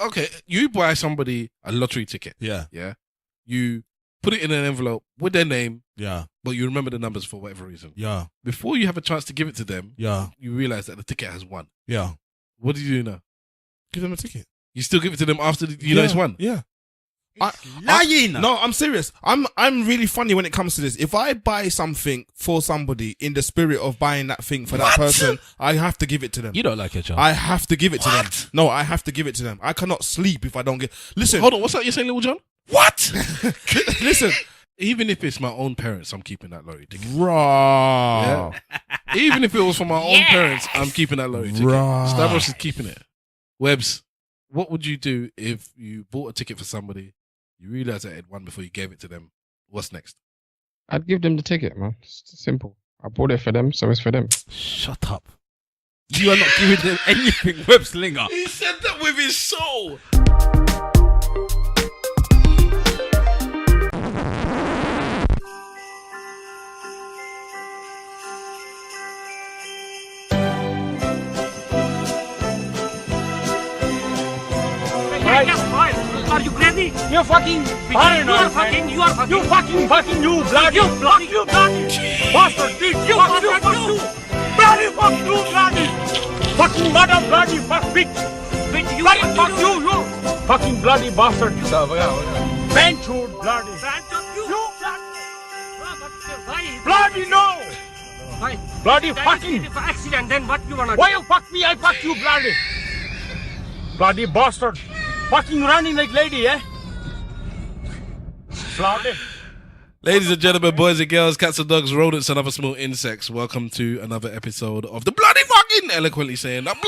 okay, you buy somebody a lottery ticket. Yeah. Yeah. You put it in an envelope with their name. Yeah. But you remember the numbers for whatever reason. Yeah. Before you have a chance to give it to them, Yeah. you realize that the ticket has won. Yeah. What do you do now? Give them a ticket. You still give it to them after you know it's won? Yeah. Lying. No, I'm serious. I'm really funny when it comes to this. If I buy something for somebody in the spirit of buying that thing for that person, I have to give it to them. You don't like your child. I have to give it to them. No, I have to give it to them. I cannot sleep if I don't get. Listen. Hold on, what's that you're saying, Little John? What? Listen. Even if it's my own parents, I'm keeping that lottery ticket. Raw. Yeah. Even if it was for my own parents, I'm keeping that lottery ticket. Stavros is keeping it. Webbs, what would you do if you bought a ticket for somebody, you realised that it had won before you gave it to them? What's next? I'd give them the ticket, man. It's simple. I bought it for them, so it's for them. Shut up. You are not giving them anything, Web Slinger. He said that with his soul. Are you crazy? You fucking foreigner, You are fucking, you bloody, you bloody, you bloody, bastard, you fuck you, bloody, fuck you, bloody, fucking mother, bloody, fuck bitch, bloody, fuck you fucking bloody bastard, Benchwood, bloody, bloody no, bloody fucking, accident, then what you wanna do? why you fuck me, I fuck you, bloody bastard. Fucking running like lady, eh? Bloody. Ladies and gentlemen, boys and girls, cats and dogs, rodents and other small insects, welcome to another episode of the bloody fucking Eloquently Saying Nothing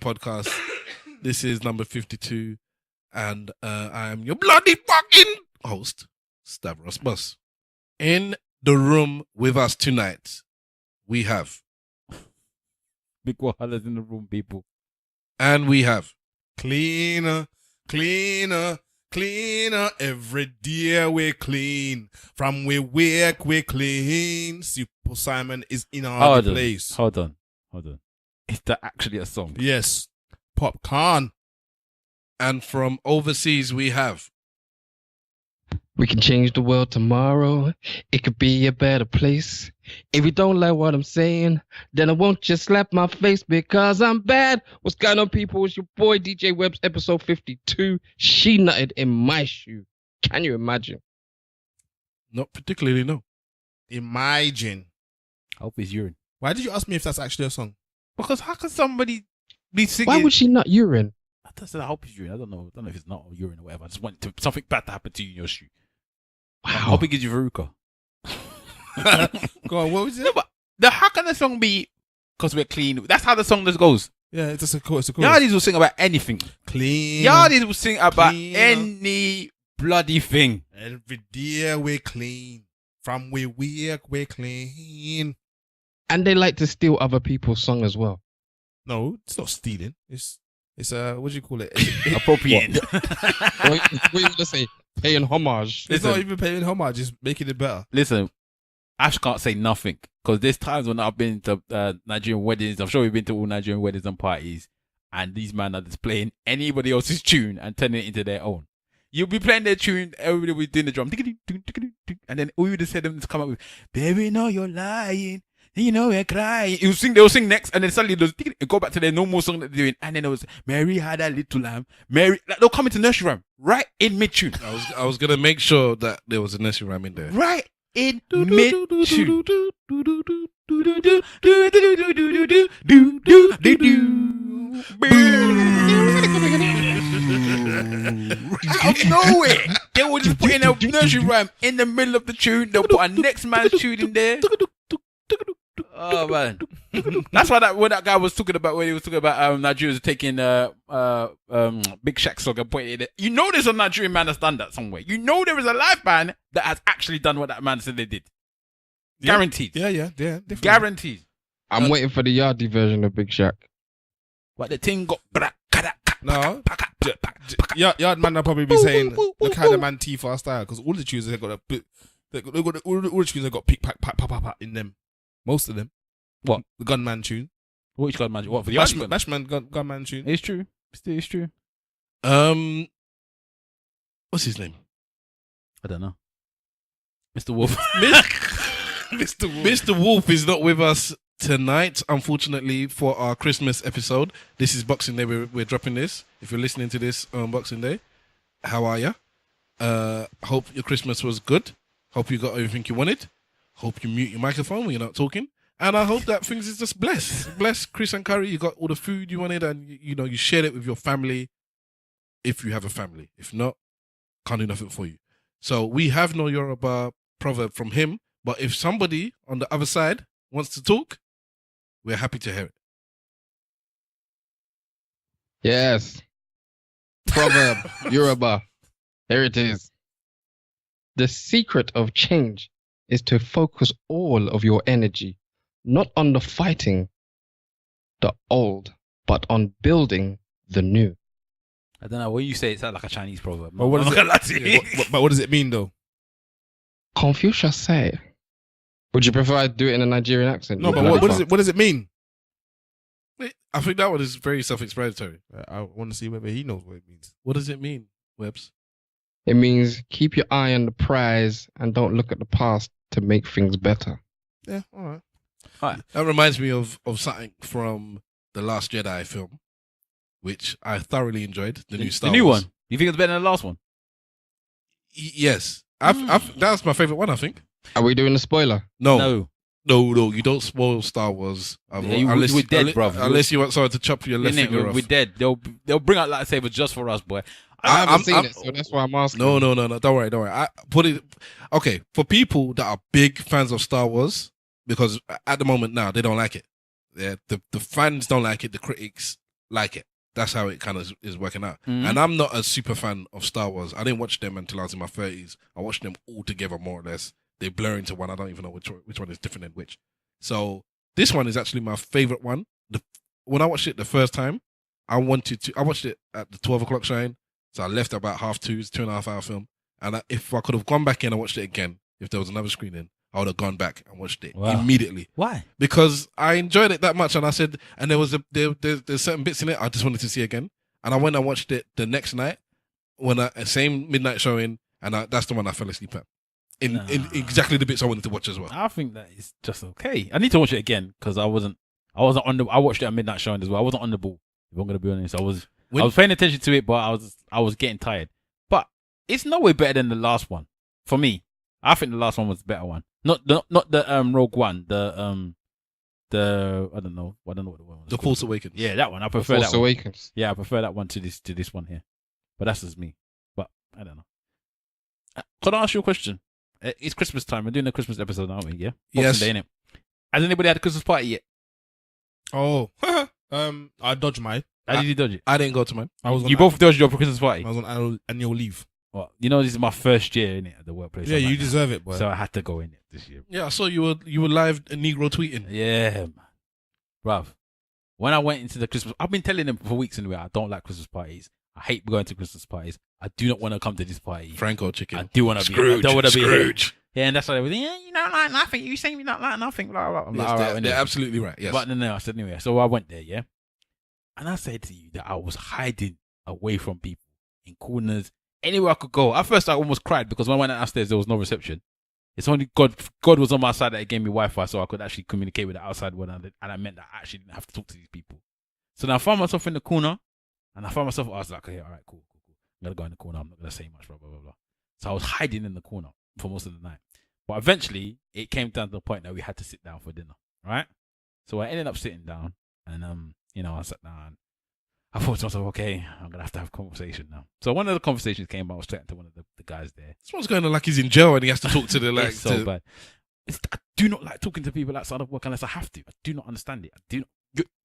podcast. This is number 52, and I am your bloody fucking host, Stavros Bus. In the room with us tonight, we have Big Wahalas in the room, people. And we have Cleaner, cleaner, cleaner. Every day we clean. From we work, we clean. Super Simon is in our place. Hold on. Is that actually a song? Yes. Popcorn. And from overseas we have We can change the world tomorrow. It could be a better place. If you don't like what I'm saying, then I won't just slap my face because I'm bad. What's going on, people? It's your boy DJ Webbs, episode 52. She nutted in my shoe. Can you imagine? not particularly, no. Imagine. I hope it's urine. Why did you ask me if that's actually a song? Because how can somebody be singing? Why would she nut urine? I just said I hope it's urine. I don't know if it's not urine or whatever. I just want something bad to happen to you in your shoe. Wow. How big is your verruca? Go on, what was it? No, but how can the song be because we're clean? That's how the song just goes. Yeah, it's a chorus. It's a chorus. Yardies will sing about anything. Clean. Yardies will sing about Clean. any bloody thing. Every day we clean. From we work, we clean. And they like to steal other people's song as well. No, it's not stealing. It's what do you call it? Appropriate. What you want to say? Paying homage. It's not even paying homage. It's making it better. Listen, Ash can't say nothing because there's times when I've been to Nigerian weddings. I'm sure we've been to all Nigerian weddings and parties, and these men are just playing anybody else's tune and turning it into their own. You'll be playing their tune, everybody will be doing the drum, and then all you just hear them just come up with, "Baby, no, you're lying. You know we're crying." They'll sing next, and then suddenly they'll go back to their normal song that they're doing, and then it was Mary had a little lamb. Mary, like, they'll come into nursery rhyme right in mid tune. I was gonna make sure that there was a nursery rhyme in there. Right in mid tune. Out of nowhere, they will just put in a nursery rhyme in the middle of the tune. They'll put a next man's tune in there. Oh man, that's why when that guy was talking about Nigeria was taking Big Shaq song and putting it in. You know, there's a Nigerian man that's done that somewhere. You know, there is a live band that has actually done what that man said they did. Guaranteed. Yeah, definitely. Guaranteed. I'm waiting for the Yardie version of Big Shaq. What the thing got? No. Yard man will probably be saying, "Look how the man T-Far style," because all the tunes they got a bit. All the tunes they got pick pack pat pat pat in them. Most of them. What? The Gunman tune. Which Godman? What for the Bashman, Bashman? Bashman Gunman tune. It's true. It's true. What's his name? I don't know. Mr. Wolf. Mr. Wolf. Mr. Wolf is not with us tonight, unfortunately, for our Christmas episode. This is Boxing Day. We're dropping this. If you're listening to this on Boxing Day, how are you? Hope your Christmas was good. Hope you got everything you wanted. Hope you mute your microphone when you're not talking. And I hope that things is just blessed. Bless Chris and Curry. You got all the food you wanted, and you shared it with your family. If you have a family, if not, can't do nothing for you. So we have no Yoruba proverb from him. But if somebody on the other side wants to talk, we're happy to hear it. Yes. Proverb, Yoruba. Here it is. The secret of change is to focus all of your energy, not on the fighting the old, but on building the new. I don't know. When you say it sounds like a Chinese proverb. But what I'm does not gonna lie to you. But what does it mean though? Confucius say. Would you prefer I do it in a Nigerian accent? No, You but bloody what does it mean? I think that one is very self-explanatory. I want to see whether he knows what it means. What does it mean, Webbs? It means keep your eye on the prize and don't look at the past to make things better. Yeah, all right. That reminds me of something from the Last Jedi film, which I thoroughly enjoyed. The new Star The new Wars. one. You think it's better than the last one? Yes. That's my favorite one, I think. Are we doing a spoiler? No, you don't spoil Star Wars. We're dead, bruv. Unless you want someone to chop your left Innit? finger off. We're dead. They'll bring out lightsabers just for us, boy. I haven't seen it, so that's why I'm asking. No. Don't worry. I put it. Okay, for people that are big fans of Star Wars, because at the moment now they don't like it. Yeah, the fans don't like it. The critics like it. That's how it kind of is working out. Mhm. And I'm not a super fan of Star Wars. I didn't watch them until I was in my 30s. I watched them all together, more or less. They blur into one. I don't even know which one is different than which. So this one is actually my favorite one. When I watched it the first time, I watched it at the 12 o'clock showing. So I left about 2:30. It's 2.5 hour film. And if I could have gone back in and watched it again, if there was another screening, I would have gone back and watched it immediately. Why? Because I enjoyed it that much, and I said, and there's certain bits in it I just wanted to see again. And I went and watched it the next night same midnight showing, and that's the one I fell asleep at. In exactly the bits I wanted to watch as well. I think that is just okay. I need to watch it again because I wasn't on the. I watched it at midnight showing as well. I wasn't on the ball. If I'm gonna be honest, I was paying attention to it, but I was getting tired. But it's no way better than the last one for me. I think the last one was the better one. Not the Rogue One. I don't know what the one was. The Force Awakens. Yeah, that one. I prefer that Force one. Awakens. Yeah, I prefer that one to this one here. But that's just me. But I don't know. Could I ask you a question? It's Christmas time. We're doing a Christmas episode, aren't we? Yeah. Yes. Boxing Day, innit? Has anybody had a Christmas party yet? Oh, I dodged mine. How did you dodge it? I didn't go to mine. You both dodged your Christmas party. I was on annual leave. Well, this is my first year in it at the workplace. Yeah, I'm you like, deserve it, boy. So I had to go in it this year. Yeah, I saw you were live Negro tweeting. Yeah, man. Bruv. When I went into the Christmas, I've been telling them for weeks anyway, I don't like Christmas parties. I hate going to Christmas parties. I do not want to come to this party. Franco chicken. I do want to be. Scrooge. I don't want to be. Scrooge. Yeah, and that's why they were. Yeah, you don't like nothing. You say you don't like nothing. Blah, blah, blah. I'm Yes, like, all right, they're anyway. absolutely right. Yes. But no, I said anyway. So I went there, yeah. And I said to you that I was hiding away from people in corners, anywhere I could go. At first, I almost cried because when I went upstairs, there was no reception. It's only God. God was on my side that it gave me Wi-Fi, so I could actually communicate with the outside world, and I meant that I actually didn't have to talk to these people. So now I found myself in the corner, and I was like, okay, all right, cool. I'm gonna go in the corner. I'm not gonna say much, blah blah blah blah. So I was hiding in the corner for most of the night. But eventually, it came down to the point that we had to sit down for dinner, right? So I ended up sitting down, and I sat down. I thought to myself, okay, I'm gonna have to have a conversation now. So one of the conversations came out. I was chatting to one of the guys there. This one's going on like he's in jail and he has to talk to the It's so bad. I do not like talking to people outside of work unless I have to. I do not understand it.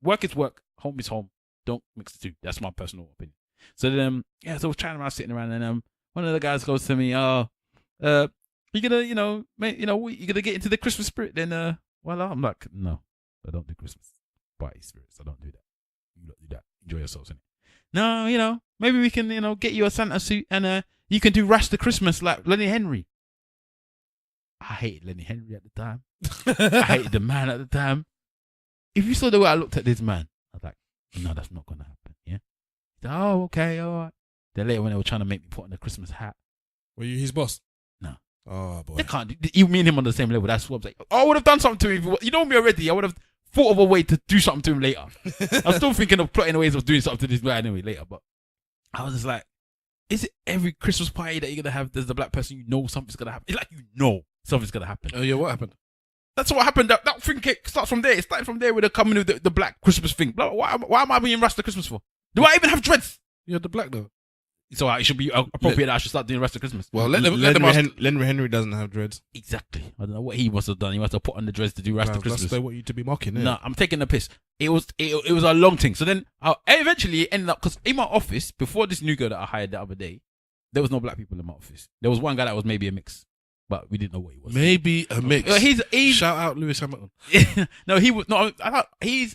Work is work, home is home. Don't mix the two. That's my personal opinion. So then, so I was chatting around, sitting around, and one of the guys goes to me, you gonna, you gonna get into the Christmas spirit? Then, well, I'm like, no, I don't do Christmas party spirits. I don't do that. You don't do that. Enjoy yourselves, innit? No, maybe we can, get you a Santa suit and you can do Rasta Christmas like Lenny Henry. I hated Lenny Henry at the time. I hated the man at the time. if you saw the way I looked at this man, I was like, no, that's not gonna happen. Yeah. He said, oh, okay, all right. Then later when they were trying to make me put on the Christmas hat, Were you his boss? No. Oh boy. they can't. You mean him on the same level? That's what I'm saying. I would have done something to him. You know me already. I would have thought of a way to do something to him later. I'm still thinking of plotting ways of doing something to this guy anyway later. But I was just like, is it every Christmas party that you're gonna have? There's the black person, you know something's gonna happen. It's like you know something's gonna happen. Oh yeah, what happened? That's what happened. That thing starts from there. It started from there with the coming with the black Christmas thing. Why am I being Rasta Christmas for? Do I even have dreads? You're the black though. So it should be appropriate that I should start doing Rasta Christmas. Well, let them ask. Henry Henry doesn't have dreads. Exactly. I don't know what he must have done. He must have put on the dress to do Rasta Well, Christmas. They want you to be mocking, innit? No, I'm taking the piss. It was a long thing. So then eventually it ended up, because in my office, before this new girl that I hired the other day, there was no black people in my office. There was one guy that was maybe a mix, but we didn't know what he was. Maybe a mix. He's Shout out Lewis Hamilton. no, he was no. I thought he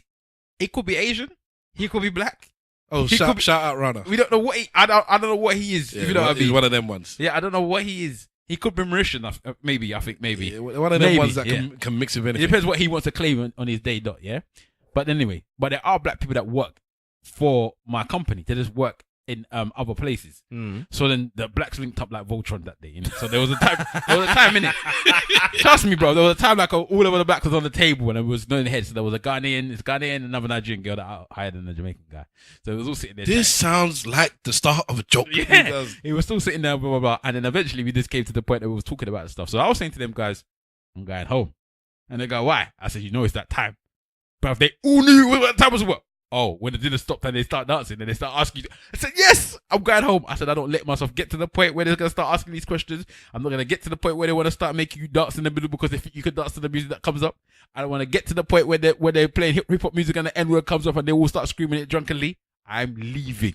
could be Asian. He could be black. Oh, He shout could- out Rana. We don't know what I don't know what he is. Yeah, if you know what I he's mean. one of them ones. Yeah, I don't know what he is. He could be Mauritian. Maybe. I think maybe. Yeah, one of them Maybe, ones that yeah. can mix with It anything. depends what he wants to claim on his day dot, yeah? But anyway, there are black people that work for my company. They just work in other places. So then the blacks linked up like Voltron that day, innit? So there was a time in it. Trust me, bro. There was a time like all of the blacks was on the table and it was no head. So there was a Ghanaian, another Nigerian girl that I hired and a Jamaican guy. So it was all sitting there. This sounds like the start of a joke. Yeah, he was still sitting there, blah, blah, blah. And then eventually we just came to the point that we was talking about the stuff. So I was saying to them guys, I'm going home. And they go, why? I said, you know, it's that time. But if they all knew what time was what? Oh, when the dinner stopped and they start dancing and they start asking you. I said, yes, I'm going home. I said, I don't let myself get to the point where they're going to start asking these questions. I'm not going to get to the point where they want to start making you dance in the middle because they think you can dance to the music that comes up. I don't want to get to the point where they're playing hip hop music and the N-word comes up and they all start screaming it drunkenly. I'm leaving.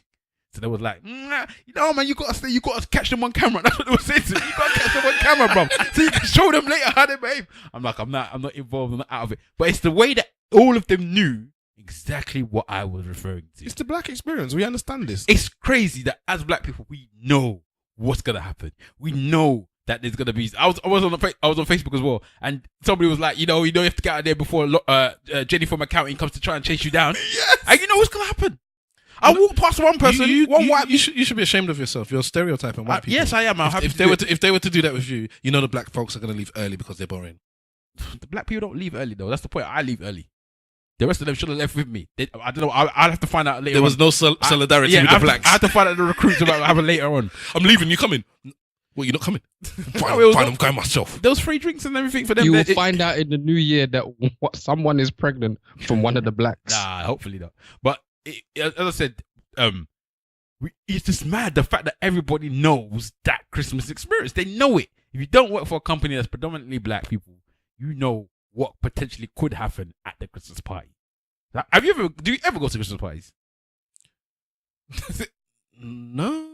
So they was like, you know, man, you got to catch them on camera. That's what they were saying to me. You got to catch them on camera, bro. So you can show them later how they behave. I'm like, I'm not involved. I'm not out of it. But it's the way that all of them knew exactly what I was referring to. It's the black experience. We understand this. It's crazy that as black people, we know what's gonna happen. We know that there's gonna be. I was on Facebook as well, and somebody was like, you have to get out of there before Jenny from accounting comes to try and chase you down. Yes. And you know what's gonna happen. I walk past one person, You should be ashamed of yourself. You're stereotyping white people. Yes, I am. I'm happy If to they do were it. if they were to do that with you, you know the black folks are going to leave early because they're boring. The black people don't leave early though. That's the point. I leave early. The rest of them should have left with me. I don't know. I'll have to find out later. There was no solidarity with the blacks. I have to find out the recruits about having later on. I'm leaving. You coming? Well, you're not coming. Fine, I'm going myself. There was free drinks and everything for them. You will find out in the new year that someone is pregnant from one of the blacks. Nah, hopefully not. But as I said, it's just mad the fact that everybody knows that Christmas experience. They know it. If you don't work for a company that's predominantly black people, you know what potentially could happen at the Christmas party. Like, do you ever go to Christmas parties? No.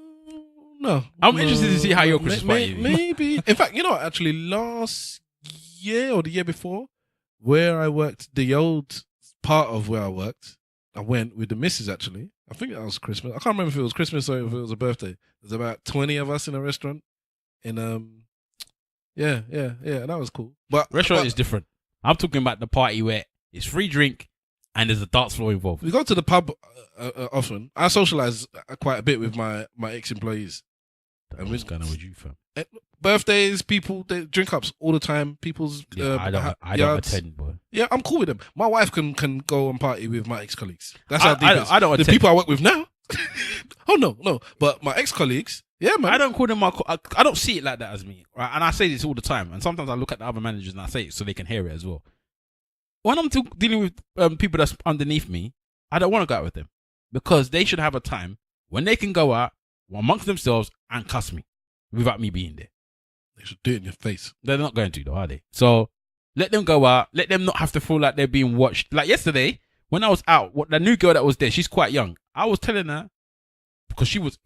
I'm interested to see how your Christmas party is. Maybe. In fact, actually last year or the year before, where I worked, the old part of where I worked, I went with the missus actually. I think that was Christmas. I can't remember if it was Christmas or if it was a birthday. There's about 20 of us in a restaurant. And yeah, that was cool. But Restaurant is different. I'm talking about the party where it's free drink and there's a dance floor involved. we go to the pub often. I socialize quite a bit with my ex-employees. And what's going on with you, fam? Birthdays, people, they drink ups all the time. People's I don't yards. attend, boy. Yeah, I'm cool with them. My wife can go and party with my ex-colleagues. That's how deep it is. I don't The attend. people I work with now. Oh no. But my ex-colleagues, yeah, man. I don't call them I don't see it like that as me, right? And I say this all the time. And sometimes I look at the other managers and I say it so they can hear it as well. When I'm dealing with people that's underneath me, I don't want to go out with them because they should have a time when they can go out amongst themselves and cuss me without me being there. They should do it in your face. They're not going to though, are they? So let them go out. Let them not have to feel like they're being watched. Like yesterday, when I was out, the new girl that was there, she's quite young. I was telling her because she was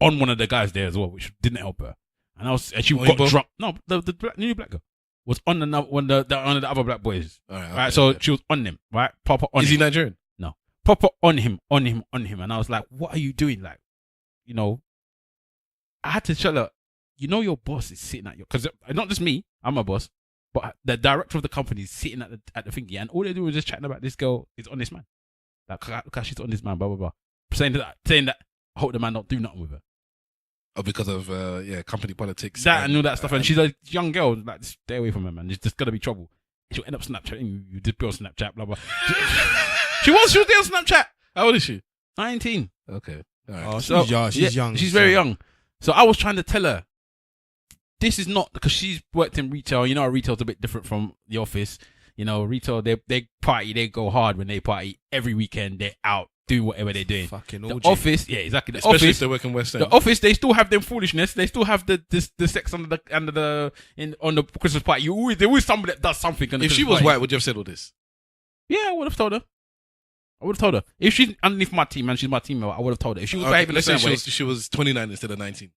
on one of the guys there as well, which didn't help her. And she got drunk. No, the new black girl was on one of the other black boys. All right. Right, so she was on them, right? Proper on him. Is he Nigerian? No. Proper on him. And I was like, what are you doing? Like, I had to tell her, your boss is sitting at because not just me, I'm a boss. But the director of the company is sitting at the thingy, and all they do is just chatting about this girl is on this man. Like, look how she's on this man, blah blah blah. Saying that I hope the man don't do nothing with her. Oh, because of company politics. That and all that stuff. And she's a young girl. Like, stay away from her, man. There's gonna be trouble. She'll end up Snapchatting you. Just be on Snapchat, blah blah. She was there on Snapchat. How old is she? 19. Okay. All right. Oh, she's young. She's young. She's very young. So I was trying to tell her, this is not, because she's worked in retail. You know, retail's a bit different from the office. You know, retail, they party, they go hard when they party. Every weekend, they're out doing whatever they're doing. Fucking the OG. office, yeah, exactly. The Especially office, if they work in West End. the office, they still have them foolishness. They still have the sex on the Christmas party. There always somebody that does something. On the If she Christmas was party. white, would you have said all this? Yeah, I would have told her. If she's underneath my team and she's my teammate, I would have told her. If she was behaving the let's say same way, she was 29 instead of 19.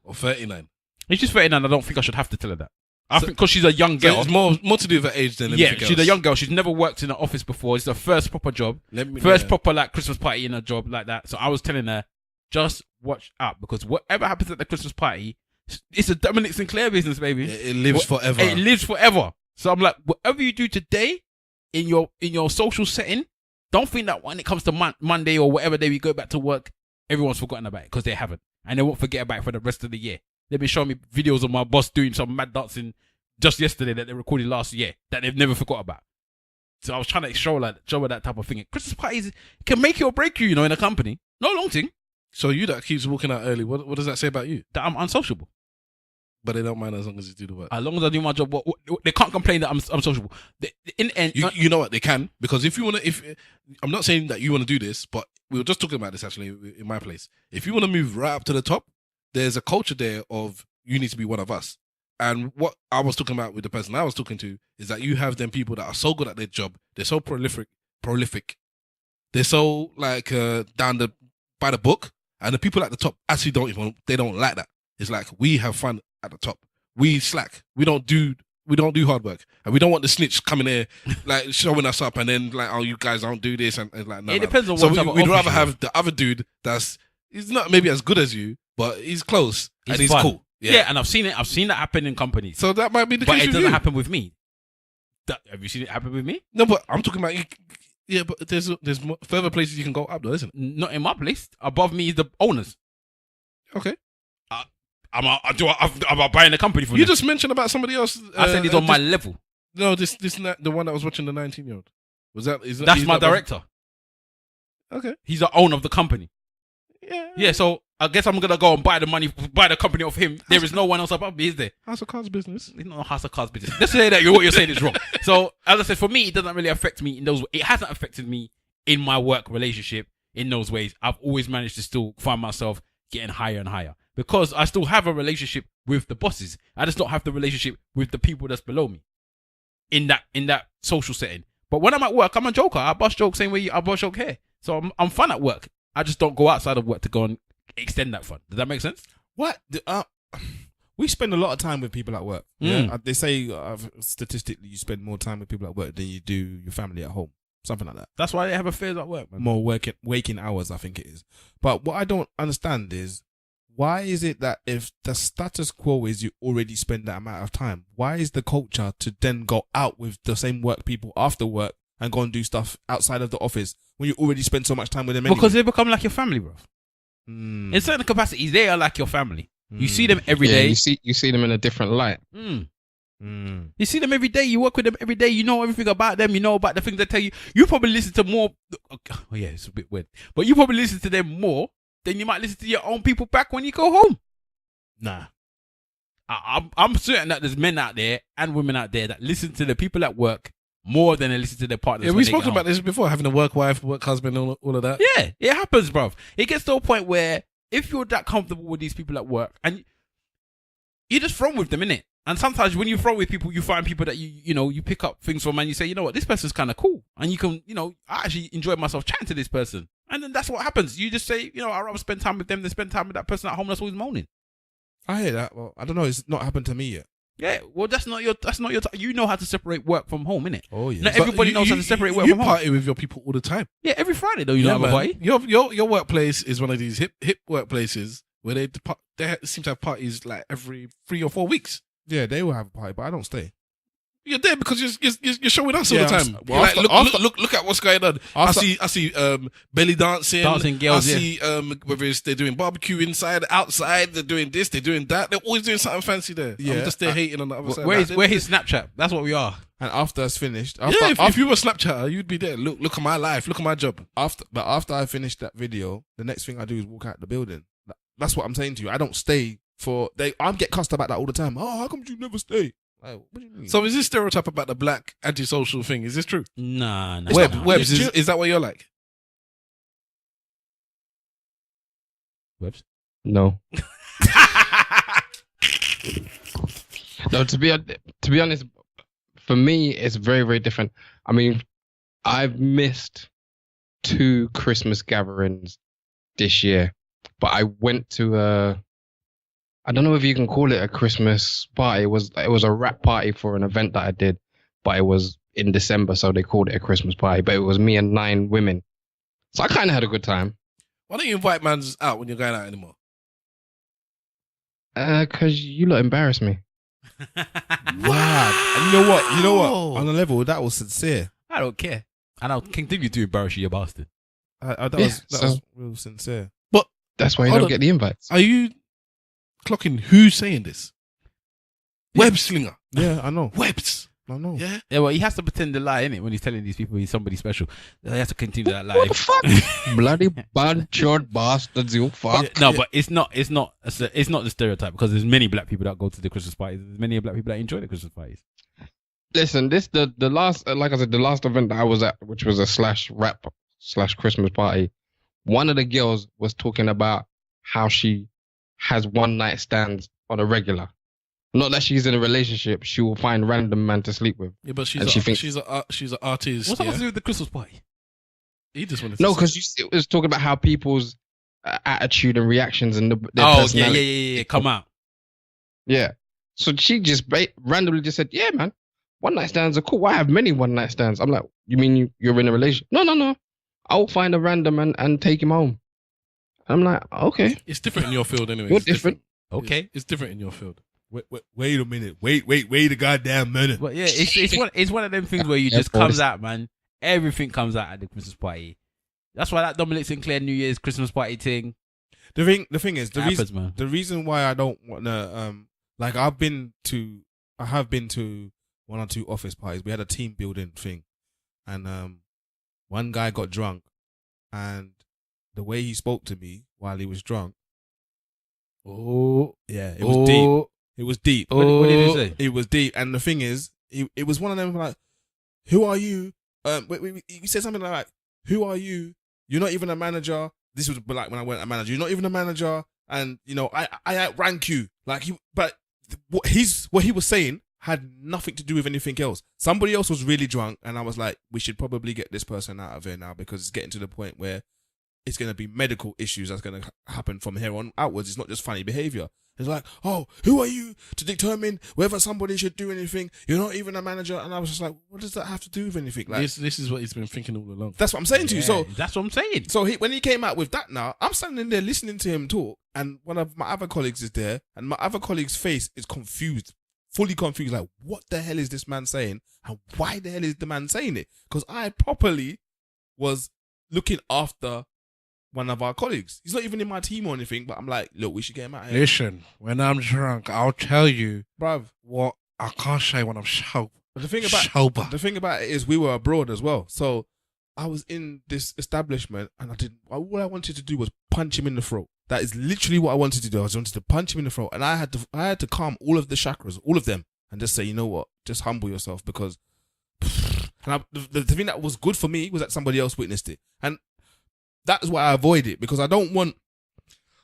Or 39. if she's 39, I don't think I should have to tell her that. I think because she's a young girl. So it's more to do with her age than anything else. She's a young girl. She's never worked in an office before. It's her first proper job. Proper like Christmas party in a job like that. So I was telling her, just watch out, because whatever happens at the Christmas party, it's a Dominic Sinclair business, baby. It lives forever. It lives forever. So I'm like, whatever you do today in your social setting, don't think that when it comes to Monday or whatever day we go back to work, everyone's forgotten about it, because they haven't, and they won't forget about it for the rest of the year. They've been showing me videos of my boss doing some mad dancing just yesterday that they recorded last year that they've never forgot about. So I was trying to show her that type of thing. Christmas parties can make you or break you, in a company. No long thing. So you that keeps walking out early, what does that say about you? That I'm unsociable. But they don't mind as long as you do the work. As long as I do my job, they can't complain that I'm sociable. In the end, You know what, they can, because if I'm not saying that you want to do this, but we were just talking about this actually in my place. If you want to move right up to the top, there's a culture there of you need to be one of us. And what I was talking about with the person I was talking to is that you have them people that are so good at their job, they're so prolific, they're so like down by the book, and the people at the top actually don't like that. It's like, we have fun at the top, we slack, we don't do hard work, and we don't want the snitch coming here like showing us up and then like, oh, you guys don't do this, and like, no. It depends on so what type of we'd rather office have the other dude he's not maybe as good as you, but he's close and he's fun. cool. Yeah, and I've seen that happen in companies. So that might be the but case it with doesn't you. happen with me. Have you seen it happen with me? No, but I'm talking about, yeah, but there's further places you can go up though, isn't it? Not in my place. Above me is the owners. Okay. Am I buying a company for You them? just mentioned about somebody else. I said he's on my level. No, the one that was watching the 19-year-old. That's he's my not- director. Okay. He's the owner of the company. Yeah. Yeah, so I guess I'm gonna go and buy the company off him. There is no one else above me, is there? House of Cards business. It's not a House of Cards business. Let's say that what you're saying is wrong. So as I said, for me, it doesn't really affect me in those. It hasn't affected me in my work relationship in those ways. I've always managed to still find myself getting higher and higher, because I still have a relationship with the bosses. I just don't have the relationship with the people that's below me in that social setting. But when I'm at work, I'm a joker. I bust jokes same way I bust joke here. So I'm fun at work. I just don't go outside of work to go and extend that fun. Does that make sense? What? We spend a lot of time with people at work. Yeah? They say statistically you spend more time with people at work than you do your family at home. Something like that. That's why they have affairs at work, man. More waking hours, I think it is. But what I don't understand is, why is it that if the status quo is you already spend that amount of time, why is the culture to then go out with the same work people after work and go and do stuff outside of the office when you already spend so much time with them anyway? Because they become like your family, bro. In certain capacities, they are like your family. You see them every day. You see them in a different light. You see them every day. You work with them every day. You know everything about them. You know about the things they tell you. You probably listen to more. Oh yeah, it's a bit weird. But you probably listen to them more than you might listen to your own people back when you go home. Nah. I'm certain that there's men out there and women out there that listen to the people at work more than they listen to their partners. Yeah, when we they spoke get about home. this before, having a work wife, work husband, all of that. Yeah, it happens, bro. It gets to a point where if you're that comfortable with these people at work and you just throw with them, innit? And sometimes when you throw with people, you find people that you pick up things from and you say, you know what, this person's kind of cool. And you can, I actually enjoy myself chatting to this person. And then that's what happens. You just say, I'd rather spend time with them than spend time with that person at home that's always moaning. I hear that. Well, I don't know. It's not happened to me yet. Yeah, well, that's not your you know how to separate work from home, innit? Oh yeah. Not everybody knows how to separate work You from home. party with your people all the time. Yeah, every Friday though, you know, have a party. Your workplace is one of these hip workplaces where they seem to have parties like every 3 or 4 weeks. Yeah, they will have a party, but I don't stay. You're there because you're showing us all Yeah, the time. well, You're like, after- look at what's going on. After- I see belly dancing. Dancing girls, I see whether it's they're doing barbecue inside, outside. They're doing this. They're doing that. They're always doing something fancy there. Yeah. I'm just there hating on the other side. Where's his Snapchat? That's what we are. And after it's finished, If you were a Snapchatter, you'd be there. Look at my life. Look at my job. after I finish that video, the next thing I do is walk out the building. That's what I'm saying to you. I don't stay for I get cussed about that all the time. Oh, how come you never stay? Like, what do you mean? So is this stereotype about the black antisocial thing? Is this true? Nah. Webs, is that what you're like? Webs? No. No, to be honest, for me, it's very, very different. I mean, I've missed 2 Christmas gatherings this year, but I went to I don't know if you can call it a Christmas party. It was a rap party for an event that I did, but it was in December, so they called it a Christmas party. But it was me and 9 women, so I kind of had a good time. Why don't you invite mans out when you're going out anymore? Because you lot embarrass me. Wow. And you know what? On a level, that was sincere. I don't care. And I'll continue to embarrass you, you bastard. That was real sincere. That's why you Hold don't on. get the invites. Are you clocking who's saying this? Web slinger. Yeah, I know. Webs. I know. Yeah. Yeah, well, he has to pretend to lie, innit? When he's telling these people he's somebody special. He has to continue that lie. What the fuck? Bloody bad short bastards, you fuck. No, but it's not the stereotype because there's many black people that go to the Christmas parties. There's many black people that enjoy the Christmas parties. Listen, the last, like I said, the last event that I was at, which was a /rap/Christmas party, one of the girls was talking about how she has one night stands on a regular. Not that she's in a relationship, she will find random man to sleep with. Yeah, but she's an artist. What's that to do with the Christmas party? He just wanted to No, say- because it was talking about how people's attitude and reactions and their Oh, personality. yeah. Come out. Yeah. So she just randomly just said, yeah, man, one night stands are cool. I have many one night stands. I'm like, you mean you're in a relationship? No. I'll find a random and take him home. I'm like, okay. It's different in your field anyway. You're It's different. Okay. It's different in your field. Wait a minute. Wait a goddamn minute. But yeah, it's one of them things where you Yeah, just comes out, man. Everything comes out at the Christmas party. That's why that Dominic Sinclair New Year's Christmas party thing. The thing is, the reason why I don't want to, like I have been to 1 or 2 office parties. We had a team building thing, and one guy got drunk, and the way he spoke to me while he was drunk, it was deep. It was deep. What did he say? It was deep, and the thing is, it was one of them like, "Who are you?" He said something like, "Who are you? You're not even a manager." This was like when I went a manager. You're not even a manager, and I outrank you. Like what he was saying had nothing to do with anything else. Somebody else was really drunk, and I was like, we should probably get this person out of here now because it's getting to the point where it's going to be medical issues that's going to happen from here on outwards. It's not just funny behavior. It's like, oh, who are you to determine whether somebody should do anything? You're not even a manager. And I was just like, what does that have to do with anything? Like, This is what he's been thinking all along. that's what I'm saying to you. So that's what I'm saying. So when he came out with that now, I'm standing there listening to him talk, and one of my other colleagues is there, and my other colleague's face is confused, fully confused, like, what the hell is this man saying? And why the hell is the man saying it? Because I properly was looking after one of our colleagues. He's not even in my team or anything, but I'm like, look, we should get him out of here. Listen, when I'm drunk, I'll tell you Bruv. what I can't say when I'm sober. But the thing about it is we were abroad as well. So I was in this establishment, and all I wanted to do was punch him in the throat. That is literally what I wanted to do. I wanted to punch him in the throat, and I had to calm all of the chakras, all of them, and just say, you know what, just humble yourself, because the thing that was good for me was that somebody else witnessed it, and that's why I avoid it, because I don't want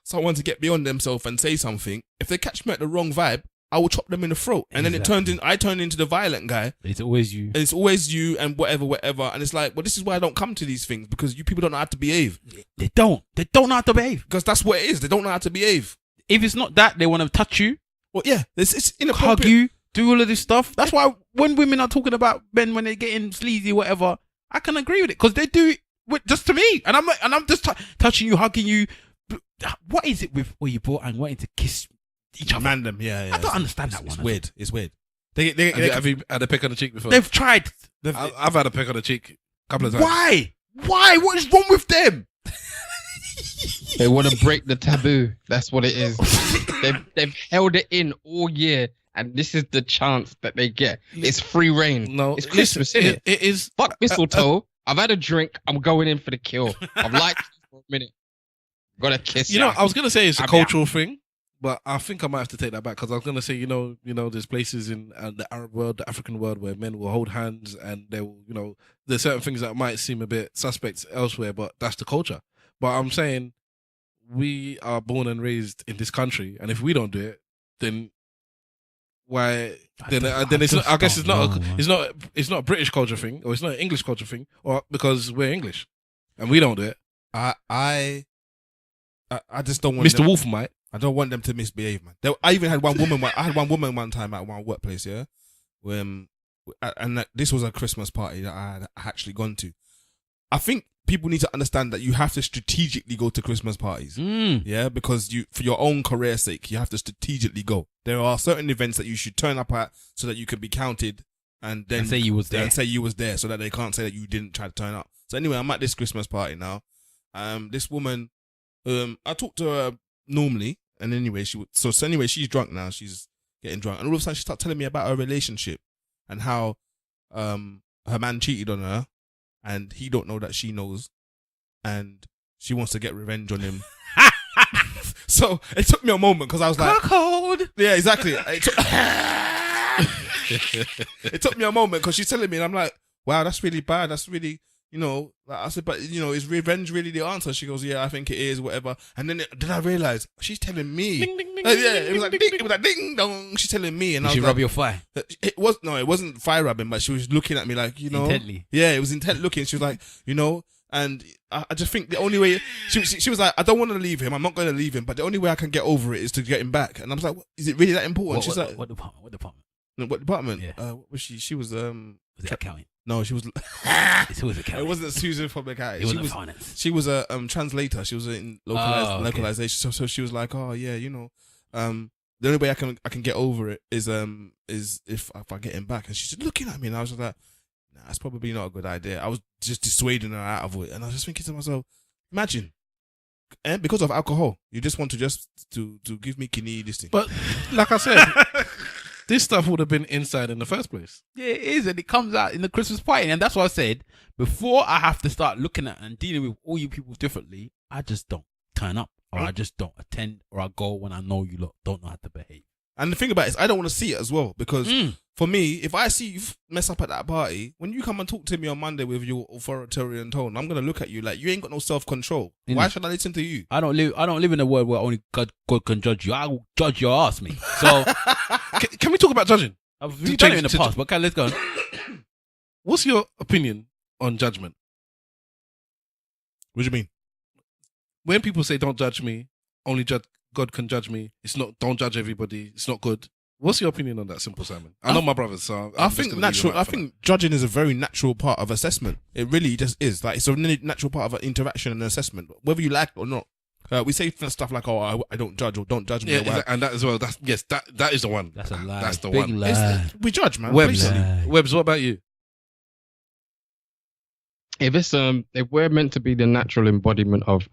someone to get beyond themselves and say something. If they catch me at the wrong vibe, I will chop them in the throat, and then I turn into the violent guy. It's always you. And it's always you, and whatever, and it's like, well, this is why I don't come to these things, because you people don't know how to behave. They don't know how to behave. Because that's what it is. They don't know how to behave. If it's not that, they want to touch you, Well, yeah, it's inappropriate. hug you, do all of this stuff. That's why when women are talking about men when they're getting sleazy, whatever, I can agree with it, because they do it just to me, and I'm just touching you, hugging you. What is it with where you brought and wanting to kiss each other. Random, yeah. I don't understand that It's one. weird. It's weird. Have you had a peck on the cheek before? They've tried. I've had a peck on the cheek a couple of times. Why? What is wrong with them? They want to break the taboo. That's what it is. They've held it in all year, and this is the chance that they get. It's free reign. No, it's Christmas, listen, isn't it? It is. Fuck mistletoe. I've had a drink. I'm going in for the kill. I've liked you for a minute. Gotta kiss You know, I was gonna say it's a I'm cultural thing, but I think I might have to take that back because I was gonna say, you know, there's places in the Arab world, the African world, where men will hold hands and they will, there's certain things that might seem a bit suspect elsewhere, but that's the culture. But I'm saying we are born and raised in this country, and if we don't do it, then why? Then it's not. I guess it's not a British culture thing, or it's not an English culture thing, or because we're English and we don't do it. I just don't want Mr. Wolf might. I don't want them to misbehave, man. I even had one woman. I had one woman one time at one workplace, yeah, and this was a Christmas party that I had actually gone to. I think people need to understand that you have to strategically go to Christmas parties, yeah, because for your own career sake, you have to strategically go. There are certain events that you should turn up at so that you can be counted, and then say you was there, so that they can't say that you didn't try to turn up. So anyway, I'm at this Christmas party now. This woman, I talked to her normally, and anyway, she's drunk now. She's getting drunk, and all of a sudden she started telling me about her relationship and how her man cheated on her, and he don't know that she knows, and she wants to get revenge on him. So it took me a moment because I was like, "Cold." Yeah, exactly. It took me a moment because she's telling me, and I'm like, wow, that's really bad. That's really, like I said, but is revenge really the answer? She goes, yeah, I think it is, whatever. And then I realized she's telling me. Ding, ding, ding, It was like ding dong. She's telling me, and Did I was she like, rub your thigh? it wasn't fire rubbing, but she was looking at me like, Intently. Yeah, it was intent looking. She was like, and I just think the only way she was like, I don't want to leave him. I'm not going to leave him, but the only way I can get over it is to get him back. And I was like, is it really that important? She's like, what department? What department? No, what department? Yeah. What was she? She was Was it accounting? No, she was. It's always accounting. It wasn't Susan from accounting. It wasn't finance. She was a translator. She was in localization. So she was like, oh yeah, the only way I can get over it is if I get him back. And she's looking at me, and I was just like, nah, that's probably not a good idea. I was just dissuading her out of it, and I was just thinking to myself, imagine, and because of alcohol, you just want to give me kidney this thing. But like I said, this stuff would have been inside in the first place. Yeah, it is, and it comes out in the Christmas party, and that's what I said. Before I have to start looking at and dealing with all you people differently, I just don't turn up, or I just don't attend, or I go when I know you lot don't know how to behave. And the thing about it is, I don't want to see it as well, because for me, if I see you mess up at that party, when you come and talk to me on Monday with your authoritarian tone, I'm gonna look at you like you ain't got no self-control. Why should I listen to you? I don't live in a world where only God can judge you. I will judge your ass, me. So Can we talk about judging? we've done it in the past, but okay, let's go. What's your opinion on judgment? What do you mean? When people say don't judge me, only God can judge me, it's not, don't judge everybody, it's not good. What's your opinion on that, Simple Simon? I know my brothers, so I think judging is a very natural part of assessment. It really just is. Like, it's a natural part of an interaction and assessment, whether you like it or not. We say stuff like, "Oh, I don't judge," or "Don't judge me." Yeah, and that as well. That is the one. That's a lie. That's the Big one. lie. We judge, man. Webbs, Basically. Webbs, what about you? If we're meant to be the natural embodiment of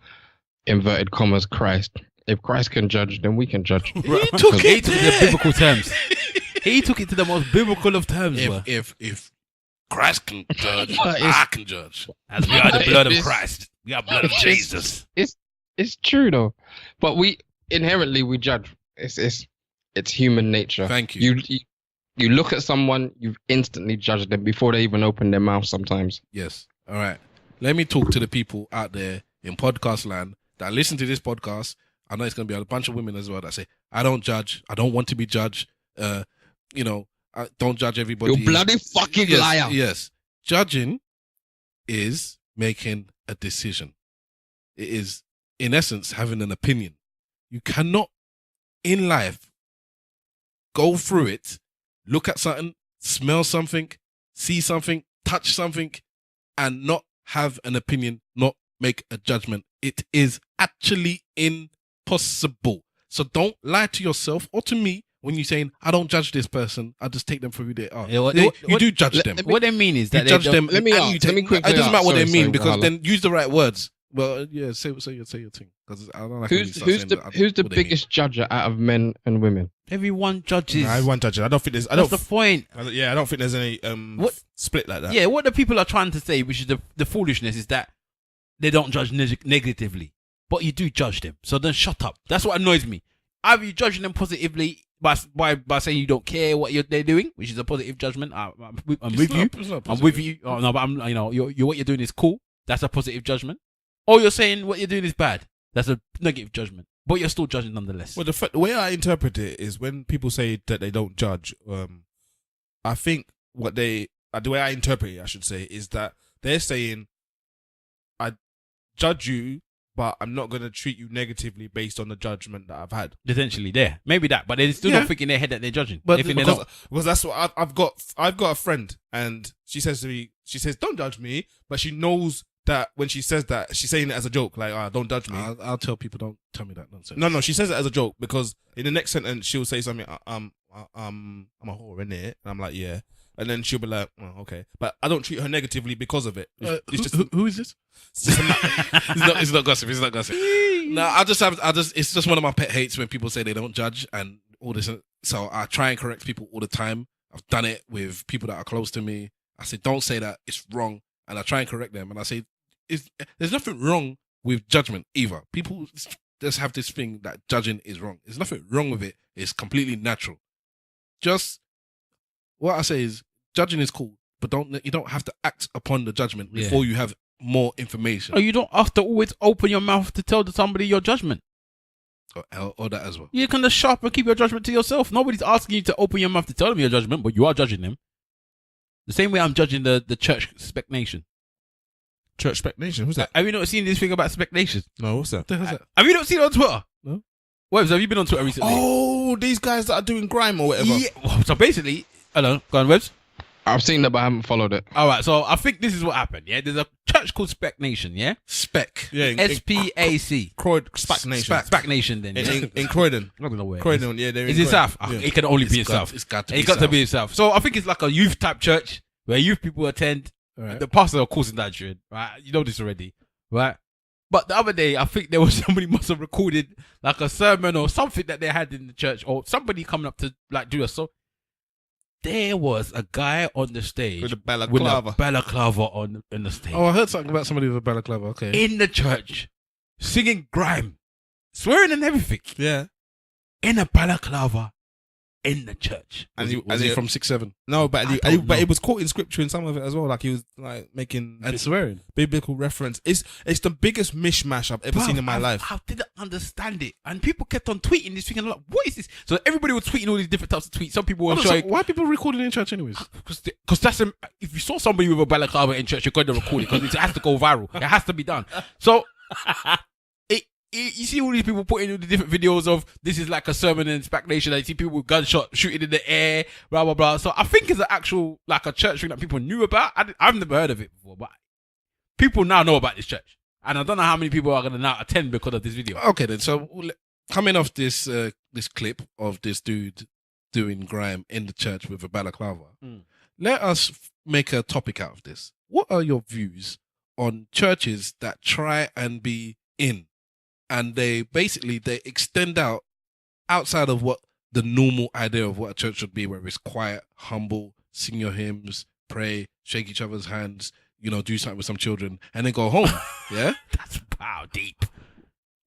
inverted commas Christ, if Christ can judge, then we can judge. He took it to the biblical terms. He took it to the most biblical of terms. If Christ can judge, I can judge. As we are the blood of Christ, we are blood of Jesus. It's true though, but we inherently judge. It's human nature. Thank you. You look at someone, you instantly judge them before they even open their mouth. Sometimes. Yes. All right. Let me talk to the people out there in podcast land that listen to this podcast. I know it's going to be a bunch of women as well that say, I don't judge. I don't want to be judged. I don't judge everybody. You bloody fucking liar. Yes. Judging is making a decision. It is, in essence, having an opinion. You cannot, in life, go through it, look at something, smell something, see something, touch something, and not have an opinion, not make a judgment. It is actually impossible. So don't lie to yourself or to me when you're saying, I don't judge this person. I just take them for who they are. Yeah, You do judge them. What they mean is You that judge they them. Let me and ask, you take- let me quickly It doesn't matter ask. what they Sorry, mean because Wahala. then use the right words. Well, yeah, say your thing because I don't like when you start saying that I don't Who's the know what they mean. biggest judger out of men and women? everyone judges. I won't judge it. I don't think there's. I That's don't. the point. I don't think there's any What- split like that. Yeah, what the people are trying to say, which is the foolishness, is that they don't judge negatively, but you do judge them. So then shut up. That's what annoys me. Either you judging them positively by saying you don't care what they're doing, which is a positive judgment. I'm with you. I'm with you. Oh, no, but I'm you're what you're doing is cool. That's a positive judgment. Or you're saying what you're doing is bad. That's a negative judgment. But you're still judging nonetheless. Well, the way I interpret it is when people say that they don't judge. I think the way I interpret it, I should say, is that they're saying, I judge you, but I'm not going to treat you negatively based on the judgment that I've had. Potentially there, maybe that, but they're still not thinking in their head that they're judging. But They think they're not. Because that's what I've got a friend, and she says to me, don't judge me, but she knows that when she says that, she's saying it as a joke, like, don't judge me. I'll tell people, don't tell me that nonsense. No, she says it as a joke because in the next sentence she'll say something, I'm a whore, innit? And I'm like, yeah. And then she'll be like, oh, okay. But I don't treat her negatively because of it. Who is this? It's not gossip. It's not gossip. No, it's just one of my pet hates when people say they don't judge and all this. So I try and correct people all the time. I've done it with people that are close to me. I say, don't say that. It's wrong. And I try and correct them. And I say, there's nothing wrong with judgment either. People just have this thing that judging is wrong. There's nothing wrong with it. It's completely natural. Just what I say is judging is cool, but you don't have to act upon the judgment before you have more information. Oh, you don't have to always open your mouth to tell somebody your judgment. Or that as well. You can just shop and keep your judgment to yourself. Nobody's asking you to open your mouth to tell them your judgment, but you are judging them. The same way I'm judging the church Spac Nation. Church Spac Nation? Who's that? Have you not seen this thing about Spac Nation? No, what's that? Have you not seen it on Twitter? No. Webs, have you been on Twitter recently? Oh, these guys that are doing grime or whatever. Yeah. Well, so basically, hello, go on, Webs. I've seen that, but I haven't followed it. All right, so I think this is what happened. Yeah, there's a church called Spac Nation. Yeah, Spec. Yeah, SPAC. Spac Nation. Spac Nation. Then In Croydon. I don't know where. Croydon, yeah, they're Is in it South? Yeah. It can only be in South. It's got to be in South. So I think it's like a youth type church where youth people attend. Right. The pastor, of course, is Nigerian, right? You know this already, right? But the other day, I think there was somebody must have recorded like a sermon or something that they had in the church, or somebody coming up to like do a song. There was a guy on the stage With a balaclava. on the stage. Oh, I heard something about somebody with a balaclava. Okay. In the church, singing grime, swearing and everything. Yeah. In a balaclava, in the church. Was he from 6'7"? No, but I don't know. it was caught in scripture in some of it as well. Like he was like making And swearing. biblical reference. It's the biggest mishmash I've ever seen in my life. I didn't understand it, and people kept on tweeting this thing. And I'm like, what is this? So everybody was tweeting all these different types of tweets. Some people were showing Why are people recording in church anyways? because that's if you saw somebody with a balaclava in church, you're going to record it because it has to go viral. It has to be done. So you see all these people putting in the different videos of this is like a sermon in Spac Nation. I see people with gunshot shooting in the air, blah blah blah. So I think it's an actual like a church thing that people knew about. I've never heard of it before, but people now know about this church, and I don't know how many people are going to now attend because of this video. Okay, then. So coming off this this clip of this dude doing grime in the church with a balaclava, let us make a topic out of this. What are your views on churches that try and be in? And they extend out outside of what the normal idea of what a church should be, where it's quiet, humble, sing your hymns, pray, shake each other's hands, do something with some children, and then go home. Yeah? That's deep.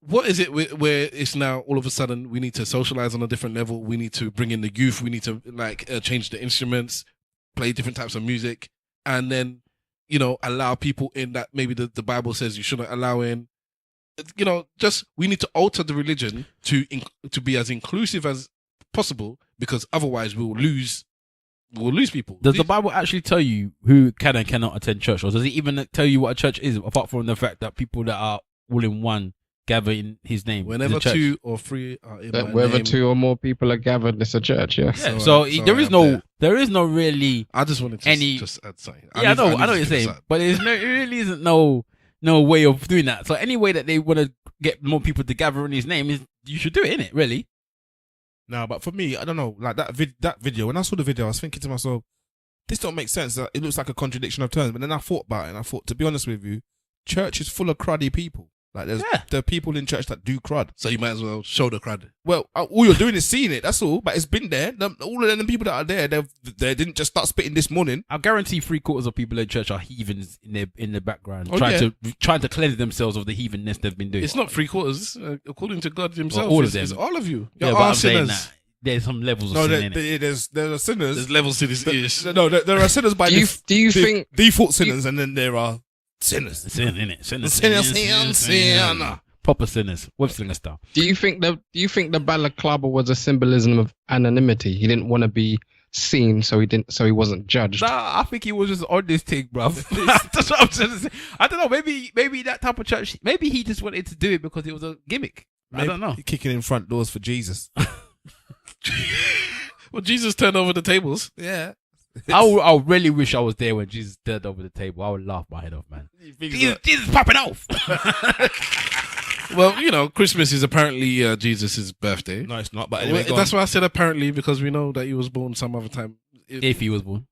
What is it where it's now all of a sudden we need to socialize on a different level? We need to bring in the youth. We need to change the instruments, play different types of music, and then, allow people in that maybe the Bible says you shouldn't allow in. We need to alter the religion to be as inclusive as possible, because otherwise we'll lose people. Does the Bible actually tell you who can and cannot attend church, or does it even tell you what a church is, apart from the fact that people that are all in one gather in His name? Whenever 2 or 3 are in my wherever name, 2 or more people are gathered, it's a church. Yeah. Yeah. So there is no really. I just wanted to just add something. I know what you're saying, but there really isn't no way of doing that. So any way that they want to get more people to gather in his name, you should do it, innit? Really? No, but for me, I don't know. Like that video. When I saw the video, I was thinking to myself, this don't make sense. It looks like a contradiction of terms. But then I thought about it, and I thought, to be honest with you, church is full of cruddy people. Like there are people in church that do crud. So you might as well show the crud. Well, all you're doing is seeing it. That's all. But it's been there. All of them people that are there, they didn't just start spitting this morning. I guarantee 3/4 of people in church are heathens in the background, Oh, trying to cleanse themselves of the heathenness they've been doing. It's not 3/4. According to God Himself, all of them. it's all of you. Yeah, You're but all I'm saying sinners. that there's some levels of sin in it. There are sinners. There's levels to this ish. No, there are sinners by Do you think default sinners, and then there are sinners. Sin in it. Sin. Proper sinners, web slinger style. Do you think the balaclava was a symbolism of anonymity? He didn't want to be seen, so he wasn't judged. Nah, I think he was just on this thing, bruv. That's what I'm trying to say. I don't know. Maybe that type of church. Maybe he just wanted to do it because it was a gimmick. I don't know. Kicking in front doors for Jesus. Well, Jesus turned over the tables. Yeah. I really wish I was there when Jesus turned over the table. I would laugh my head off, man. Jesus popping off. Well, you know, Christmas is apparently Jesus' birthday. No, it's not. But anyway, That's why I said apparently, because we know that he was born some other time. If he was born.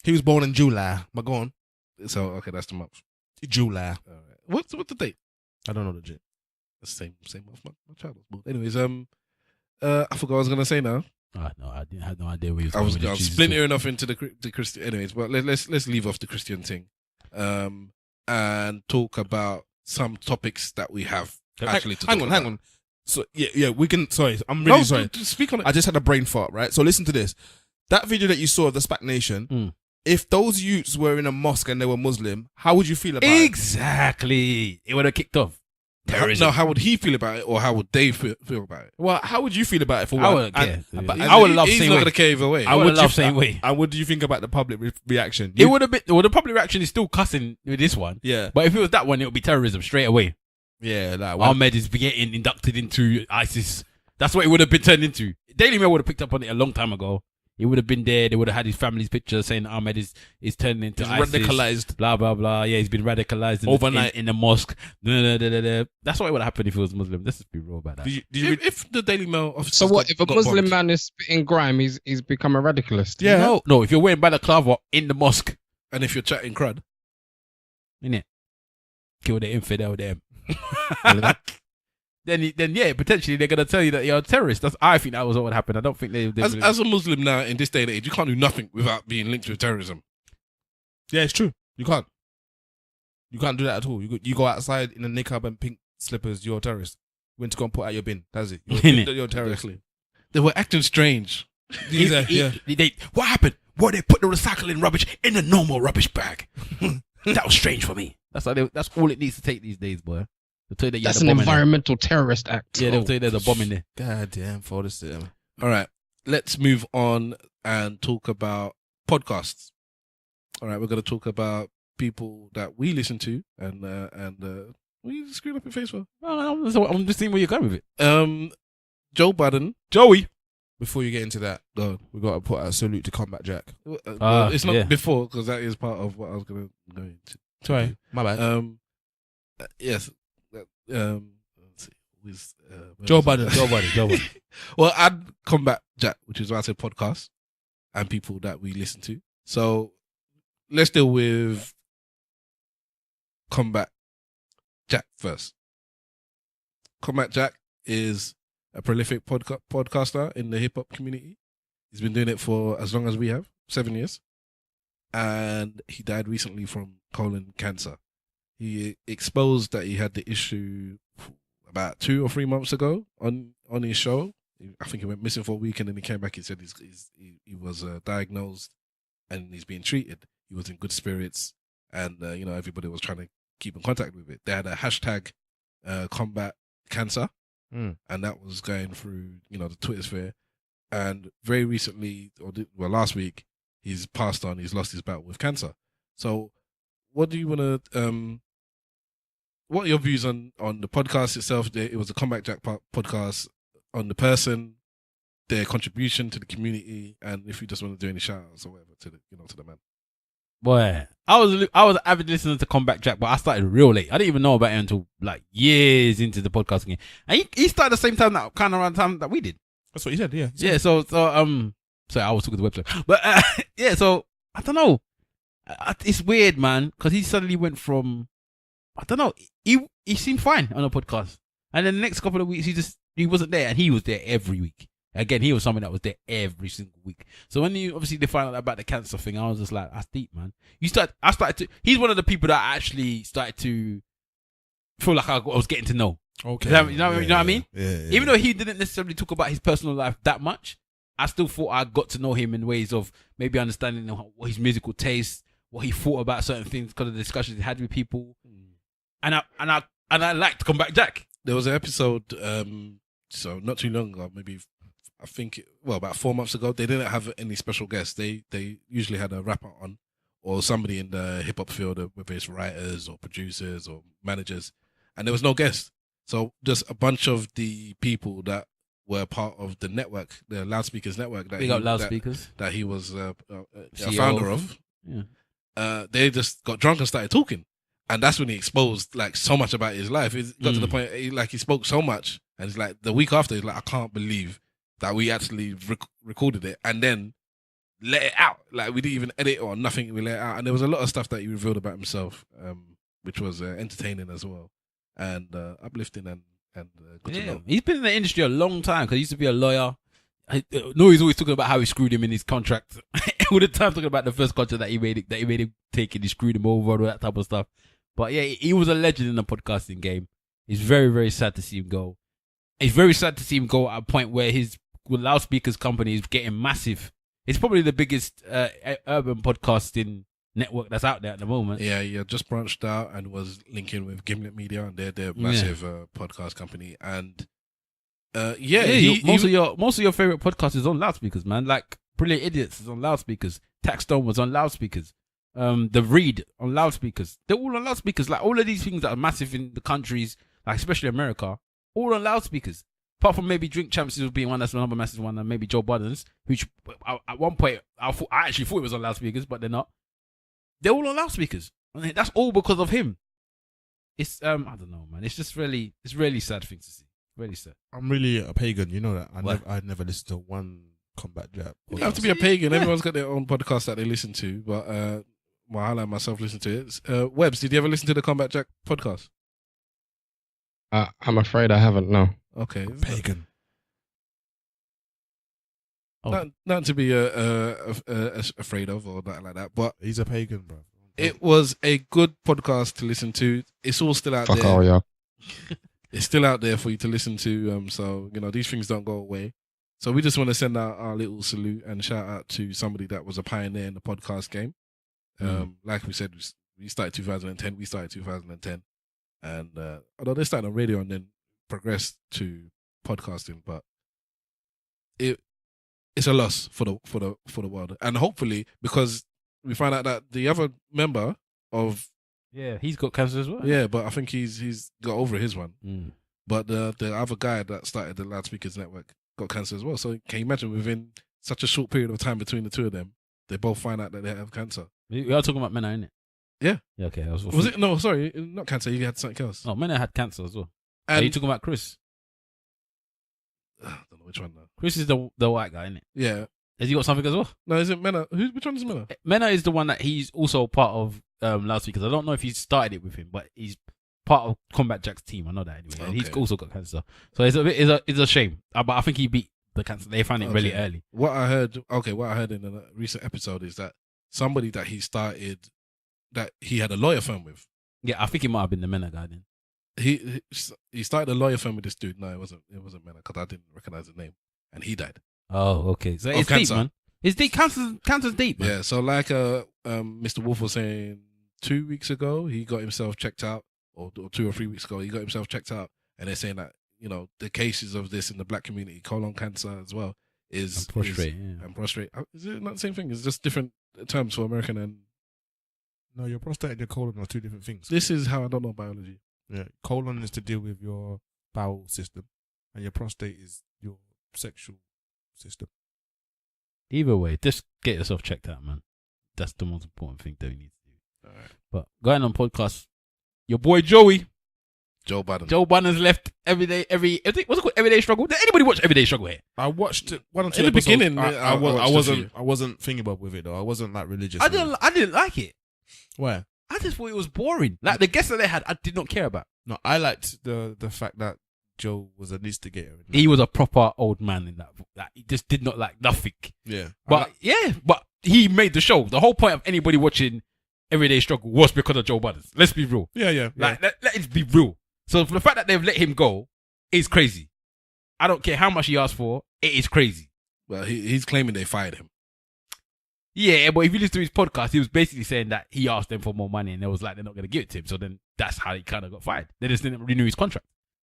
He was born in July. But go on. So, okay, that's the month. July. All right. What's the date? I don't know the date. The same month my child was born. Anyways, I forgot what I was gonna say now. No, I had no idea where you was I was going with Jesus splintering off into the Christian. Anyways, but let's leave off the Christian thing, and talk about some topics that we have actually to talk about. Hang on. So yeah, we can. Sorry, I'm really sorry. Speak on it. I just had a brain fart, right? So listen to this. That video that you saw of the Spac Nation. If those youths were in a mosque and they were Muslim, how would you feel about it? Exactly. It would have kicked off. Terrorism. No, how would he feel about it, or how would they feel about it? Well, how would you feel about it? For I one? wouldn't care. I would love He's same not way. gonna care either way. I would love same way. And what do you think about the public reaction? It would have been. Well, the public reaction is still cussing with this one. Yeah. But if it was that one, it would be terrorism straight away. Yeah, that one. Ahmed is getting inducted into ISIS. That's what it would have been turned into. Daily Mail would have picked up on it a long time ago. He would have been there. They would have had his family's picture saying Ahmed is turning into ISIS. Radicalized. Blah, blah, blah. Yeah, he's been radicalized Overnight. in the mosque. That's what would have happened if he was Muslim. Let's just be real about that. If the Daily Mail officers So what? If a got Muslim bombed, man is spitting grime, he's become a radicalist. Yeah. No, if you're wearing balaclava in the mosque, and if you're chatting crud, innit? Kill the infidel them. Then yeah, potentially they're gonna tell you that you're a terrorist. I think that was what would happen. I don't think they as a Muslim now in this day and age, you can't do nothing without being linked with terrorism. Yeah, it's true. You can't do that at all. You go outside in a niqab and pink slippers, you're a terrorist. You went to go and put out your bin. That's it. You're a terrorist. Exactly. They were acting strange. What happened? Well, they put the recycling rubbish in the normal rubbish bag. That was strange for me. That's all it needs to take these days, boy. They'll tell you that That's an environmental terrorist act. Yeah, they'll tell you there's a bomb in there. God damn, for this. All right, let's move on and talk about podcasts. All right, we're going to talk about people that we listen to and what are you screwing up your face for? I'm just seeing where you're going with it. Joe Budden. Joey. Before you get into that, we got to put a salute to Combat Jack. It's not before, because that is part of what I was going to go into. Sorry, my bad. Yes. Let's see. Joe Budden. Well, I'd Combat Jack, which is why I said podcast and people that we listen to. So let's deal with Combat Jack first. Combat Jack is a prolific podcaster in the hip hop community. He's been doing it for as long as we have, 7 years. And he died recently from colon cancer. He exposed that he had the issue about 2 or 3 months ago on his show. I think he went missing for a week, and then he came back and said he was diagnosed and he's being treated. He was in good spirits, and everybody was trying to keep in contact with it. They had a hashtag combat cancer, and that was going through the Twitter sphere. And very recently, last week, he's passed on. He's lost his battle with cancer. So, what do you want to? What are your views on the podcast itself? It was a Combat Jack podcast, on the person, their contribution to the community, and if you just want to do any shout outs or whatever to the man. Boy, I was an avid listener to Combat Jack, but I started real late. I didn't even know about it until like years into the podcast again. And he started the same time that kind of around the time that we did. That's what he said. Yeah. Yeah. So sorry, I was talking to the website, but yeah. So I don't know. It's weird, man, because he suddenly went from, I don't know. He seemed fine on a podcast, and then the next couple of weeks he wasn't there, and he was there every week. Again, he was someone that was there every single week. So when you obviously they found out about the cancer thing, I was just like, that's deep, man. I started to. He's one of the people that I actually started to feel like I was getting to know. Okay. You know what I mean? Yeah. Even though he didn't necessarily talk about his personal life that much, I still thought I got to know him in ways of maybe understanding what his musical taste, what he thought about certain things because of the discussions he had with people. And I liked Comeback Jack. There was an episode, so not too long ago, maybe I think about 4 months ago. They didn't have any special guests. They usually had a rapper on or somebody in the hip hop field, whether it's writers or producers or managers, and there was no guest. So just a bunch of the people that were part of the network, the Loudspeakers network that he was a founder of. Yeah. They just got drunk and started talking. And that's when he exposed like so much about his life. It got to the point he spoke so much, and it's like the week after he's like, I can't believe that we actually recorded it and then let it out. Like we didn't even edit or nothing. We let it out, and there was a lot of stuff that he revealed about himself, which was entertaining as well and uplifting and good to know. He's been in the industry a long time because he used to be a lawyer. He's always talking about how he screwed him in his contract all the time, talking about the first contract that he made him take and he screwed him over and all that type of stuff. But yeah, he was a legend in the podcasting game. It's very, very sad to see him go. It's very sad to see him go at a point where his Loudspeakers company is getting massive. It's probably the biggest urban podcasting network that's out there at the moment. Yeah, just branched out and was linking with Gimlet Media, and they're massive podcast company. And most of your favorite podcasts is on Loudspeakers, man. Like Brilliant Idiots is on Loudspeakers. Taxstone was on Loudspeakers. The Read on Loudspeakers. They're all on Loudspeakers. Like all of these things that are massive in the countries, like especially America, all on Loudspeakers. Apart from maybe Drink Champs being one, that's another massive one, and maybe Joe Budden's, which at one point I actually thought it was on Loudspeakers, but they're not. They're all on Loudspeakers. And that's all because of him. It's I don't know, man. It's really sad thing to see. Really sad. I'm really a pagan, you know that. I never listened to one Combat Jack. You have to be a pagan. Everyone's got their own podcast that they listen to, but I like myself listen to it. Webbs, did you ever listen to the Combat Jack podcast? I'm afraid I haven't. No. Okay. Pagan. Not to be afraid of or nothing like that, but he's a pagan, bro. It was a good podcast to listen to. It's all still out there. Fuck all, y'all. It's still out there for you to listen to. So these things don't go away. So we just want to send out our little salute and shout out to somebody that was a pioneer in the podcast game. Like we said, we started 2010. We started 2010, and although they started on radio and then progressed to podcasting, but it's a loss for the world. And hopefully, because we find out that the other member of he's got cancer as well. Yeah, but I think he's got over his one. But the other guy that started the Loudspeakers Network got cancer as well. So can you imagine within such a short period of time between the two of them, they both find out that they have cancer? We are talking about Mena, innit? Yeah. Yeah, okay. Was it? No, sorry, not cancer. You had something else. Oh, Mena had cancer as well. And are you talking about Chris? I don't know which one now. Chris is the white guy, innit? Yeah. Has he got something as well? No, is it Mena? Which one is Mena? Mena is the one that he's also part of Loudspeakers. I don't know if he started it with him, but he's part of Combat Jack's team. I know that anyway. And he's also got cancer. So it's a shame. But I think he beat the cancer. They found it really early. What I heard in a recent episode is that somebody that he started, that he had a lawyer firm with. Yeah, I think it might have been the Mena guy then. He started a lawyer firm with this dude. No, it wasn't Mena because I didn't recognize the name, and he died. Oh, okay. So it's cancer. deep, man. It's deep. Cancer's deep, man. Yeah. So like Mr. Wolf was saying 2 weeks ago, he got himself checked out, or 2 or 3 weeks ago, he got himself checked out, and they're saying that the cases of this in the black community, colon cancer as well, is prostrate. And prostrate. Is it not the same thing? It's just different terms for American and. No, your prostate and your colon are two different things. This is how I don't know biology. Yeah, colon is to deal with your bowel system, and your prostate is your sexual system. Either way, just get yourself checked out, man. That's the most important thing that we need to do. All right. But going on podcast, your boy Joey. Joe Budden. Joe Budden's left what's it called? Everyday Struggle. Did anybody watch Everyday Struggle here? I watched it one or two In the episodes. beginning, I watched a few. wasn't thinking about with it though. I wasn't like religious. I didn't like it. Where? I just thought it was boring. Like the guests that they had, I did not care about. No, I liked the fact that Joe was an instigator. He was a proper old man in that. Like, he just did not like nothing. Yeah. But but he made the show. The whole point of anybody watching Everyday Struggle was because of Joe Budden. Let's be real. Yeah. Like let it be real. So for the fact that they've let him go is crazy. I don't care how much he asked for. It is crazy. Well, he's claiming they fired him. Yeah, but if you listen to his podcast, he was basically saying that he asked them for more money and they was like, they're not going to give it to him. So then that's how he kind of got fired. They just didn't renew his contract.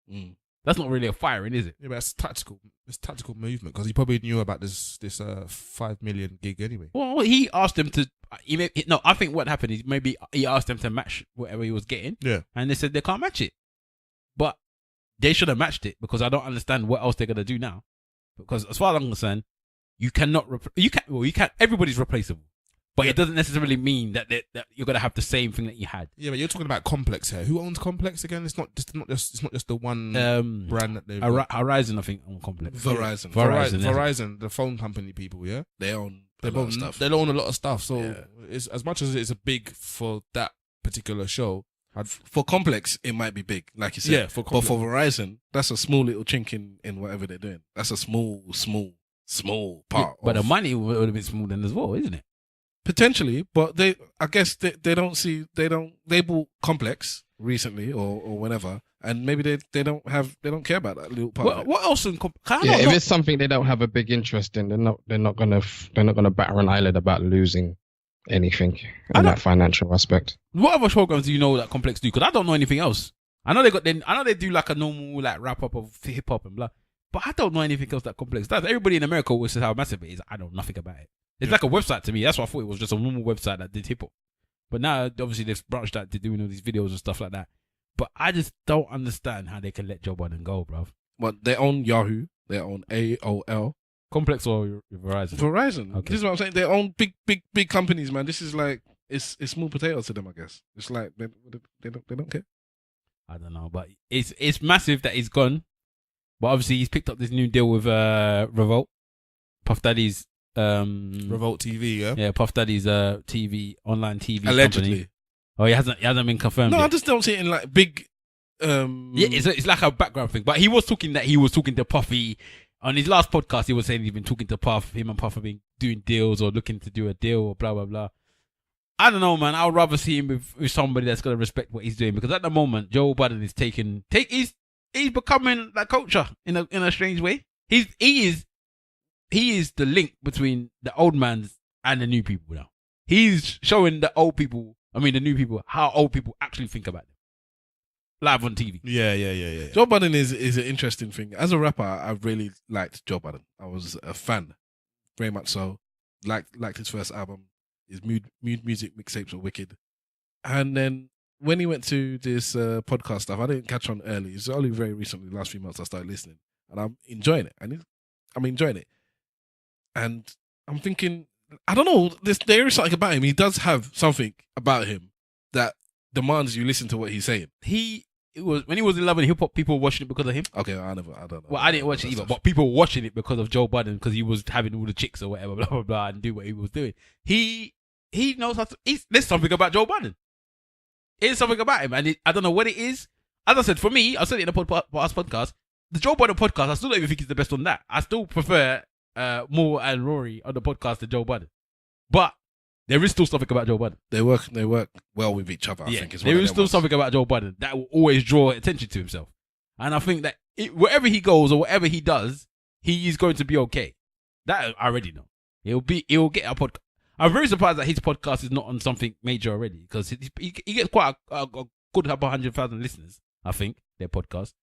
Mm. That's not really a firing, is it? Yeah, but it's tactical. It's tactical movement because he probably knew about this 5 million gig anyway. Well, he asked them to. I think what happened is maybe he asked them to match whatever he was getting. Yeah, and they said they can't match it. But they should have matched it because I don't understand what else they're gonna do now. Because as far as I'm concerned, you cannot. You can't. Everybody's replaceable, but it doesn't necessarily mean that you're gonna have the same thing that you had. Yeah, but you're talking about Complex here. Who owns Complex again? It's not just the one brand that they've got. Horizon, I think, on Complex. Verizon, the phone company people. Yeah, they own a lot of stuff. They own a lot of stuff. So it's as much as it's a big for that particular show. For Complex, it might be big, like you said. Yeah, for Complex. But for Verizon, that's a small little chink in whatever they're doing. That's a small part. But the money would have been small then as well, isn't it? Potentially, but I guess they bought Complex recently or whenever, and maybe they don't care about that little part. What else in if it's something they don't have a big interest in, they're not gonna batter an eyelid about losing anything in that financial aspect. What other programs do you know that Complex do? Because I don't know anything else. I know they do like a normal like wrap up of hip hop and blah, but I don't know anything else that Complex does. Everybody in America always says how massive it is. I know nothing about it. It's like a website to me. That's what I thought it was, just a normal website that did hip hop. But now obviously they've branched out to doing all these videos and stuff like that. But I just don't understand how they can let Joe Budden go, bruv. But they own Yahoo, they own AOL. Complex or Verizon? Verizon. Okay. This is what I'm saying. They own big companies, man. This is like it's small potatoes to them, I guess. It's like they don't care. I don't know, but it's massive that he's gone. But obviously he's picked up this new deal with Revolt, Puff Daddy's Revolt TV. Yeah, Puff Daddy's TV online TV allegedly. Company. Oh, he hasn't been confirmed. No, yet. I just don't see it in like big. Yeah, it's like a background thing. But he was talking to Puffy. On his last podcast, he was saying he's been talking to Puff. Him and Puff have been doing deals or looking to do a deal or blah, blah, blah. I don't know, man. I would rather see him with somebody that's going to respect what he's doing. Because at the moment, Joe Budden is he's becoming like culture in a strange way. He is the link between the old man and the new people now. He's showing the new people, how old people actually think about them. Live on TV. Yeah. Joe Budden is an interesting thing. As a rapper, I really liked Joe Budden. I was a fan, very much so. Liked his first album. His mood music mixtapes were wicked. And then when he went to this podcast stuff, I didn't catch on early. It's only very recently, the last few months, I started listening, and I'm enjoying it. I'm enjoying it, and I'm thinking, I don't know. There is something about him. He does have something about him that demands you listen to what he's saying. When he was in Love and Hip Hop, people were watching it because of him. Okay, I don't know. Well, I didn't watch it either, but people were watching it because of Joe Budden, because he was having all the chicks or whatever, blah, blah, blah, and do what he was doing. He knows how to. There's something about Joe Budden. There's something about him, and I don't know what it is. As I said, for me, I said it in the podcast, the Joe Budden podcast, I still don't even think he's the best on that. I still prefer Moore and Rory on the podcast to Joe Budden. But there is still something about Joe Budden. They work well with each other, I think. There is still something about Joe Budden that will always draw attention to himself. And I think that wherever he goes or whatever he does, he is going to be okay. That I already know. He'll get a podcast. I'm very surprised that his podcast is not on something major already, because he gets quite a good couple 100,000 listeners, I think, their podcast.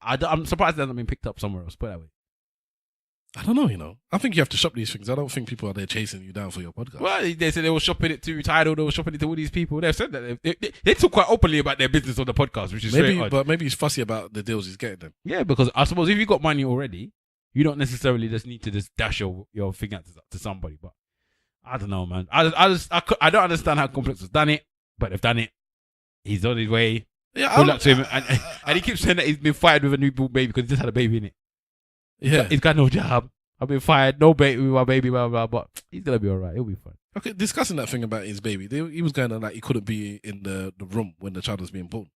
I'm surprised it hasn't been picked up somewhere else, put it that way. I don't know, I think you have to shop these things. I don't think people are there chasing you down for your podcast. Well, they said they were shopping it to Tidal, they were shopping it to all these people. They've said that. They talk quite openly about their business on the podcast, which is very odd. But maybe he's fussy about the deals he's getting them. Yeah, because I suppose if you got money already, you don't necessarily just need to just dash your thing out to somebody. But I don't know, man. I don't understand how Complex has done it, but they've done it. He's on his way. Yeah, Good luck to him. And he keeps saying that he's been fired with a newborn baby because he just had a baby in it. Yeah. He's got no job. I've been fired. No baby with my baby, blah, blah, blah. But he's going to be all right. He'll be fine. Okay, discussing that thing about his baby, he was going on like he couldn't be in the room when the child was being born.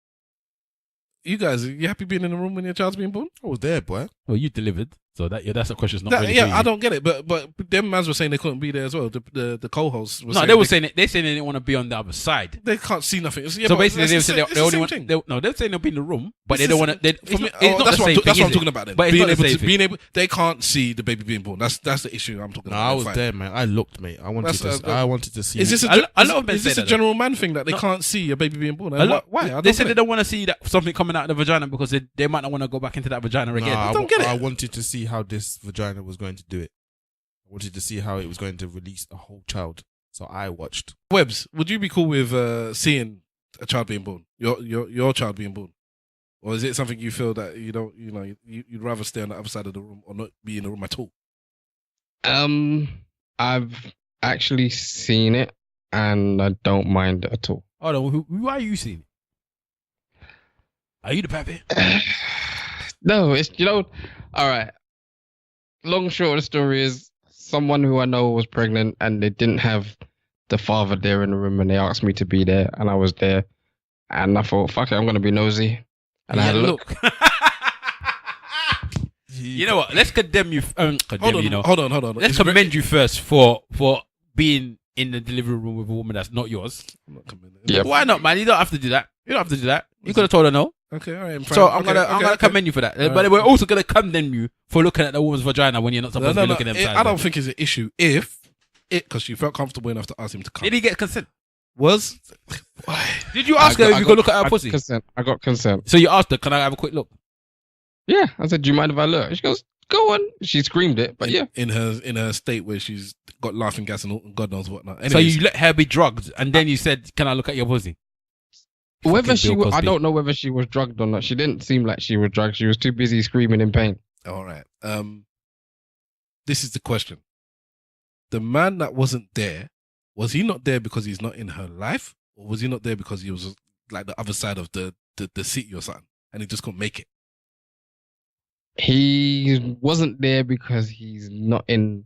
You guys, are you happy being in the room when your child's being born? I was there, boy. Well, you delivered. So that's a question. Not really I don't get it. But them mans were saying they couldn't be there as well. The co-hosts were saying saying they didn't want to be on the other side. they can't see nothing. Yeah, So but basically, that's they the only same want. thing. They're saying they'll be in the room, but It's they don't the want to. For me, that's what I'm talking about. Then But it's not the same thing. they can't see the baby being born. That's the issue I'm talking No, about. I was Fine. there, man. I looked, mate. I wanted to see. Is this A lot of men is say this a that, general man thing that they can't see a baby being born? Why? They said they don't want to see that something coming out of the vagina because they might not want to go back into that vagina again. I don't get it. I wanted to see how this vagina was going to do it. I wanted to see how it was going to release a whole child. So I watched. Webbs, would you be cool with seeing a child being born? Your child being born? Or is it something you feel that you'd rather stay on the other side of the room or not be in the room at all? I've actually seen it, and I don't mind it at all. Hold on, who are you seeing? Are you the pappy? No, it's all right. Long short of the story is someone who I know was pregnant, and they didn't have the father there in the room, and they asked me to be there, and I was there, and I thought, fuck it, I'm gonna be nosy, and I had a look. You know what? Let's condemn you. Hold on. Let's commend you first for being in the delivery room with a woman that's not yours. I'm not commending. Yeah. Why not, man? You don't have to do that. You could have told her no. Okay, all right. So I'm gonna commend you for that. But we're also gonna condemn you for looking at the woman's vagina when you're not supposed to be looking at them. I don't think it's an issue because she felt comfortable enough to ask him to come. Did he get consent? Did you ask her if you could look at her pussy? I got consent. So you asked her, can I have a quick look? Yeah, I said, do you mind if I look? She goes, go on. She screamed it, but yeah. In her state where she's got laughing gas and God knows whatnot. Anyways, So you let her be drugged, and then you said, can I look at your pussy? Whether she Bill was, I Cosby. don't know whether she was drugged or not. She didn't seem like she was drugged. She was too busy screaming in pain. all right. This is the question. The man that wasn't there, was he not there because he's not in her life? Or was he not there because he was like the other side of the city or something and he just couldn't make it? He wasn't there because he's not in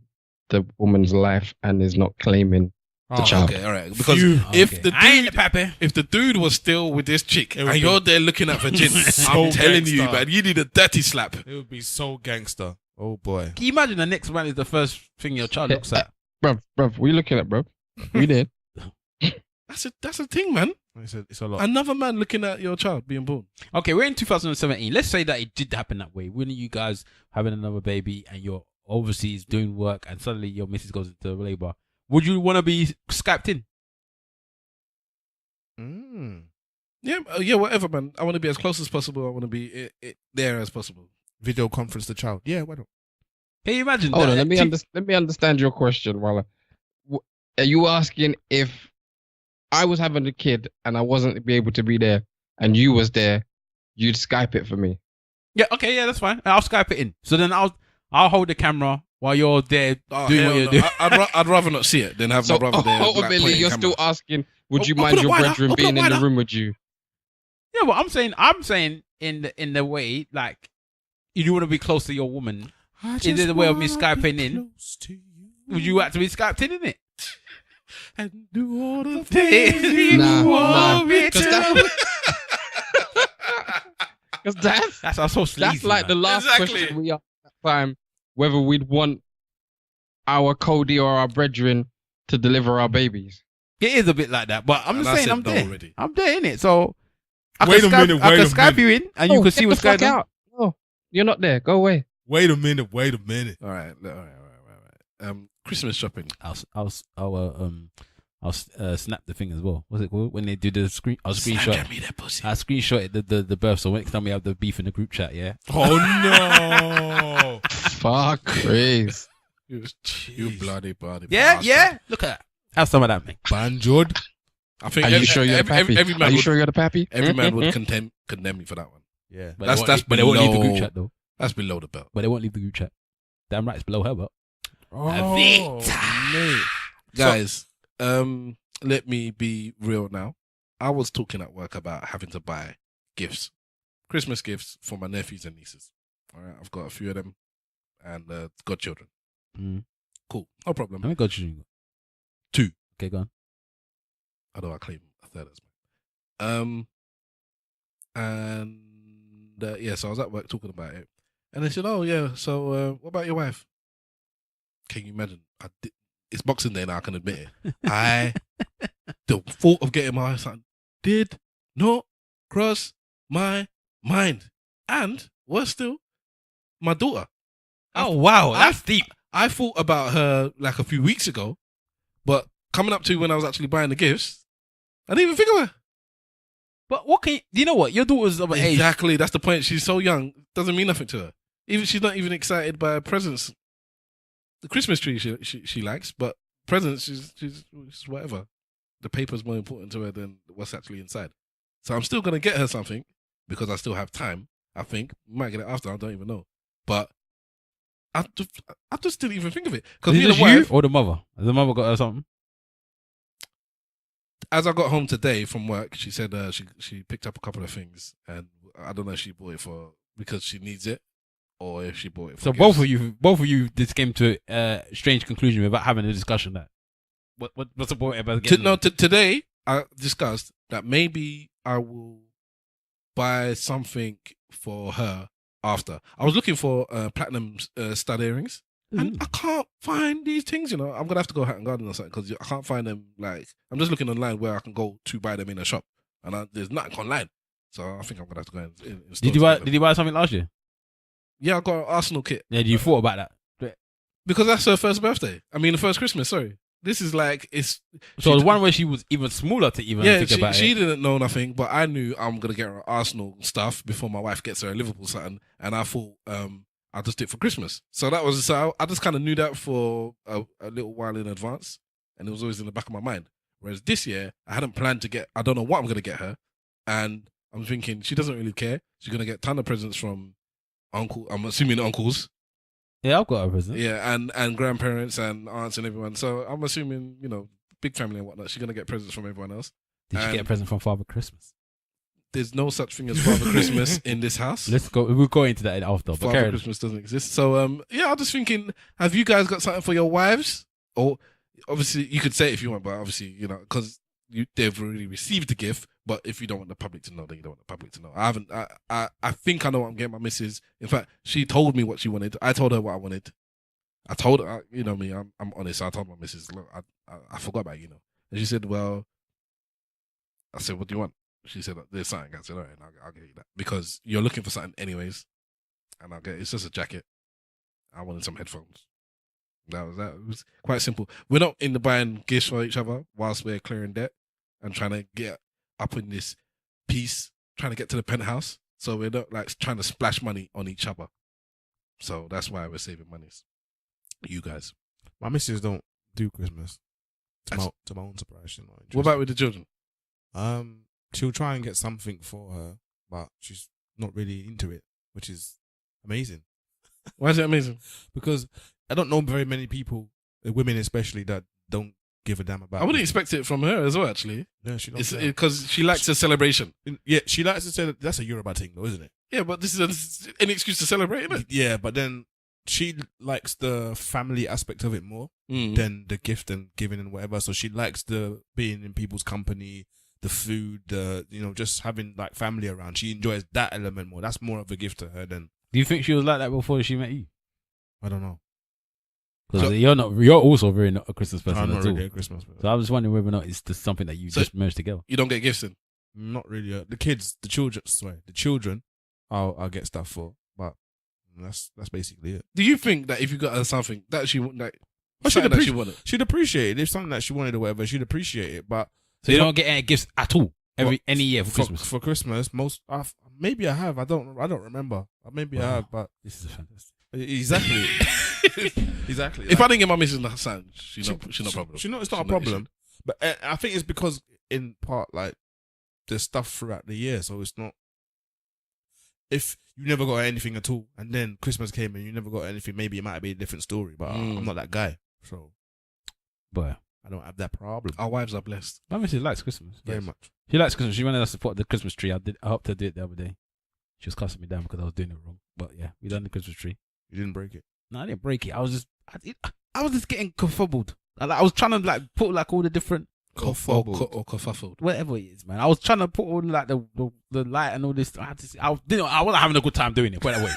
the woman's life and is not claiming the child. Okay, all right. Because if the dude was still with this chick and would you're there looking at virginity, so I'm telling you, gangster. man, you need a dirty slap. It would be so gangster. Oh boy. Can you imagine the next man is the first thing your child looks at? Bruv, what are you looking at, bruv? We did. That's a thing, man. It's a lot. Another man looking at your child being born. Okay, we're in 2017. Let's say that it did happen that way. When are you guys having another baby and you're overseas doing work and suddenly your missus goes into labor? Would you want to be Skyped in? Yeah, whatever, man. I want to be as close as possible. I want to be there as possible. Video conference the child. Yeah, why not? Can you imagine? Hold that? on, let me understand your question, Walla. Are you asking if I was having a kid and I wasn't be able to be there and you was there, you'd Skype it for me? Yeah, okay, yeah, that's fine. I'll Skype it in. So then I'll hold the camera while you're there doing what you're doing. I'd rather not see it than have my brother there. Ultimately, you're still asking, would you I'll mind put it your wider. brethren I'll put it being in the wider. room with you? Yeah, but I'm saying in the way, like, you want to be close to your woman. Is it the way of me Skyping in? Would you have to be Skyped in it? And do all the things you Nah. want me Because to. That's so sleazy. That's like the man. last Exactly. question we asked that time, whether we'd want our Cody or our brethren to deliver our babies. It is a bit like that, but I'm And just I saying said I'm no there. already. I'm there, innit? So I Wait can a minute, I wait can a Skype you in and you can see get what's the fuck going on. out. No, you're not there. Go away. Wait a minute. All right. Christmas shopping. I'll snap the thing as well. What's it called when they do the screen? I'll screenshot. Get me that pussy. I screenshot the birth. So next time we have the beef in the group chat, yeah. Oh no. Fuck, craze. You bloody bastard. Yeah. Look at that. Have some of that, mate. Banjoed. I think Are you sure you're the pappy? every Are man you would, sure you're the pappy? every man would condemn me for that one. Yeah. But That's they won't leave the below- group chat though. That's below the belt. But they won't leave the group chat. Damn right, it's below her belt. Oh, Victor. mate. Guys, let me be real now. I was talking at work about having to buy gifts, Christmas gifts for my nephews and nieces. All right, I've got a few of them and godchildren. Mm. Cool, no problem. How many godchildren you got? 2. Okay, go on. Although I claim a third as well. So I was at work talking about it, and they said, "Oh yeah, so what about your wife?" Can you imagine? It's Boxing Day now. I can admit it. The thought of getting my son did not cross my mind, and worse still, my daughter. Oh wow, that's deep. I thought about her like a few weeks ago, but coming up to when I was actually buying the gifts, I didn't even think of her. But what can you know? What your daughter's of an age? Exactly, that's the point. She's so young, doesn't mean nothing to her. Even she's not even excited by presents. The Christmas tree she likes, but presents she's whatever. The paper's more important to her than what's actually inside. So I'm still gonna get her something because I still have time. I think might get it after. I don't even know, but I just didn't even think of it because Is me it and the you wife. or the mother? Has the mother got her something? As I got home today from work, she said she picked up a couple of things, and I don't know if she bought it for because she needs it, or if she bought it for So gifts. both of you just came to a strange conclusion without having a discussion. That what's the point about getting? Today I discussed that maybe I will buy something for her after. I was looking for platinum stud earrings. And I can't find these things, you know. I'm gonna have to go Hatton Garden or something because I can't find them. Like, I'm just looking online where I can go to buy them in a shop, and there's nothing online. So I think I'm gonna have to go in store. Did you buy something last year? Yeah, I got an Arsenal kit. Yeah, you thought about that. Because that's her first birthday. I mean, the first Christmas. Sorry, this is like it's. So the one where she was even smaller to even think about she it. didn't know nothing, but I knew I'm gonna get her Arsenal stuff before my wife gets her a Liverpool something, and I thought I'll just do it for Christmas. So that was I just kind of knew that for a little while in advance, and it was always in the back of my mind. Whereas this year, I hadn't planned to get. I don't know what I'm gonna get her, and I'm thinking she doesn't really care. She's gonna get a ton of presents from uncle. I'm assuming uncles. Yeah, I've got a present. Yeah, and grandparents and aunts and everyone. So I'm assuming big family and whatnot. She's gonna get presents from everyone else. Did she get a present from Father Christmas? There's no such thing as Father Christmas in this house. Let's go. We'll go into that after. But Father Christmas doesn't exist. So I'm just thinking, have you guys got something for your wives? Or obviously you could say it if you want, but obviously because they've already received the gift. But if you don't want the public to know, then you don't want the public to know. I haven't. I think I know what I'm getting my missus. In fact, she told me what she wanted. I told her what I wanted. I told her, me, I'm honest. I told my missus, look, I forgot about you. And she said, well, I said, what do you want? She said, there's something. I said, all right, I'll get you that. Because you're looking for something anyways. And I'll get it. It's just a jacket. I wanted some headphones. That was that. It was quite simple. We're not in the buying gifts for each other whilst we're clearing debt and trying to get up in this piece, trying to get to the penthouse. So we're not like trying to splash money on each other. So that's why we're saving monies. You guys. My missus don't do Christmas. To my own surprise, she's not interested. What about with the children? She'll try and get something for her, but she's not really into it, which is amazing. Why is it amazing? Because I don't know very many people, women especially, that don't give a damn about. I wouldn't expect it from her as well, actually. No, she don't. It's because she likes a celebration. Yeah, she likes to say that's a Yoruba thing, though, isn't it? Yeah, but this is an excuse to celebrate, isn't it? Yeah, but then she likes the family aspect of it more Mm. than the gift and giving and whatever. So she likes the being in people's company, the food, just having like family around. She enjoys that element more. That's more of a gift to her than. Do you think she was like that before she met you? I don't know. Because you're also very not a Christmas person I'm at not all. really a Christmas person. So I was wondering whether or not it's just something that you just merged together. You don't get gifts in? Not really. The children, I'll get stuff for, but that's basically it. Do you think that if you got her something that she wanted, She'd appreciate it. If something that she wanted or whatever, she'd appreciate it. But So you don't get any gifts at all any year for Christmas? For Christmas, maybe I have. I don't remember. Maybe I have, but this is fantastic. Exactly. Exactly. If I didn't get my missus something, she's not problem. It's not a problem. But I think it's because in part like there's stuff throughout the year, so it's not. If you never got anything at all, and then Christmas came and you never got anything, maybe it might be a different story. But I'm not that guy, so. But I don't have that problem. Our wives are blessed. My missus likes Christmas. Very Yes. much. She likes Christmas. She wanted us to put the Christmas tree. I helped her do it the other day. She was cussing me down because I was doing it wrong. But yeah, we done the Christmas tree. You didn't break it. No, I didn't break it. I was just getting kerfuffled. I was trying to like put like all the different Or kerfuffled. whatever it is, man. I was trying to put all like the light and all this. I wasn't having a good time doing it. Put it away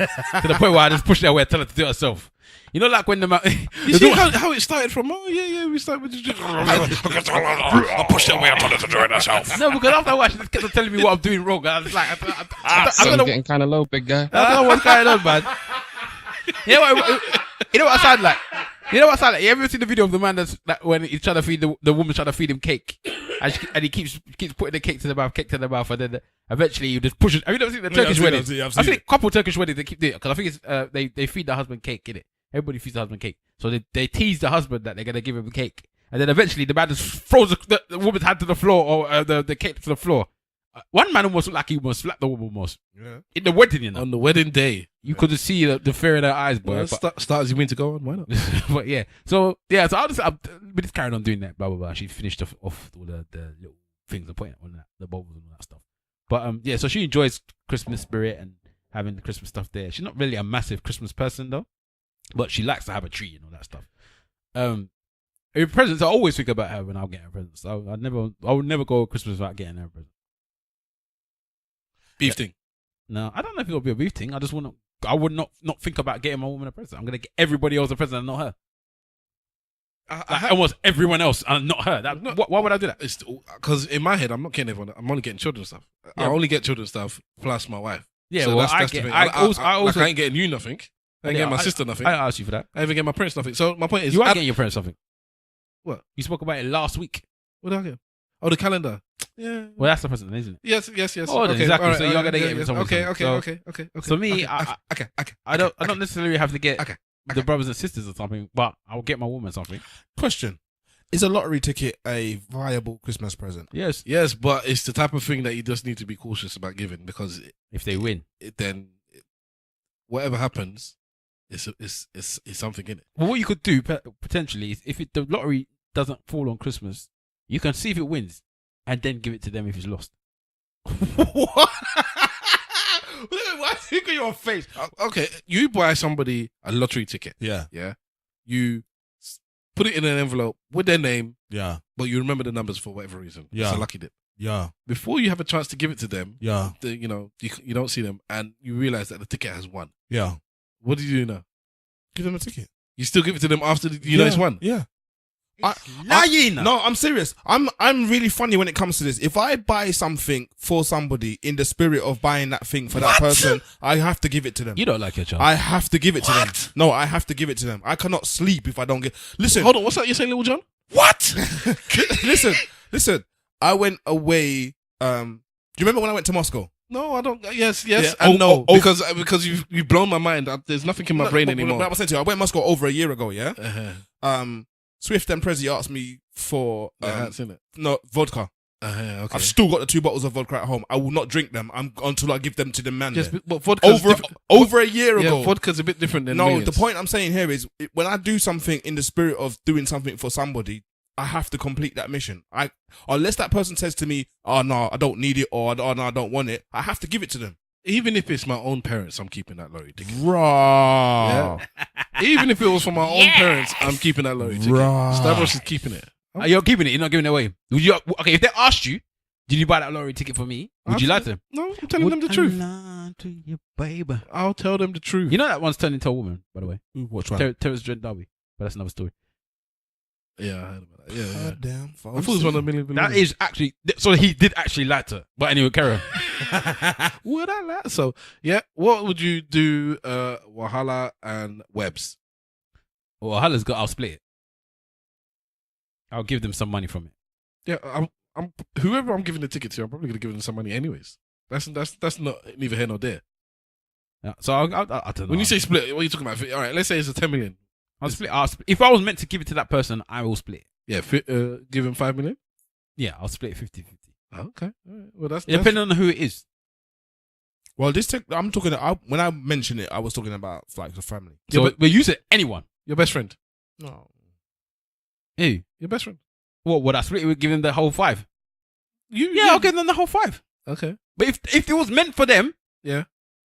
to the point where I just pushed it away and tell her to do it herself. You know, like when You see how it started from? Oh yeah, we started with just. I pushed it away. I told her to do it herself. No, because after a while she just kept on telling me what I'm doing wrong. I was like, I don't I'm know. getting kind of low, big guy. I don't know what's going on, man. You know what I sound like? You know what I sound like? You ever seen the video of the man that's like, when he's trying to feed the woman trying to feed him cake, and he keeps putting the cake to the mouth, and then eventually you just push it. Have you never seen the Turkish weddings? I've I've seen a couple of Turkish weddings. They keep doing it because I think it's they feed the husband cake, innit? Everybody feeds the husband cake, so they tease the husband that they're gonna give him cake, and then eventually the man just throws the woman's hand to the floor or the cake to the floor. One man almost looked like he almost slapped the woman almost. Yeah. In the wedding, you know. On the wedding day. You could just see the fear in her eyes, boy. Well, start as you mean to go on. Why not? But yeah, so we just carried on doing that. Blah blah blah. She finished off all the little things and putting on that, the bubbles and all that stuff. But yeah, so she enjoys Christmas spirit and having the Christmas stuff there. She's not really a massive Christmas person though, but she likes to have a tree and all that stuff. Presents, I always think about her when I'm getting her presents. I would never go Christmas without getting her a present. Beef thing. No, I don't know if it'll be a beef thing. I would not think about getting my woman a present. I'm gonna get everybody else a present and not her. Almost everyone else and not her. Why would I do that? It's because in my head I'm not getting everyone. I'm only getting children stuff. Yeah. I only get children stuff plus my wife. Yeah, So well, that's the thing. I ain't getting you nothing. I ain't getting my sister nothing. I asked you for that. I ain't even get my parents nothing. So my point is, You are getting your parents something. What? You spoke about it last week. What did I get? Oh, the calendar. Yeah. Well, that's the present, isn't it? Yes. Oh, then exactly. all right, So all you're right, gonna get yeah, him something. Okay. For me, Okay. I don't necessarily have to get Okay. the brothers and sisters or something, but I'll get my woman something. Question: is a lottery ticket a viable Christmas present? Yes, Yes, but it's the type of thing that you just need to be cautious about giving because if they win. whatever happens, it's something in it. Well, what you could do potentially is if the lottery doesn't fall on Christmas, you can see if it wins and then give it to them if it's lost. What? Why look at your face? Okay, you buy somebody a lottery ticket. Yeah. Yeah. You put it in an envelope with their name, Yeah. but you remember the numbers for whatever reason. Yeah. It's a lucky dip. Yeah. Before you have a chance to give it to them, Yeah. you don't see them and you realize that the ticket has won. Yeah. What do you do now? Give them a ticket. You still give it to them after you know it's won? Yeah. Lying. No, I'm serious. I'm really funny when it comes to this. If I buy something for somebody in the spirit of buying that thing for that person, I have to give it to them. You don't like your child. I have to give it to them. No, I have to give it to them. I cannot sleep if I don't get. Listen, Hold on, what's that you're saying, Little John? What? listen. I went away. Do you remember when I went to Moscow? No, I don't. Yes, Yeah. and no, Oh, because you've blown my mind. There's nothing in my brain anymore. But I was saying to you, I went to Moscow over a year ago. Yeah. Uh-huh. Swift and Prezi asked me for That's in it. no vodka. Okay. I've still got the 2 bottles of vodka at home. I will not drink them until I give them to the man. Yes, there. but vodka's over a year ago. Yeah, vodka's a bit different than No, millions. the point I'm saying here is when I do something in the spirit of doing something for somebody, I have to complete that mission. Unless that person says to me, "Oh no, I don't need it," or "Oh no, I don't want it," I have to give it to them. Even if it's my own parents, I'm keeping that lottery ticket. Raw. Even if it was for my own parents, I'm keeping that lottery ticket. Right. Stavros is keeping it. You're keeping it. You're not giving it away. Would you? Okay, if they asked you, did you buy that lottery ticket for me? Would you lie to them? No, I'm telling them the truth. Lie to you, baby. I'll tell them the truth. You know that one's turned into a woman, by the way. Which one? Terrorism Derby, but that's another story. Yeah, I heard about that. Yeah. Damn. I thought it was 1 million. That is actually so he did actually lie to her. But anyway, carry on. Would I lie? So yeah, what would you do? Wahala and Webs. Well, I'll split it. I'll give them some money from it. Yeah, I'm whoever I'm giving the ticket to, I'm probably gonna give them some money anyways. That's not neither here nor there. Yeah, so I don't know. When you say split, what are you talking about? All right, let's say it's a 10 million. I'll split. If I was meant to give it to that person, I will split it. Yeah, give him 5 million. Yeah, I'll split it 50-50. Oh, okay, all right. Well, that's Depending on who it is. Well, I'm talking. When I mentioned it, I was talking about like the family. So, but you said anyone. Your best friend. No. Who? Your best friend. What would I split it with? Give them the whole 5? Yeah, I'll give them the whole 5. Okay. But if it was meant for them, Yeah.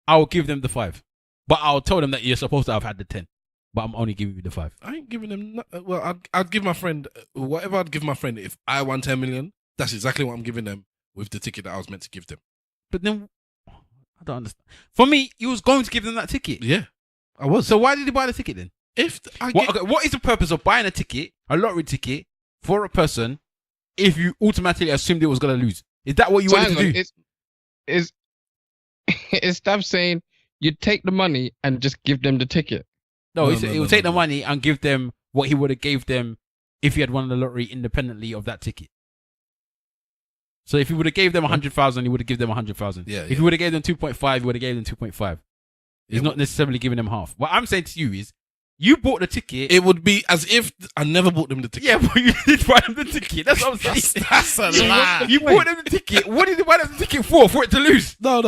I'll give them the 5. But I'll tell them that you're supposed to have had the 10. But I'm only giving you the 5. I ain't giving them. Well, I'd give my friend whatever I'd give my friend if I won 10 million. That's exactly what I'm giving them with the ticket that I was meant to give them. But then, I don't understand. For me, you was going to give them that ticket. Yeah, I was. So why did you buy the ticket then? What is the purpose of buying a ticket, a lottery ticket, for a person if you automatically assumed it was going to lose? Is that what you wanted to do? It's stuff saying you take the money and just give them the ticket. No, he would take the money and give them what he would have gave them if he had won the lottery independently of that ticket. So if he would have gave them 100,000, he would have given them 100,000. Yeah. If he would have gave them 2.5, he would have gave them 2.5. He's not necessarily giving them half. What I'm saying to you is, you bought the ticket. It would be as if I never bought them the ticket. Yeah, but you did buy them the ticket. That's what I'm saying. That's a lie. You bought them the ticket. What did you buy them the ticket for? For it to lose? No.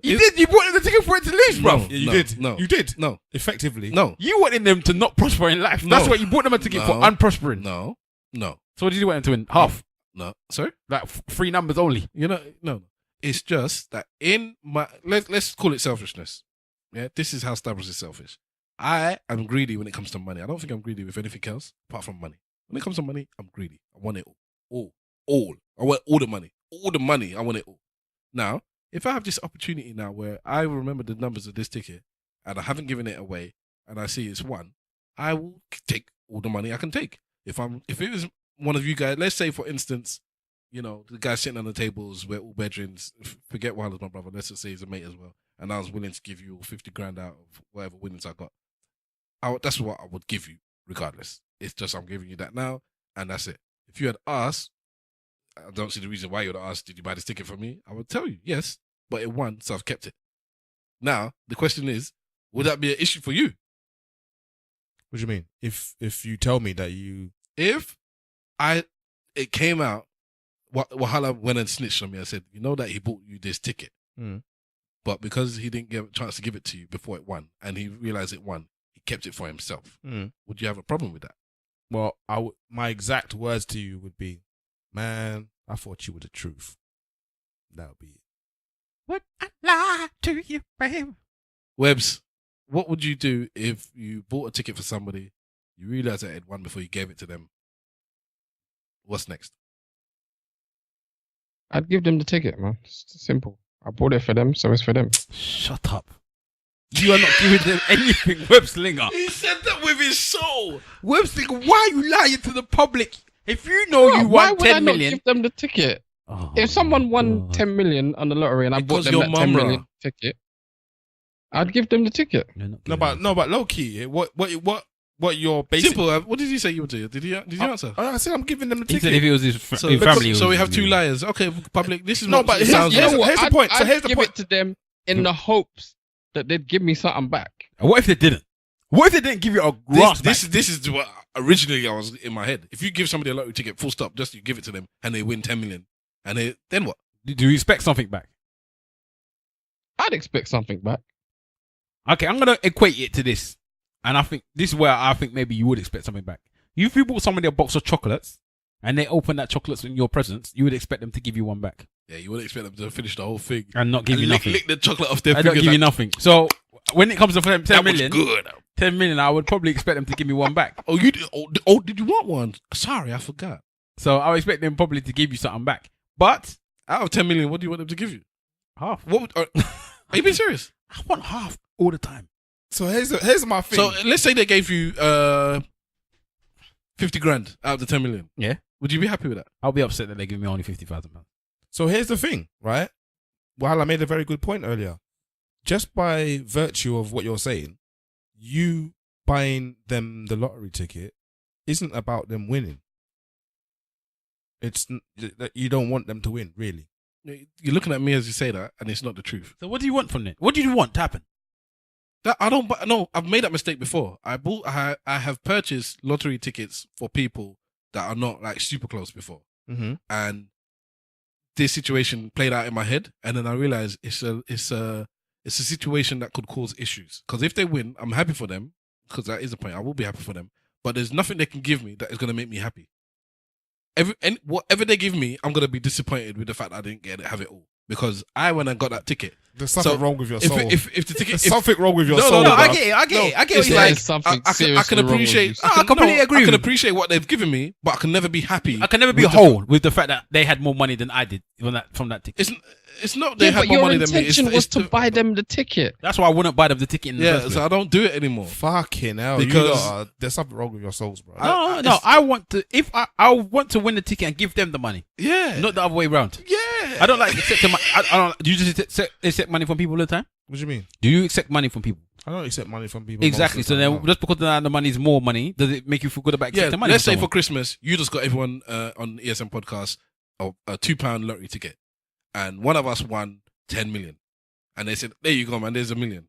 You did. You bought them the ticket for it to lose, bro. Yeah, you did. No. You did. No. Effectively. No. You wanted them to not prosper in life. That's No. what you bought them a ticket for, unprospering. No. So what did you want them to win? Half? No. Sorry? Like 3 numbers only? No. It's just that in my let's call it selfishness. Yeah, this is how Stavros is selfish. I am greedy when it comes to money. I don't think I'm greedy with anything else apart from money. When it comes to money, I'm greedy. I want it all. I want all the money. All the money. I want it all. Now, if I have this opportunity now where I remember the numbers of this ticket and I haven't given it away and I see it's one, I will take all the money I can take. If it was one of you guys, let's say for instance, the guy sitting on the tables, we're all bedrooms, forget Wilder's my brother, let's just say he's a mate as well, and I was willing to give you 50 grand out of whatever winnings I got. That's what I would give you regardless. It's just I'm giving you that now and that's it. If you had asked, I don't see the reason why you would ask, did you buy this ticket for me? I would tell you, yes, but it won, so I've kept it. Now, the question is, would that be an issue for you? What do you mean? If you tell me that you... If it came out, Wahala went and snitched on me and said, you know that he bought you this ticket, but because he didn't get a chance to give it to you before it won, and he realized it won, he kept it for himself. Would you have a problem with that? Well, my exact words to you would be, man, I thought you were the truth. That would be it. Would I lie to you, babe? Webbs, what would you do if you bought a ticket for somebody, you realized that it won before you gave it to them? What's next? I'd give them the ticket, man. It's simple. I bought it for them, so it's for them. Shut up. You are not giving them anything, Web Slinger. He said that with his soul. Web Slinger, why are you lying to the public? If you know you won 10 million... Why would I not give them the ticket? Oh, if someone won 10 million on the lottery and I bought them that 10 million ticket, I'd give them the ticket. No, but low key, what your basic... Simple. What did you say you would do? Did you answer? I said I'm giving them the He ticket. said if it was his family... So we have two liars. Okay, public, this is No, what but it sounds here's like. the point. So here's the give point. it to them in the hopes that they'd give me something back. What if they didn't? What if they didn't give you a grass This is what originally I was in my head. If you give somebody a lottery ticket, full stop, just you give it to them and they win 10 million, and then what? Do you expect something back? I'd expect something back. Okay, I'm going to equate it to this. And I think this is where I think maybe you would expect something back. If you bought somebody a box of chocolates and they open that chocolates in your presence, you would expect them to give you one back. Yeah, you would expect them to finish the whole thing and not give you nothing. Lick the chocolate off their fingers. fingers. Not give you nothing. So when it comes to 10 million, good. 10 million, I would probably expect them to give me one back. Oh, you did? Oh, did you want one? Sorry, I forgot. So I would expect them probably to give you something back. But out of 10 million, what do you want them to give you? Half. What? Are you being serious? I want half all the time. So here's my thing. So let's say they gave you 50 grand out of the 10 million. Yeah. Would you be happy with that? I'll be upset that they give me only £50,000. So here's the thing, right? While I made a very good point earlier, just by virtue of what you're saying, you buying them the lottery ticket isn't about them winning. It's that you don't want them to win, really. You're looking at me as you say that, and it's not the truth. So what do you want from it? What do you want to happen? No, I've made that mistake before. I have purchased lottery tickets for people that are not like super close before, and this situation played out in my head, and then I realized it's a situation that could cause issues. Because if they win, I'm happy for them, because that is the point. I will be happy for them, but there's nothing they can give me that is going to make me happy. whatever they give me, I'm gonna be disappointed with the fact that I didn't have it all. Because I went and got that ticket. There's something wrong with your soul. If the ticket, There's something wrong with your soul. No, I bruv. get it. I get what There's you're like. something I seriously can wrong with appreciate. you. I completely agree I can with you. appreciate what they've given me, but I can never be happy. I can never be with the whole with the fact that they had more money than I did from that ticket. It's not they Yeah, had but more your money than me. intention was to buy them the ticket. That's why I wouldn't buy them the ticket in the Yeah, first place. so I don't do it anymore. Fucking hell. Because- there's something wrong with your souls, bro. No. I want to. If I want to win the ticket and give them the money, Yeah, not the other way around. yeah. I don't like accepting money. I don't. Do you just accept money from people all the time? What do you mean? Do you accept money from people? I don't accept money from people. Exactly. most So of the then, time, no. just because the money is more money, does it make you feel good about Yeah, accepting money? let's from say for someone? Christmas, you just got everyone on ESN podcast a £2 lottery ticket, and one of us won 10 million, and they said, "There you go, man. There's $1 million."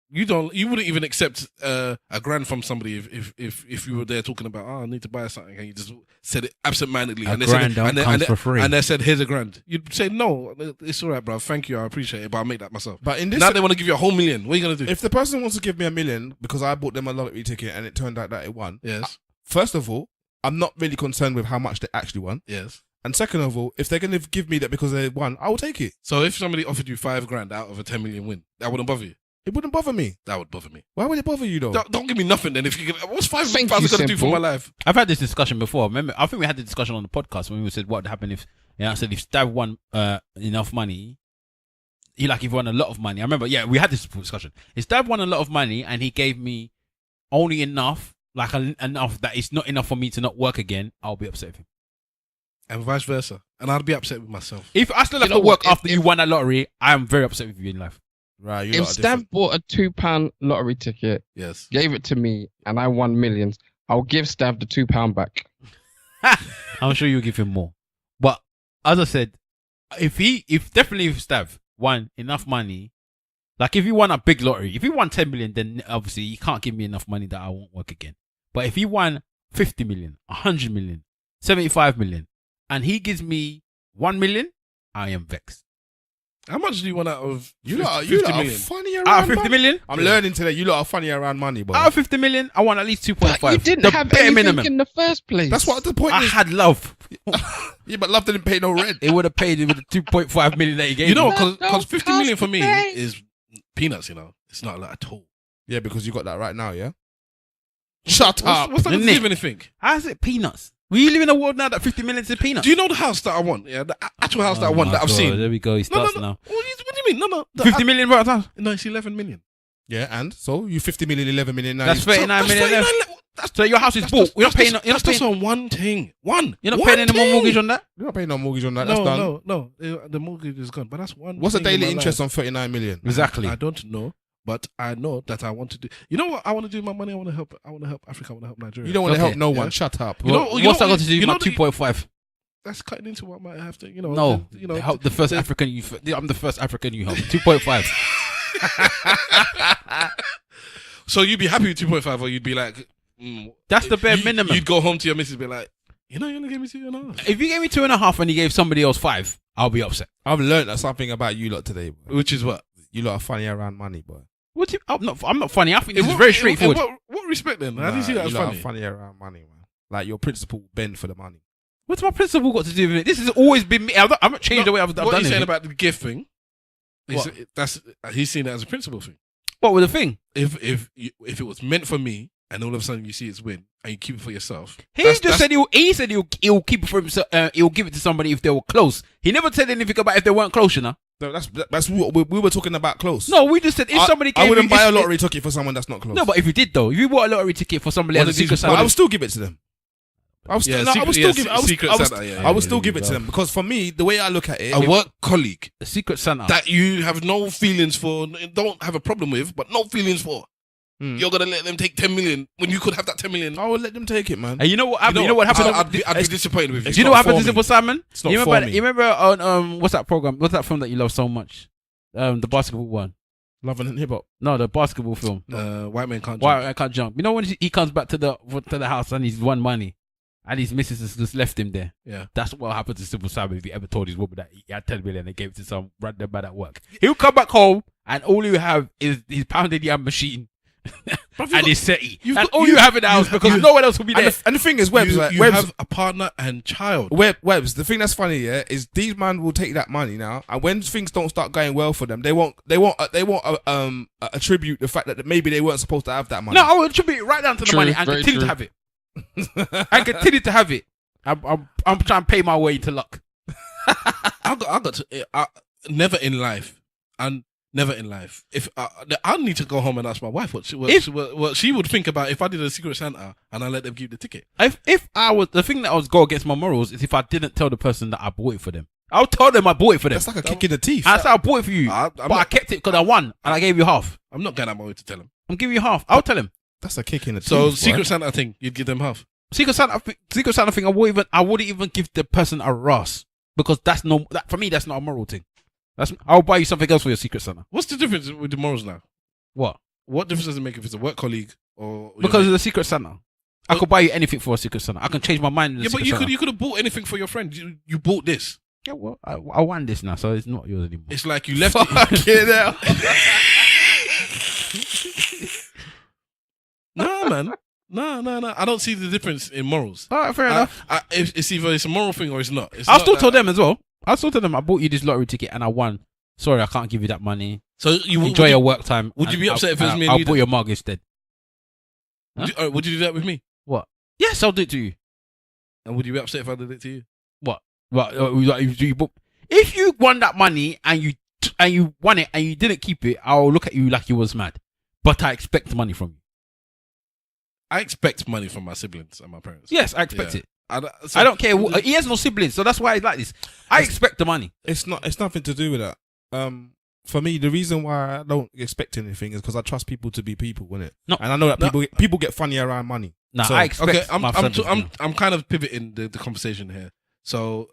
You wouldn't even accept a grand from somebody if you were there talking about, I need to buy something, and you just said it absentmindedly. A And they grand said, don't come for free. And they said, "Here's $1,000." You'd say, "No, it's all right, bro. Thank you, I appreciate it, but I'll make that myself." But in this, Now they want to give you a whole $1 million. What are you gonna do? if the person wants to give me $1 million because I bought them a lottery ticket and it turned out that it won, Yes, first of all, I'm not really concerned with how much they actually won. yes. And second of all, if they're going to give me that because they won, I will take it. So if somebody offered you $5,000 out of a 10 million win, that wouldn't bother you. It wouldn't bother me. That would bother me. Why would it bother you though? Don't give me nothing then. If you can, what's Thank $5,000 you, gonna do for Simple. my life? I've had this discussion before. Remember, I think we had the discussion on the podcast when we said what would happen if, I said if Stav won enough money, he won a lot of money. I remember, we had this discussion. If Stav won a lot of money and he gave me only enough, enough that it's not enough for me to not work again, I'll be upset with him. And vice versa. And I'd be upset with myself. If I still have You to know work what, after you won that lottery, I am very upset with you in life. Right, you If lot are different. Stav bought a £2 lottery ticket, Yes. gave it to me, and I won millions, I'll give Stav the £2 back. I'm sure you'll give him more. But as I said, if Stav won enough money, like if he won a big lottery, if he won 10 million, then obviously he can't give me enough money that I won't work again. But if he won 50 million, 100 million, 75 million, and he gives me 1 million, I am vexed. How much do you want out of You 50, lot 50 are million? funny around Out of 50 money. million? I'm learning today. You lot are funny around money, boy. Out of 50 million, I want at least 2.5. But you didn't the have bare anything minimum. in the first place. That's what the point I is. had love. Yeah, but love didn't pay no rent. It would have paid with the 2.5 million that he gave You know, me. because 50 million for me Hey. is peanuts, you know. It's not a lot at all. Yeah, because you got that right now, yeah? Shut What's up. that got to do Nick. with anything? How's it peanuts? We live in a world now that 50 million is peanuts. Do you know the house that I want? Yeah, the actual house that I want that I've seen. There we go. He No, starts no. now. What do you mean? No. 50 million right now. No, it's 11 million. Yeah, and so you 50 million, 11 million now. That's you- 39 million left. That's So your house is bought. You're not paying. You're not just paying. on one thing. You're You're not paying any more mortgage on that. You're not paying no mortgage on that. That's No, done. no. The mortgage is gone. But that's one. What's the thing in daily my interest life. on 39 million? Exactly. I don't know, but I know that I want to do. You know what I want to do with my money? I want to help Africa. I want to help Nigeria. You don't want to Okay, help no yeah. one. Shut up. You know- What's you that know- got to do you with know my the- 2.5? That's cutting into what I might have to. No. help The first African you. I'm the first African you help. 2.5. So you'd be happy with 2.5, or you'd be like, That's the bare minimum. You'd go home to your missus and be like, you know, you're gonna give me 2.5, If you gave me 2.5 and you gave somebody else 5, I'll be upset. I've learned something about you lot today, boy. which is what. You lot are funny around money, boy. What? I'm not funny. I think this is very straightforward. What respect then? How do you see that as you lot funny? are funny around money, man. Like your principal bend for the money. What's my principle got to do with it? This has always been me. I've not changed the way I've What done are you it. saying about the gift thing? What? He's seen that as a principle thing. What with the thing? If it was meant for me, and all of a sudden you see it's win, and you keep it for yourself, He said he'll keep it for himself. He'll give it to somebody if they were close. He never said anything about if they weren't close, you know. No, that's what we were talking about close. No, we just said if somebody gave I wouldn't you- buy a if- lottery ticket for someone that's not close. No, but if you did though, if you bought a lottery ticket for somebody What as a did you- secret But I Santa, would still give it to them. I would still give it. Secret Santa, yeah, I would still yeah, give it to them because for me, the way I look at it, a work colleague a secret Santa. that you have no feelings for, don't have a problem with, but no feelings for. Hmm. You're gonna let them take 10 million when you could have that 10 million. I would let them take it, man. And you know what happened? You know what happened? I'd be disappointed with you. Do you know not what happened for to me. Simple Simon? It's not you for remember? me. You remember on what's that program? What's that film that you love so much? The basketball one. Love and hip hop. No, the basketball film. White man can't. Why I can't jump? You know when he comes back to the house and he's won money, and his missus has just left him there. Yeah. That's what happened to Simple Simon if he ever told his woman that he had 10 million and gave it to some random man at work. He'll come back home and all he'll have is his pounded yam machine and his settee. you've That's got- all you have in the house because no one else will be there. And the thing is, Webbs, you Webbs, have a partner and child. Webbs, the thing that's funny, yeah, is these man will take that money now, and when things don't start going well for them, they won't attribute the fact that maybe they weren't supposed to have that money. No, I will attribute it right down to the True, money and very continue to true. have it. I continue to have it. I'm trying to pay my way into luck. I got to never in life, and never in life. If I need to go home and ask my wife what she would think about if I did a Secret Santa and I let them keep the ticket. If I was the thing that I was go against my morals is if I didn't tell the person that I bought it for them. I'll tell them I bought it for them. That's like a kick in the teeth. I said I bought it for you, I'm but not- I kept it because I won and I gave you half. I'm not going out my way to tell them. I'm giving you half. I'll tell him. That's a kick in the teeth. So boy. Secret Santa thing, you'd give them half. Secret Santa thing. I wouldn't even give the person a ras because for me that's not a moral thing. I'll buy you something else for your Secret Santa. What's the difference with the morals now? What? What difference does it make if it's a work colleague or Because of the Secret Santa. I could buy you anything for a Secret Santa. I can change my mind. In the yeah, but Secret you Santa. could have bought anything for your friend. You bought this. Yeah, well, I won this now, so it's not yours anymore. It's like you left Fuck it. it out. No, man. No. I don't see the difference in morals. All right, fair enough. It's either it's a moral thing or it's not. I'll still tell them as well. I'll still tell them I bought you this lottery ticket and I won. Sorry, I can't give you that money. So you Enjoy your work time. would you and be upset if it was me and I'll you put that- your mug instead. Would you do that with me? What? Yes, I'll do it to you. And would you be upset if I did it to you? What? If you won that money and you won it and you didn't keep it, I'll look at you like you was mad. But I expect money from you. I expect money from my siblings and my parents. Yes, I expect Yeah. it. So- I don't care. He has no siblings, so that's why he's like this. I expect the money. It's nothing to do with that. For me, the reason why I don't expect anything is because I trust people to be people, innit? No. And I know that people get funny around money. Nah, So- I expect. Okay, my siblings. I'm kind of pivoting the conversation here. So,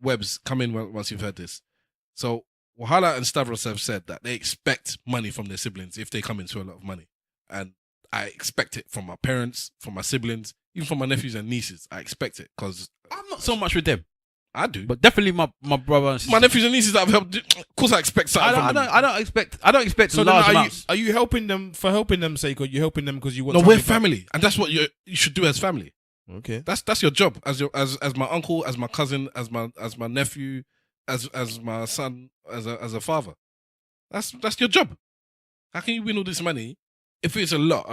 Webbs, come in once you've heard this. So, Wahala and Stavros have said that they expect money from their siblings if they come into a lot of money. And I expect it from my parents, from my siblings, even from my nephews and nieces. I expect it because I'm not so much with them, I do. but definitely my brother and sister. My nephews and nieces that I've helped, of course I expect something from them. I don't expect So then large are amounts. you helping them for helping them sake, or you helping them because you want? No, we're something back? family. And that's what you should do as family. Okay. That's your job as my uncle, as my cousin, as my nephew, as my son, as a father. That's your job. How can you win all this money if it's a lot?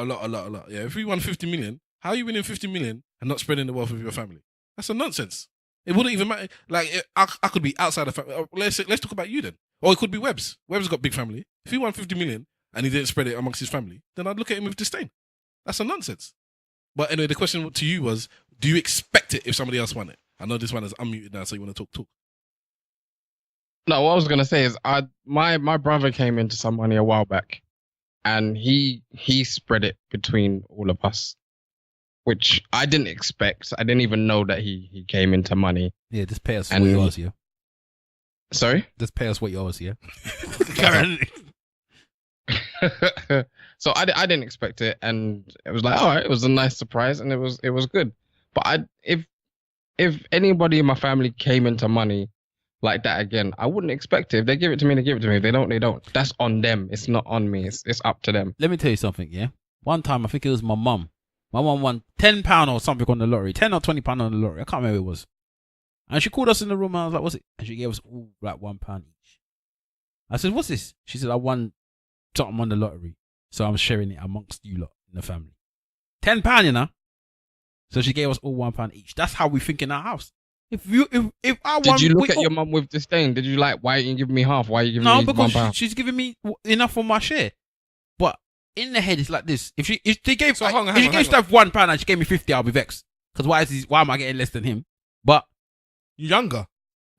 Yeah, if we won 50 million, how are you winning 50 million and not spreading the wealth of your family? That's a nonsense. It wouldn't even matter. Like I could be outside the family. Let's talk about you then, or it could be Webbs. Webbs got big family. If he won 50 million and he didn't spread it amongst his family, then I'd look at him with disdain. That's a nonsense. But anyway, the question to you was, do you expect it if somebody else won it? I know this one is unmuted now, so you want to talk. No, what I was gonna say is, my brother came into some money a while back, and he spread it between all of us, which I didn't expect. I didn't even know that he came into money. Yeah, just pay us what And- you owe us, yeah. Sorry. Just pay us what you owe us, yeah. So I didn't expect it, and it was like, all right, it was a nice surprise, and it was good. But if anybody in my family came into money like that again, I wouldn't expect it. If they give it to me, they give it to me. If they don't, they don't. That's on them. It's not on me. It's up to them. Let me tell you something, yeah. One time, I think it was my mum. My mum won £10 or something on the lottery, £10 or £20 on the lottery. I can't remember what it was. And she called us in the room, and I was like, "What's it?" And she gave us all like £1 each. I said, "What's this?" She said, "I won something on the lottery, so I'm sharing it amongst you lot in the family." £10, you know. So she gave us all £1 each. That's how we think in our house. If I won, Did you look at your mum with disdain? Did you like, why are you giving me half? Why are you giving No, me because £1? she's giving me enough for my share. But in the head, it's like this: if they gave, So hang on, if she gave Steph £1 and she gave me 50, I'll be vexed. Because why am I getting less than him? But You're younger.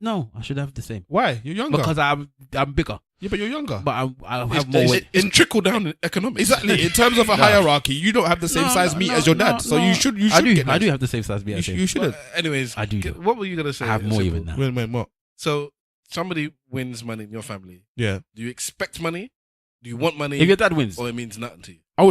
no, I should have the same Why? You're younger. because I'm bigger. Yeah, but you're younger. But I have more. It's trickle down in economics. Exactly. In terms of a hierarchy, you don't have the same size meat as your dad, so you should. You should. I do have the same size meat as him. You should. Anyways, I do. What were you gonna say? I have more Simple. even now. When what? So somebody wins money in your family. Yeah. Do you expect money? Do you want money? If your dad wins, or it means nothing to you? I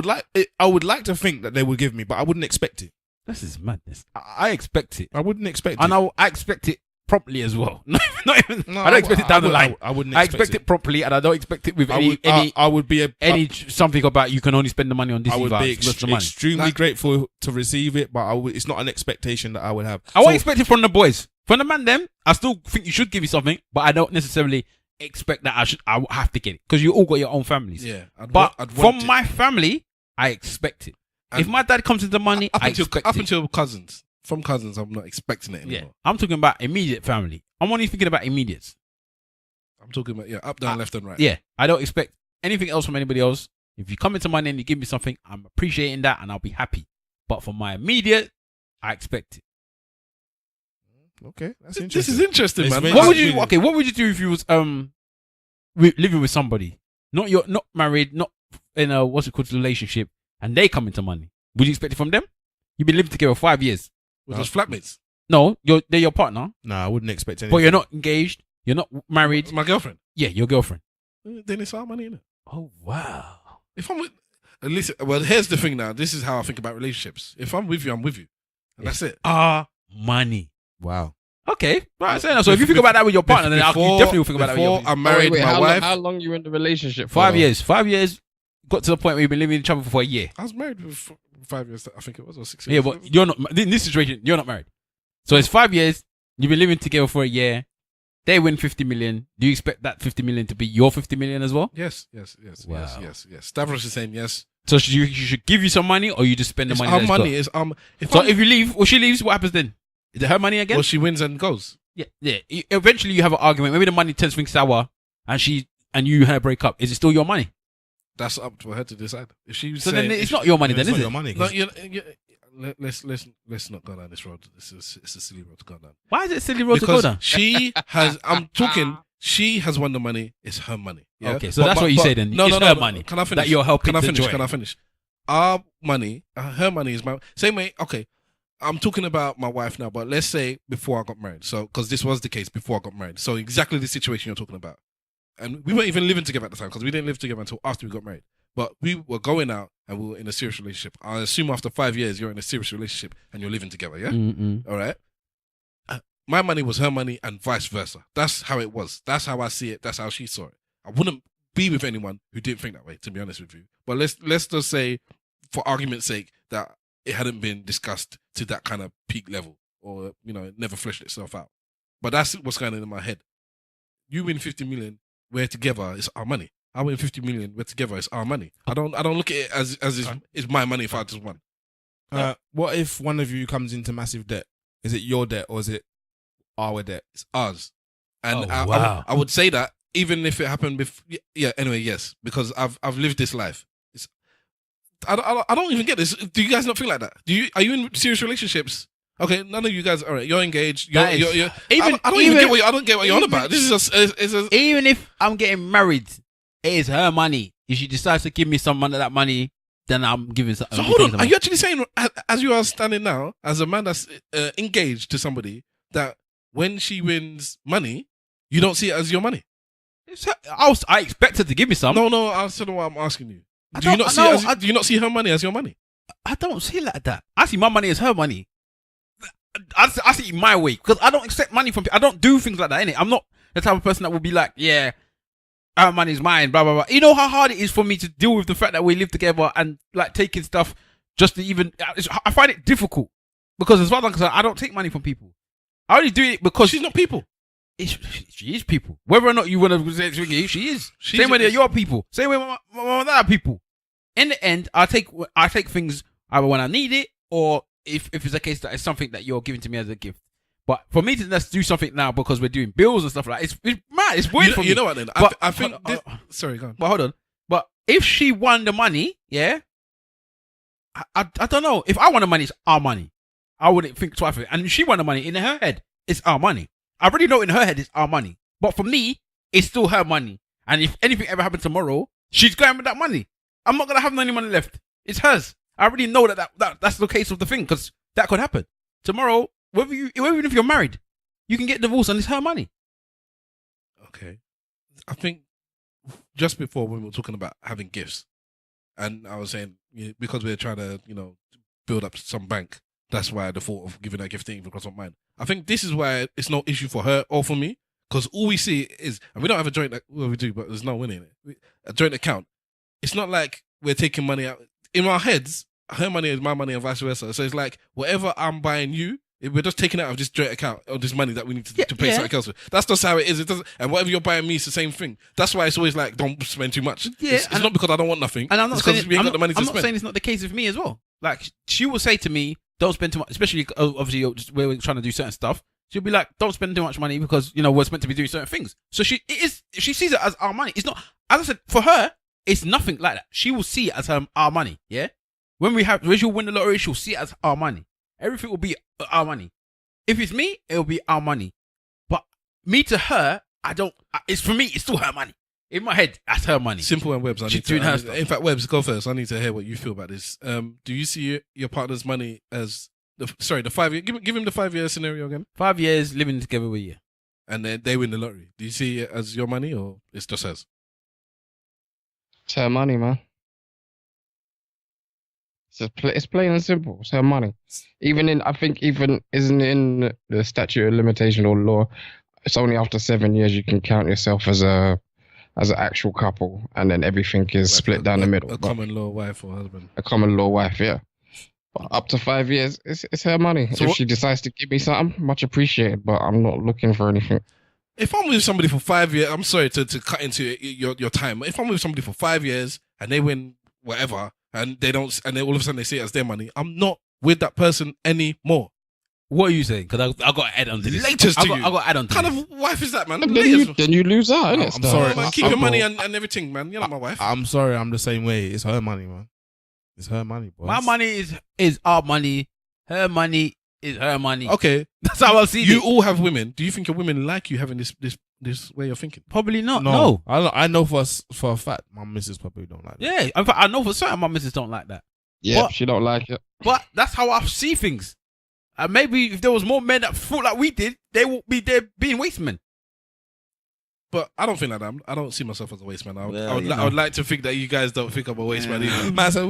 would like to think that they would give me, but I wouldn't expect it. this is madness. I expect it, I wouldn't expect it. and I expect it promptly as well. Not even. No, I don't expect it down the line. I wouldn't. I expect it properly, and I don't expect it with I would be something about you can only spend the money on Disney I would be vibes. What's the money? extremely grateful to receive it, but it's not an expectation that I would have. I won't expect it from the boys. From the man, them, I still think you should give me something, but I don't necessarily expect that I have to get it because you all got your own families. Yeah, from my family, I expect it. And if my dad comes into money, I expect it. Until cousins. From cousins, I'm not expecting it anymore. Yeah, I'm talking about immediate family. I'm only thinking about immediates. I'm talking about up, down, left, and right. Yeah, I don't expect anything else from anybody else. If you come into money and you give me something, I'm appreciating that and I'll be happy. But for my immediate, I expect it. Okay, that's This interesting. is interesting, man. What would you? Okay, what would you do if you was living with somebody, not married, not in a relationship, and they come into money? Would you expect it from them? You've been living together 5 years. With those flatmates? No, they're your partner. No, I wouldn't expect anything. But you're not engaged. You're not married. My girlfriend? Yeah, your girlfriend. Then it's our money, innit? Oh, wow. If I'm with... Listen, well, here's the thing now. This is how I think about relationships. If I'm with you, I'm with you. And that's it. Our money. Wow. Okay. Right. So if you think about that with your partner, then you definitely will think about that with your Before I'm married, my wife... How long you in the relationship for? 5 years. 5 years. Got to the point where you've been living with each other for a year. I was married for 5 years, I think it was, or 6 years. Yeah, but you're not... In this situation, you're not married. So it's 5 years. You've been living together for a year. They win 50 million. Do you expect that 50 million to be your 50 million as well? Yes. Wow. Yes. Stavros is saying yes. So she should give you some money, or you just spend the money? Our money is if you leave, or she leaves, what happens then? Is it her money again? Well, she wins and goes. Yeah. Eventually, you have an argument. Maybe the money turns things sour, and you and her break up. Is it still your money? That's up to her to decide. If she then it's not your money, then, is it? Your money. No, let's not go down this road. It's a silly road to go down. Why is it a silly road to go down? She has. I'm talking. She has won the money. It's her money. Yeah? Okay, so that's what you say then. No, it's her money. Can I finish? That you're helping. Can I finish? Our money, her money is my same way. Okay, I'm talking about my wife now, but let's say before I got married. So, because this was the case before I got married. So exactly the situation you're talking about. And we weren't even living together at the time because we didn't live together until after we got married. But we were going out and we were in a serious relationship. I assume after 5 years you're in a serious relationship and you're living together, yeah? Mm-mm. All right? My money was her money and vice versa. That's how it was. That's how I see it. That's how she saw it. I wouldn't be with anyone who didn't think that way, to be honest with you. But let's just say, for argument's sake, that it hadn't been discussed to that kind of peak level or, it never fleshed itself out. But that's what's going on in my head. You win 50 million, we're together, it's our money. I win 50 million, we're together, it's our money. I don't look at it as it's my money if I just won. What if one of you comes into massive debt? Is it your debt or is it our debt? It's ours. And wow. I would say that even if it happened before, anyway, yes, because I've lived this life. I don't even get this. Do you guys not feel like that? Are you in serious relationships? Okay, none of you guys. All right, you're engaged. I don't get what you're on about. This is even if I'm getting married, it is her money. If she decides to give me some of that money, then I'm giving. So hold on, are you actually saying, as you are standing now, as a man that's engaged to somebody, that when she wins money, you don't see it as your money? I expect her to give me some. No, I don't know what I'm asking you. Do you not see her money as your money? I don't see it like that. I see my money as her money. I see it my way because I don't accept money from people. I don't do things like that, innit? I'm not the type of person that will be like, yeah, our money's mine, blah, blah, blah. You know how hard it is for me to deal with the fact that we live together and like taking stuff just to even... I find it difficult because as far as I'm concerned, I don't take money from people. I only do it because... She's not people. She is people. Whether or not you want to say she is. Same way they're your people. Same way my other people. In the end, I take things either when I need it or if it's a case that it's something that you're giving to me as a gift. But for me to let's do something now because we're doing bills and stuff like that, it's mad. It's weird for me. You know what then? I think... sorry, go on. But hold on. But if she won the money, yeah, I don't know. If I won the money, it's our money. I wouldn't think twice of it. And if she won the money, in her head, it's our money. I already know in her head it's our money. But for me, it's still her money. And if anything ever happened tomorrow, she's going with that money. I'm not going to have any money left. It's hers. I already know that's the case of the thing because that could happen. Tomorrow, even if you're married, you can get divorced and it's her money. Okay. I think just before when we were talking about having gifts, and I was saying, because we're trying to, build up some bank, That's why the thought of giving her a gift didn't even cross my mind. I think this is why it's no issue for her or for me, because all we see is, and we don't have a joint, well, we do, but there's no winning it. A joint account. It's not like we're taking money out. In our heads, her money is my money and vice versa. So it's like, whatever I'm buying you, we're just taking it out of this joint account or this money that we need to pay something else with. That's just how it is. It doesn't, and whatever you're buying me, it's the same thing. That's why it's always like, don't spend too much. Yeah, it's not because I don't want nothing. And I'm not it's saying because we ain't got the money to I'm spend. not saying it's not the case with me as well. Like, she will say to me, don't spend too much, especially obviously where we're trying to do certain stuff. She'll be like, don't spend too much money because, you know, we're meant to be doing certain things. So she sees it as our money. It's not, as I said, for her, it's nothing like that. She will see it as our money. Yeah. When she'll win the lottery, she'll see it as our money. Everything will be our money. If it's me, it'll be our money. But me to her, it's for me, it's still her money. In my head, that's her money. Simple and Webbs. She's doing her stuff. In fact, Webbs, go first. I need to hear what you feel about this. Do you see your partner's money as the 5 year? Give him the 5 year scenario again. 5 years living together with you, and then they win the lottery. Do you see it as your money or it's just hers? It's her money, man. It's plain and simple. It's her money. I think isn't in the statute of limitation or law, it's only after 7 years you can count yourself as an actual couple, and then everything is split down the middle. A common law wife or husband. A common law wife, yeah. But up to 5 years, it's her money. So if she decides to give me something, much appreciated. But I'm not looking for anything. If I'm with somebody for 5 years, I'm sorry to cut into your time. If I'm with somebody for 5 years and they win whatever, and they don't, and then all of a sudden they see it as their money, I'm not with that person anymore. What are you saying? Because I got to add on to this. Latest to you. I got to add on to kind this. of wife is that, man? Then you lose out, innit? I'm sorry. Man, keep your money and everything, man. You're not my wife. I'm sorry. I'm the same way. It's her money, man. It's her money, boy. My money is our money. Her money is her money. Okay. That's how I see it. You all have women. Do you think your women like you having this way of thinking? Probably not. No. I know for a fact my missus probably don't like that. Yeah. In fact, I know for certain my missus don't like that. Yeah, she don't like it. But that's how I see things. And maybe if there was more men that thought like we did, they would be there being waste men. But I don't think like that. I don't see myself as a waste man. I Well, would like to think that you guys don't think I'm a waste man either. Man said,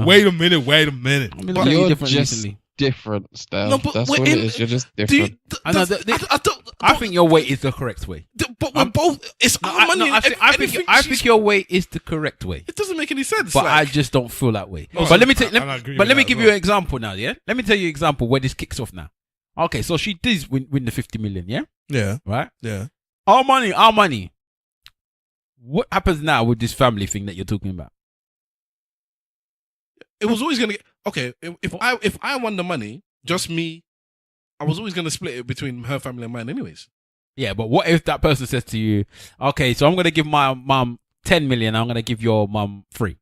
wait a minute. I mean, But you're you're different just recently. different, Steph. No, but That's we're what it in- is. You're just Do different. you, I know I think your way is the correct way. But we're both. It's our money. I think your way is the correct way. It doesn't make any sense. But I like, just don't feel that way. No, But let me I agree with let me that give as you well. an example now. Yeah, let me tell you an example where this kicks off now. Okay, so she did win the 50 million. Yeah, Yeah. right. Yeah. Our money. What happens now with this family thing that you're talking about? it was always gonna get okay. If I won the money, just me, I was always gonna split it between her family and mine, anyways. Yeah, but what if that person says to you, "Okay, so I'm gonna give my mum 10 million. I'm gonna give your mum 3."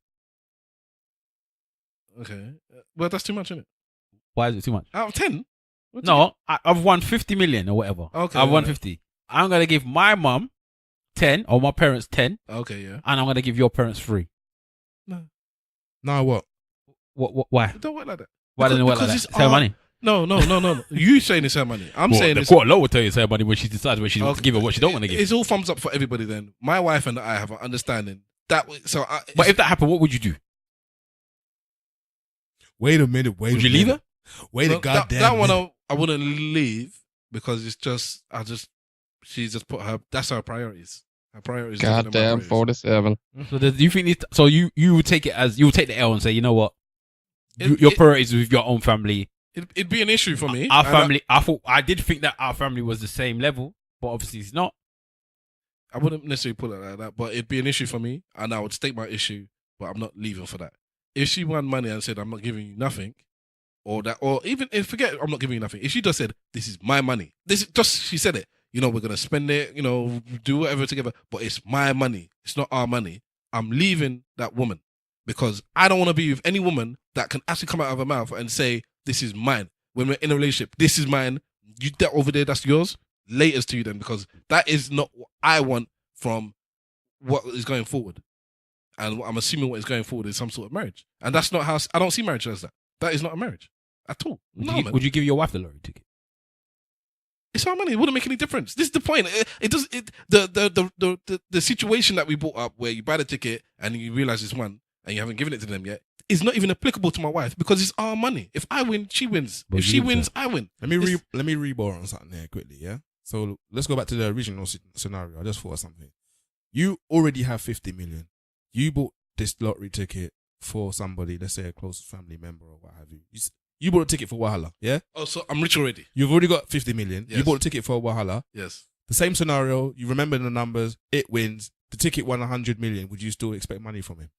Okay, well that's too much, isn't it? Why is it too much? Out of 10. No, I've won 50 million or whatever. Okay, I've won alright. 50. I'm gonna give my mum 10 or my parents 10, Okay, yeah. and I'm gonna give your parents 3. Now what? What? Why? It don't work like that. Why doesn't it work like Because that? it's It's her our- money. No. You saying it's her money. I'm Well, saying the it's court of law will tell you it's her money when she decides when she wants to give her what she don't want to give. It's all thumbs up for everybody. Then my wife and I have an understanding that. So, But if that happened, what would you do? Wait a minute. Would you leave her? Wait a Well, goddamn that one minute. I wouldn't leave because it's just she's just put her. That's her priorities. Her priorities. different than my Goddamn priorities. 47. So do you think this, so you would take it as you would take the L and say, you know what, It- your it- priorities with your own family. It'd be an issue for me. Our And family. I did think that our family was the same level, but obviously it's not. I wouldn't necessarily put it like that, but it'd be an issue for me, and I would state my issue. But I'm not leaving for that. If she won money and said I'm not giving you nothing, or even if forget I'm not giving you nothing. If she just said this is my money, she said it. You know, we're gonna spend it. You know, do whatever together, but it's my money. It's not our money. I'm leaving that woman because I don't want to be with any woman that can actually come out of her mouth and say this is mine when we're in a relationship. This is mine. You that over there, that's yours. Laters to you then, because that is not what I want from what is going forward. And I'm assuming what is going forward is some sort of marriage. And that's not how I don't see marriage as that. That is not a marriage at all. No, man. Would you give your wife the lottery ticket? It's our money. It wouldn't make any difference. This is the point. The situation that we brought up where you buy the ticket and you realize it's one and you haven't given it to them yet, is not even applicable to my wife because it's our money. If I win, she wins. If she wins, I win. Let me reborrow on something here quickly, yeah? So let's go back to the original scenario. I just thought of something. You already have 50 million. You bought this lottery ticket for somebody, let's say a close family member or what have you. You bought a ticket for Wahala, yeah? Oh, so I'm rich already. You've already got 50 million. Yes. You bought a ticket for Wahala. Yes. The same scenario, you remember the numbers, it wins. The ticket won 100 million. Would you still expect money from him?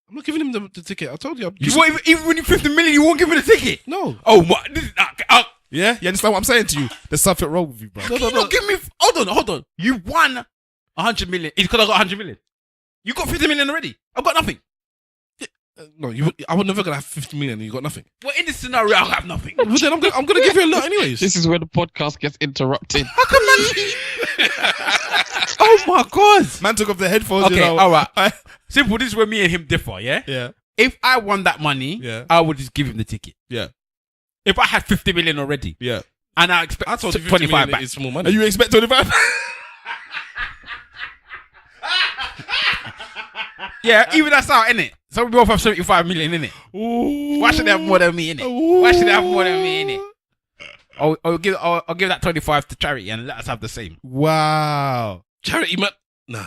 I'm not giving him the ticket. I told you. Even when you 50 million, you won't give me the ticket. No. Oh, what? Yeah? You understand what I'm saying to you? There's something wrong with you, bro. No. Give me. Hold on. You won 100 million. It's because I got 100 million. You got 50 million already. I've got nothing. No, I would never gonna have 50 million and you got nothing. Well, in this scenario, I'll have nothing. Well, then I'm gonna give you a lot anyways. This is where the podcast gets interrupted. How come Oh my God. Man took off the headphones, Okay, you know. all right. Simple, this is where me and him differ, yeah? Yeah. If I won that money, Yeah. I would just give him the ticket. Yeah. If I had 50 million already, Yeah. and I expect I told you 50 25 million back. is small money. And you expect 25? Yeah, even that's out, innit? So we both have 75 million, innit? Why should they have more than me, innit? Why should they have more than me, innit? I'll give that 25 to charity and let us have the same. Wow. Charity, man. Nah.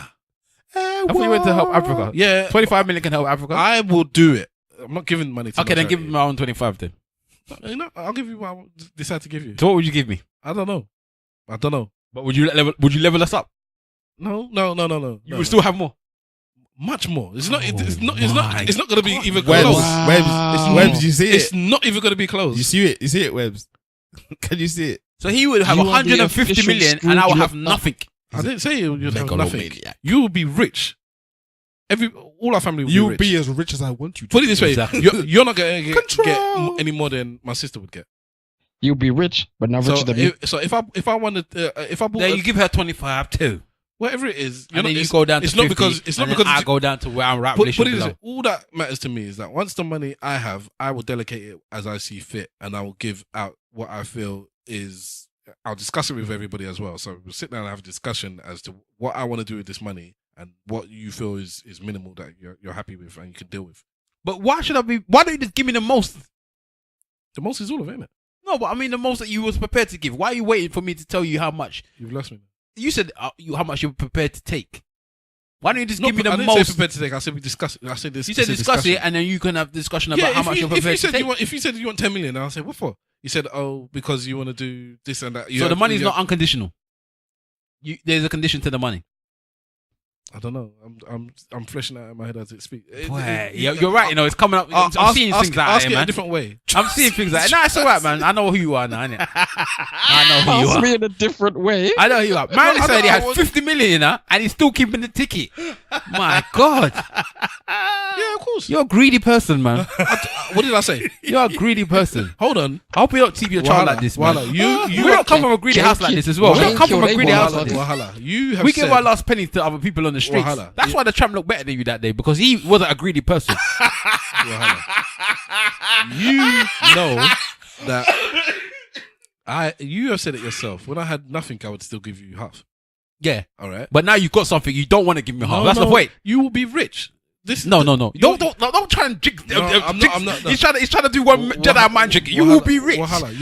I thought you went to help Africa. Yeah. 25 million can help Africa. I will do it. I'm not giving money to Okay, no then give charity. me my own 25 then. You know, I'll give you what I decide to give you. So what would you give me? I don't know. But would you level us up? No. You would still have more. Much more. It's not. Oh It's not going to be even Webbs. close. Webbs. Webbs, you see It's it? not even going to be close. You see it? You see it, Webbs? Can you see it? So he would have You are the 150 official million and I would have Scrooge nothing. I didn't say you'd have nothing. Megalomaniac. You will be rich. All our family will be You'll rich. be as rich as I want you to. Put it this way: Exactly. you're not going to get Control. any more than my sister would get. You'll be rich, but not richer than me. So if I wanted, if I bought, Then you give her 25 too. whatever it is, And then you go down to it's 50. Not because it's not and then because I it's- go down to where I'm right Put it below. this way, all that matters to me is that once the money I have, I will delegate it as I see fit, and I will give out what I feel is. I'll discuss it with everybody as well. So we'll sit down and have a discussion as to what I want to do with this money and what you feel is minimal that you're happy with and you can deal with. But why don't you just give me the most? The most is all of it, innit? No, but I mean the most that you was prepared to give. Why are you waiting for me to tell you how much? You've lost me. You said how much you're prepared to take. Why don't you just No, give me the I didn't say most? prepared to take. I said we discuss it. I said this. You said it's a discuss discussion. it, and then you can have discussion Yeah, about how much you're prepared to take. if you said you want 10 million, I'll say what for? You said, oh, because you want to do this and that. So the money is not unconditional. There's a condition to the money. I don't know. I'm fleshing out in my head as it speaks. You're right. You know, it's coming up. I'm seeing things like ask that, it a man. different way. I'm seeing things like that. Nah, it's all right, man. I know who you are now, innit? I know who you Ask are. me in a different way. I know who you are. Man said he had 50 million, you know, and he's still keeping the ticket. My God. Yeah, of course. You're a greedy person, man. What did I say? You're a greedy person. Hold on. I hope you don't keep your child like this, man. You We don't come from a greedy house like this as well. We don't come from a greedy house like this. Wahala. You have We said, give our last pennies to other people on the streets. Wahala. That's why the tramp looked better than you that day, because he wasn't a greedy person. Wahala. You know that you have said it yourself. When I had nothing, I would still give you half. Yeah. All right. But now you've got something, you don't want to give me half. No, That's the point. You will be rich. This No. You- Don't try and jig. No, I'm not. He's trying to do one Jedi mind trick. You will be rich. Wahala.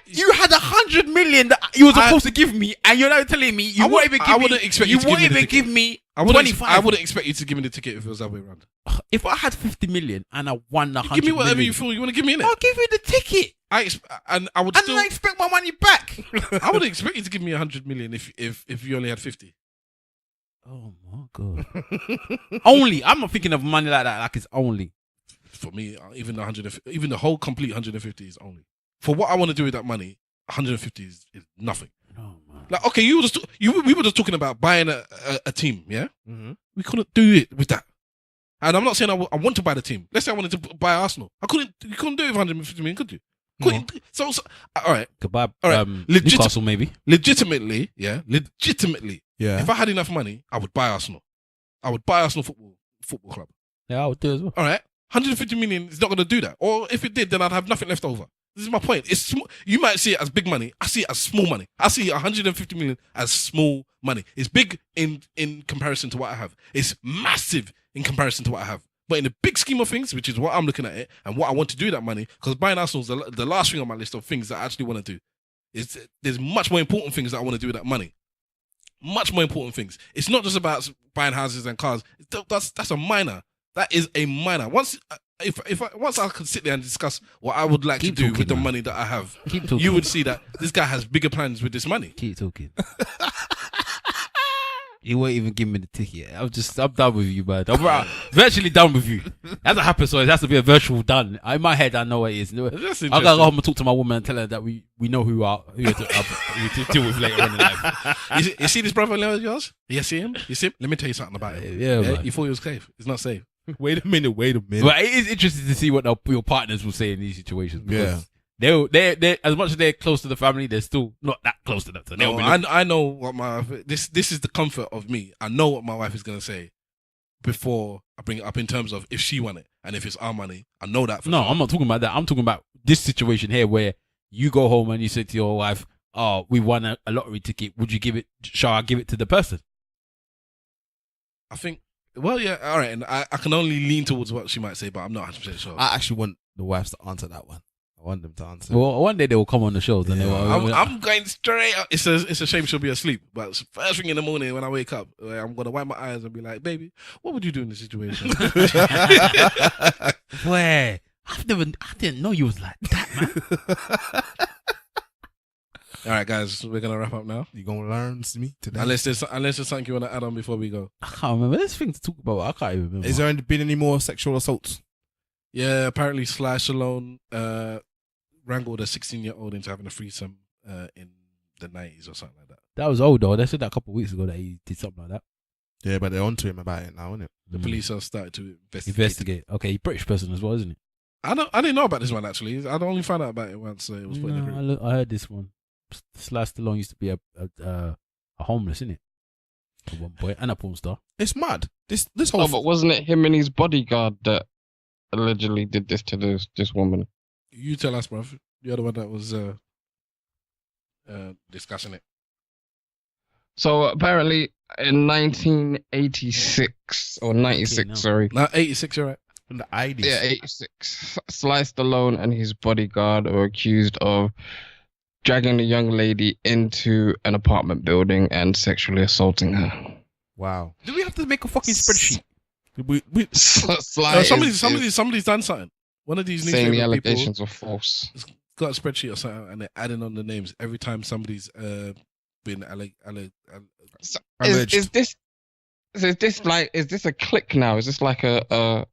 You had 100 million that you were supposed to give me, and you're now telling me you won't even give me. I wouldn't expect you to won't give me the even ticket. give me I wouldn't 25. expect you to give me the ticket if it was that way around. If I had 50 million and I won 100 Give me whatever million, you feel you want to give me in I'll it. give you the ticket, I would and still. then I expect my money back. I would expect you to give me 100 million if you only had 50. Oh my God. Only. I'm not thinking of money like that. Like it's only. For me, even the whole complete 150 is only. For what I want to do with that money, 150 is nothing. Oh man. Like, okay, we were just talking about buying a team, yeah? Mm-hmm. We couldn't do it with that. And I'm not saying I want to buy the team. Let's say I wanted to buy Arsenal. You couldn't do it with 150 million, could you? No. So, all right. Goodbye. All right. Newcastle maybe. Legitimately, Yeah. if I had enough money, I would buy Arsenal. I would buy Arsenal football club. Yeah, I would do as well. All right. 150 million is not going to do that. Or if it did, then I'd have nothing left over. This is my point. It's you might see it as big money. I see it as small money. I see 150 million as small money. It's big in comparison to what I have. It's massive in comparison to what I have. But in the big scheme of things, which is what I'm looking at it and what I want to do with that money, because buying Arsenal's the last thing on my list of things that I actually want to do. There's much more important things that I want to do with that money. Much more important things. It's not just about buying houses and cars. That's a minor. That is a minor. Once I could sit there and discuss what I would like to do with the money that I have, you would see that this guy has bigger plans with this money. Keep talking. You won't even give me the ticket. I'm done with you, man. I'm virtually done with you. That's what happens, so it has to be a virtual done. In my head, I know what it is. I gotta go home and talk to my woman and tell her that we know who to deal with later on in life. You see this brother of yours? You see him? Let me tell you something about it. Yeah, you thought he was safe. It's not safe. Wait a minute. But it is interesting to see what your partners will say in these situations. Because they're as much as they're close to the family, they're still not that close to them. So I know what my wife, this is the comfort of me. I know what my wife is gonna say before I bring it up in terms of if she won it and if it's our money. I know that. No, I'm not talking about that. I'm talking about this situation here where you go home and you say to your wife, "Oh, we won a lottery ticket. Would you give it? Shall I give it to the person?" I think. Well, yeah, all right, and I can only lean towards what she might say, but I'm not 100% sure. I actually want the wives to answer that one. I want them to answer. Well, one day they will come on the shows and they will. I'm going straight up. It's a shame she'll be asleep, but first thing in the morning when I wake up, I'm gonna wipe my eyes and be like, "Baby, what would you do in this situation?" Where I didn't know you was like that, man. All right, guys, we're gonna wrap up now. You gonna learn me today? Unless there's something you want to add on before we go. I can't remember. There's things to talk about. I can't even remember. Is there been any more sexual assaults? Yeah, apparently Stallone wrangled a 16-year-old into having a threesome in the 90s or something like that. That was old though. They said that a couple of weeks ago that he did something like that. Yeah, but they're onto him about it now, isn't it? The police have started to investigate. Okay, he's British person as well, isn't he? I didn't know about this one actually. I only found out about it once it was put in the group. I heard this one. Sylvester Stallone used to be a homeless, isn't it? At one point, and a porn star. It's mad. This whole. Oh, but wasn't it him and his bodyguard that allegedly did this to this woman? You tell us, bruv. You're the one that was discussing it. So apparently in 1986 or 96, sorry. No, 86, you're right. In the 80s. Yeah, 86. Sylvester Stallone and his bodyguard are accused of dragging the young lady into an apartment building and sexually assaulting her. Wow. Do we have to make a fucking spreadsheet? Somebody's done something. One of these saying the newspaper allegations people are false. got a spreadsheet or something, and they're adding on the names every time somebody's been Is this a clique now? Is this like a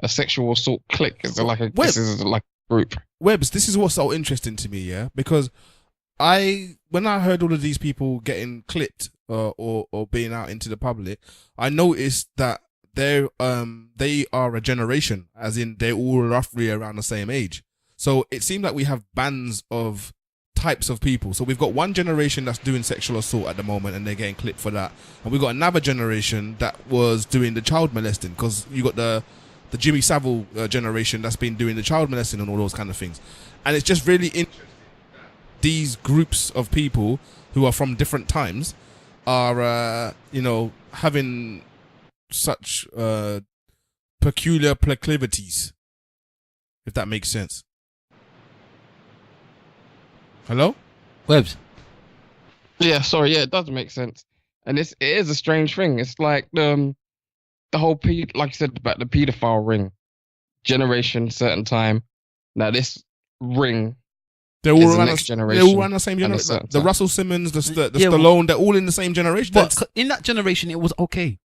sexual assault clique? Is it like this is like a group? Webbs, this is what's so interesting to me, yeah, because when I heard all of these people getting clipped or being out into the public, I noticed that they are a generation, as in they're all roughly around the same age. So it seemed like we have bands of types of people. So we've got one generation that's doing sexual assault at the moment and they're getting clipped for that, and we've got another generation that was doing the child molesting, because you got the Jimmy Savile generation that's been doing the child molesting and all those kind of things. And it's just really interesting. These groups of people who are from different times are, having such peculiar proclivities, if that makes sense. Hello? Webbs. Yeah, sorry. Yeah, it does make sense. And it is a strange thing. It's like the whole, like you said, about the paedophile ring. Generation, certain time. Now this ring, they're all around next generation. They're all around the same generation. The Russell Simmons, the Stallone, they're all in the same generation. But in that generation, it was okay.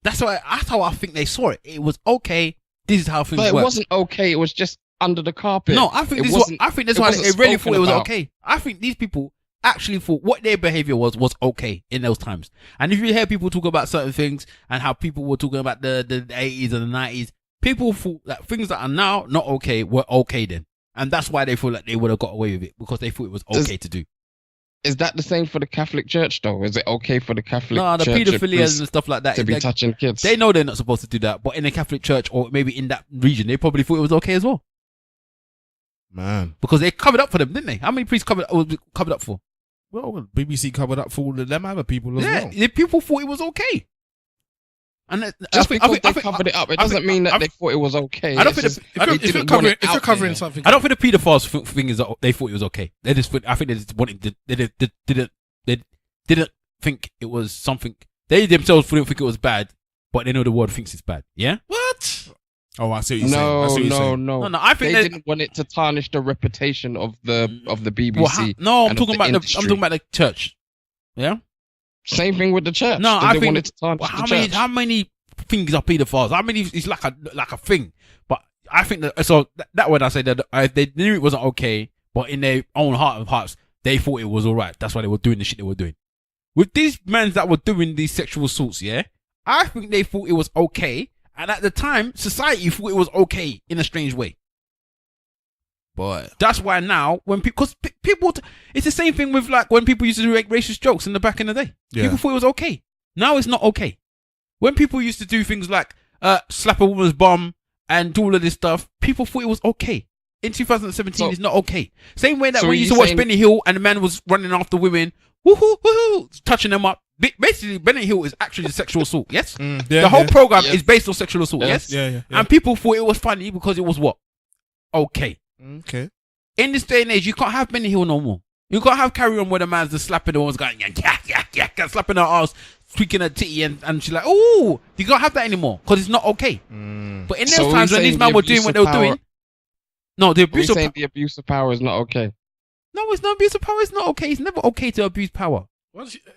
That's how I think they saw it. It was okay. This is how things work. But it wasn't okay. It was just under the carpet. No, I think that's why they really thought it was okay. I think these people actually thought what their behavior was okay in those times. And if you hear people talk about certain things and how people were talking about the 80s and the 90s, people thought that things that are now not okay were okay then. And that's why they feel like they would have got away with it, because they thought it was okay to do. Is that the same for the Catholic Church though? Is it okay for the Catholic Church? No, the paedophilia and stuff like that to be touching kids? They know they're not supposed to do that, but in the Catholic Church or maybe in that region, they probably thought it was okay as well. Man. Because they covered up for them, didn't they? How many priests covered up for? Well, BBC covered up for all of them other people as well. the people thought it was okay. And Just because they covered it up, it doesn't mean that they thought it was okay. I don't think if you're covering something, I don't think the paedophiles thing is that they thought it was okay. They just, I think they just wanted, they didn't think it was something. They themselves didn't think it was bad, but they know the world thinks it's bad. Yeah. What? Oh, I see what you're saying. I see what you're saying. No. I think they didn't want it to tarnish the reputation of the BBC. No, I'm talking about the church. Yeah. Same thing with the church. No, I think. Want it to tarnish the church. How many things are paedophiles? How many? It's like a thing. But I think that when I say that they knew it wasn't okay, but in their own heart of hearts, they thought it was all right. That's why they were doing the shit they were doing. With these men that were doing these sexual assaults, yeah, I think they thought it was okay. And at the time, society thought it was okay in a strange way. But that's why now, because people, it's the same thing with like when people used to do racist jokes in the back in the day. Yeah. People thought it was okay. Now it's not okay. When people used to do things like slap a woman's bum and do all of this stuff, people thought it was okay. In 2017, it's not okay. Same way that when you used to watch Benny Hill and the man was running after women, woohoo, woohoo, touching them up. Basically, Benny Hill is actually sexual assault, yes? The whole program is based on sexual assault, yes? Yeah. And people thought it was funny because it was what? Okay. Okay. In this day and age, you can't have Benny Hill no more. You can't have Carry On where the man's just slapping the one's going, yeah, slapping her ass, tweaking her titty, and she's like, oh, you can't have that anymore because it's not okay. But in those times when these men were doing what they were doing, no, the abuse of the abuse of power is not okay. No, it's not abuse of power. It's not okay. It's never okay to abuse power.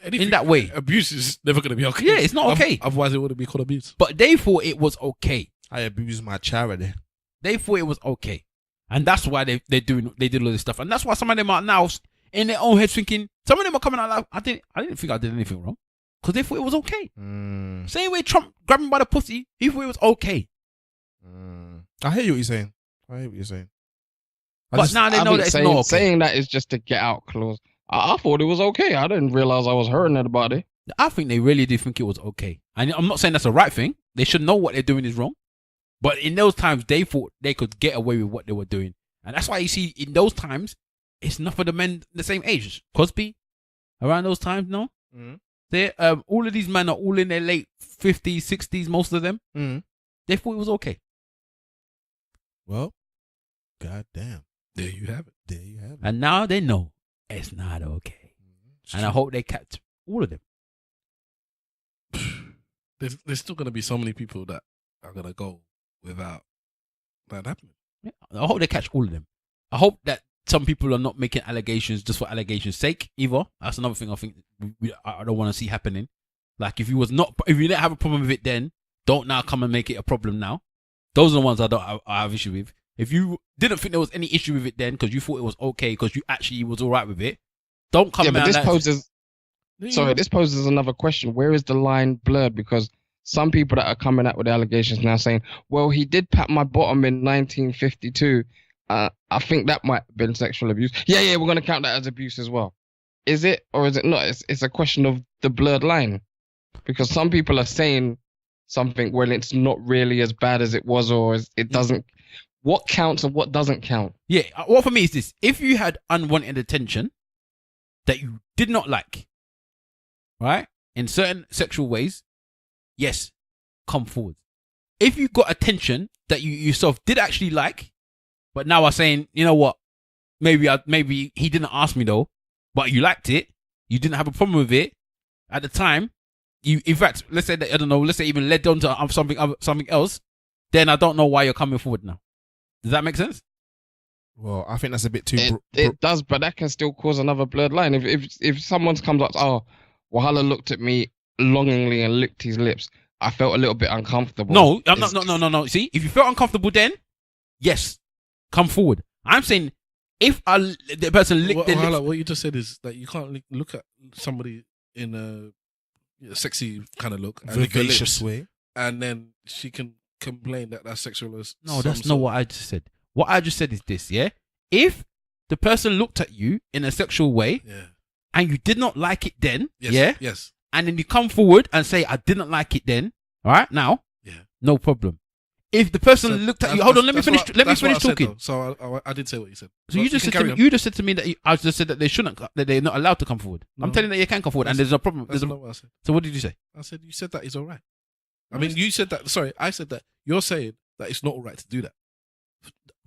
In that way. Abuse is never going to be okay. Yeah, it's not okay. Otherwise, it wouldn't be called abuse. But they thought it was okay. I abuse my charity. They thought it was okay. And that's why they did all this stuff. And that's why some of them are now in their own heads thinking, some of them are coming out like, I didn't think I did anything wrong. Because they thought it was okay. Same way Trump grabbed him by the pussy, he thought it was okay. I hear what you're saying. But now they know that it's not okay. Saying that is just a get out clause. I thought it was okay. I didn't realize I was hurting anybody. I think they really did think it was okay. And I'm not saying that's the right thing. They should know what they're doing is wrong. But in those times, they thought they could get away with what they were doing. And that's why you see in those times, it's not for the men the same age. Cosby, around those times, no? They all of these men are all in their late 50s, 60s, most of them. They thought it was okay. Well, goddamn. There you have it. And now they know it's not okay. And I hope they catch all of them. There's still going to be so many people that are going to go without that happening. Yeah, I hope they catch all of them. I hope that some people are not making allegations just for allegations' sake either. That's another thing I think I don't want to see happening. Like if you didn't have a problem with it then, don't now come and make it a problem now. Those are the ones I have issue with. If you didn't think there was any issue with it then because you thought it was okay because you actually was all right with it, don't come. Yeah, but this poses another question. Where is the line blurred? Because some people that are coming out with allegations now saying, well, he did pat my bottom in 1952. I think that might have been sexual abuse. Yeah, we're going to count that as abuse as well. Is it or is it not? It's a question of the blurred line. Because some people are saying something when it's not really as bad as it was or it doesn't. What counts and what doesn't count? Yeah, what for me is this. If you had unwanted attention that you did not like, right, in certain sexual ways, yes, come forward. If you got attention that you yourself did actually like, but now are saying, you know what, maybe he didn't ask me though, but you liked it, you didn't have a problem with it at the time, in fact, let's say that, I don't know, let's say even led on to something else, then I don't know why you're coming forward now. Does that make sense? Well, I think that's a bit too... It does, but that can still cause another blurred line. If someone comes up, oh, Wahala looked at me longingly and licked his lips, I felt a little bit uncomfortable. No. See, if you felt uncomfortable then, yes, come forward. I'm saying if the person licked their lips... What you just said is that you can't look at somebody in a sexy kind of look. Vivacious way. And then she can complain that that's sexual. No, that's not what I just said. What I just said is this, yeah? If the person looked at you in a sexual way, and you did not like it then, yes, and then you come forward and say, I didn't like it then, all right, now, no problem. if the person So looked at that's- you, hold on, let me that's finish. what- let me that's what finish I said, talking. though. So I did say what you said. So But you just can said to carry me, on. you just said to me that I just said that they shouldn't, that they're not allowed to come forward. I'm No. telling you that you can come forward, and That's- there's no problem. That's There's a, not what I said. so what did you say? I said you said that is all right. I mean, you said that. Sorry, I said that. You're saying that it's not all right to do that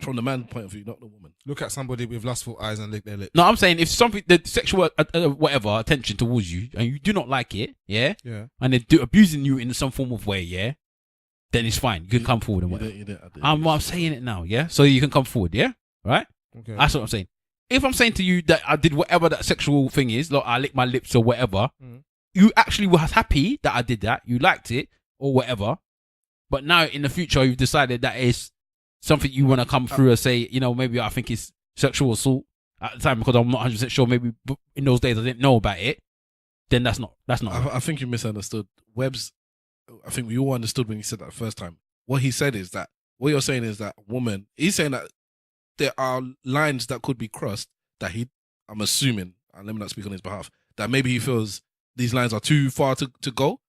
from the man's point of view, not the woman. Look at somebody with lustful eyes and lick their lips. No, I'm saying if something, the sexual whatever attention towards you, and you do not like it, yeah, Yeah. and they're abusing you in some form of way, yeah, then it's fine. You can come forward and You whatever. didn't- you didn't- I'm saying it now, yeah. So you can come forward, yeah, right? Okay. That's what I'm saying. If I'm saying to you that I did whatever that sexual thing is, like I licked my lips or whatever, you actually were happy that I did that, you liked it or whatever, but now in the future you've decided that is something you want to come through and say, you know, maybe I think it's sexual assault at the time because I'm not 100% sure. Maybe in those days I didn't know about it. Then that's not. I think you misunderstood. Webb's. I think we all understood when he said that the first time. What he said is that what you're saying is that woman. He's saying that there are lines that could be crossed that he. I'm assuming, and let me not speak on his behalf, that maybe he feels these lines are too far to go.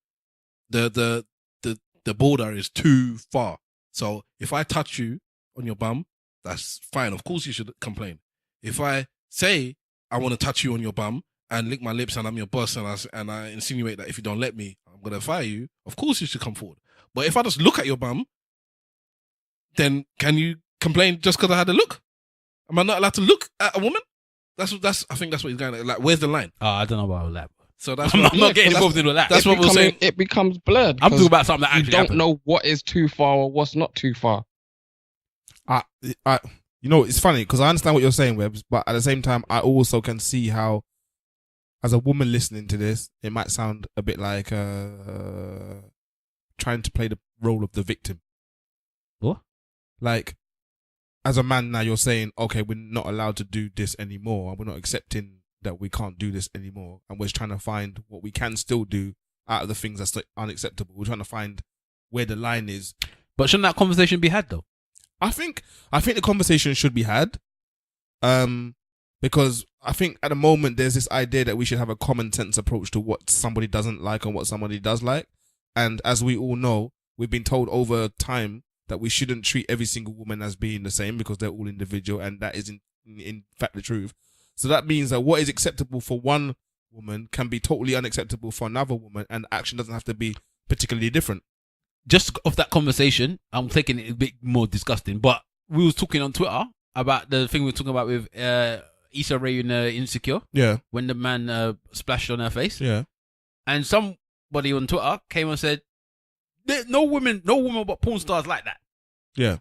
The border is too far. So if I touch you on your bum, that's fine. Of course you should complain. If I say I want to touch you on your bum and lick my lips and I'm your boss and I insinuate that if you don't let me, I'm going to fire you, of course you should come forward. But if I just look at your bum, then can you complain just because I had a look? Am I not allowed to look at a woman? I think that's what he's going at. Like, where's the line? I don't know about all that. So that's I'm what, not getting involved in all that. That's what we're saying. It becomes blurred. I'm talking because about something that you actually don't happened. know what is too far or what's not too far. You know, it's funny because I understand what you're saying, Webbs, but at the same time, I also can see how, as a woman listening to this, it might sound a bit like trying to play the role of the victim. What? Like, as a man now, you're saying, okay, we're not allowed to do this anymore. We're not accepting that we can't do this anymore. And we're trying to find what we can still do out of the things that's unacceptable. We're trying to find where the line is. But shouldn't that conversation be had though? I think the conversation should be had, because I think at the moment there's this idea that we should have a common sense approach to what somebody doesn't like and what somebody does like. And as we all know, we've been told over time that we shouldn't treat every single woman as being the same because they're all individual, and that is in fact the truth. So that means that what is acceptable for one woman can be totally unacceptable for another woman, and action doesn't have to be particularly different. Just off that conversation, I'm taking it a bit more disgusting, but we was talking on Twitter about the thing we were talking about with Issa Rae in Insecure. Yeah. When the man splashed on her face. Yeah. And somebody on Twitter came and said, "There's no woman but porn stars like that." Yeah.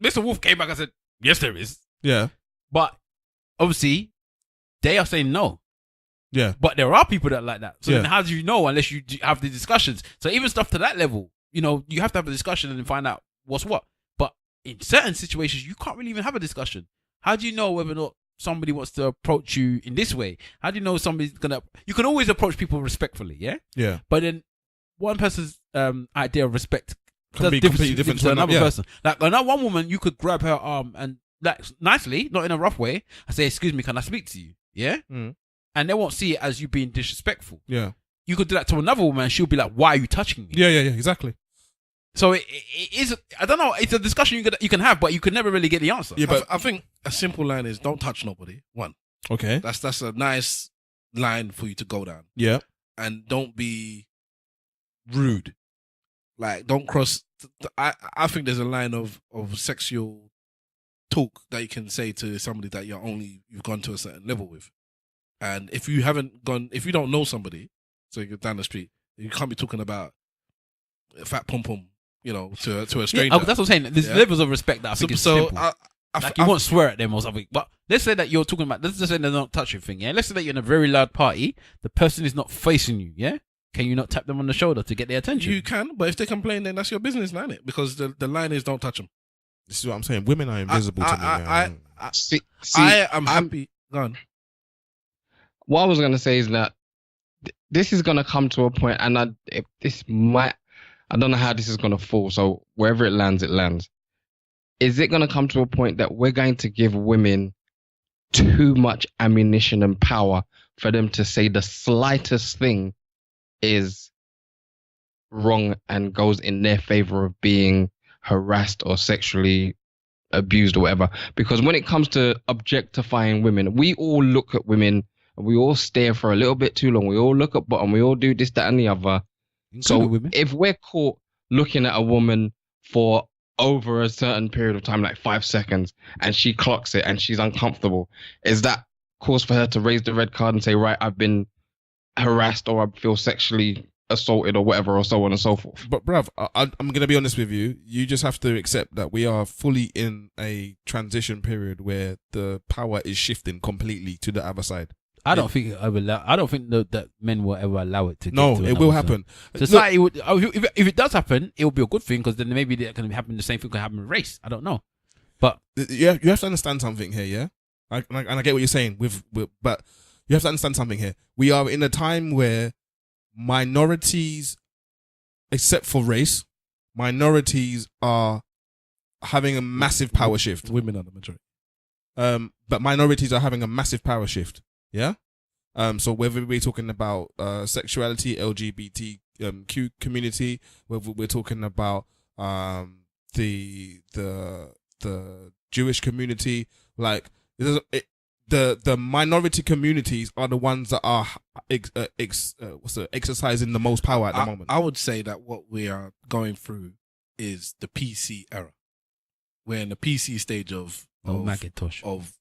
Mr. Wolf came back and said, "Yes, there is." Yeah. But obviously, they are saying no. Yeah. But there are people that like that. So Yeah. then how do you know unless you have the discussions? So even stuff to that level, you know, you have to have a discussion and find out what's what. But in certain situations, you can't really even have a discussion. How do you know whether or not somebody wants to approach you in this way? How do you know somebody's gonna? You can always approach people respectfully, yeah. Yeah. But then one person's idea of respect Can be completely different to another yeah. person. Like another one woman, you could grab her arm and like nicely, not in a rough way, and say, "Excuse me, can I speak to you?" Yeah. Mm. And they won't see it as you being disrespectful. Yeah. You could do that to another woman and she'll be like, "Why are you touching me?" Yeah, exactly. So it is, I don't know, it's a discussion you can have, but you can never really get the answer. Yeah, but I think a simple line is don't touch nobody. One. okay. That's a nice line for you to go down. Yeah. And don't be rude. Like, don't cross. I think there's a line of sexual talk that you can say to somebody that you've gone to a certain level with. And if you don't know somebody, so you're down the street, you can't be talking about a fat pom pom, you know, to a stranger. Yeah, that's what I'm saying. There's levels of respect that I think is simple. Like you won't swear at them or something. But let's say that you're talking about, let's just say they're not touching thing, yeah? Let's say that you're in a very loud party, the person is not facing you, yeah? Can you not tap them on the shoulder to get their attention? You can, but if they complain, then that's your business, isn't it? Because the line is don't touch them. This is what I'm saying. Women are invisible to me. I am happy. Go on. What I was going to say is that this is going to come to a point, and I don't know how this is going to fall. So wherever it lands, it lands. Is it going to come to a point that we're going to give women too much ammunition and power for them to say the slightest thing is wrong and goes in their favor of being harassed or sexually abused or whatever. Because when it comes to objectifying women, we all look at women, we all stare for a little bit too long. We all look at bottom. We all do this, that, and the other. So women. if we're caught looking at a woman for over a certain period of time, like 5 seconds, and she clocks it and she's uncomfortable, is that cause for her to raise the red card and say, right, I've been harassed or I feel sexually assaulted or whatever, or so on and so forth? But bruv, I'm going to be honest with you. You just have to accept that we are fully in a transition period where the power is shifting completely to the other side. I don't think that men will ever allow it to. No, it will happen. Society would. If it does happen, it will be a good thing, because then maybe that can happen. The same thing can happen with race. I don't know, but you have to understand something here, yeah. And I get what you're saying but you have to understand something here. We are in a time where minorities, except for race, minorities are having a massive power shift. Women are the majority. But minorities are having a massive power shift. Yeah. So whether we're talking about sexuality, LGBTQ community, whether we're talking about the Jewish community, like the minority communities are the ones that are exercising the most power at the moment. I would say that what we are going through is the PC era. We're in the PC stage of Macintosh of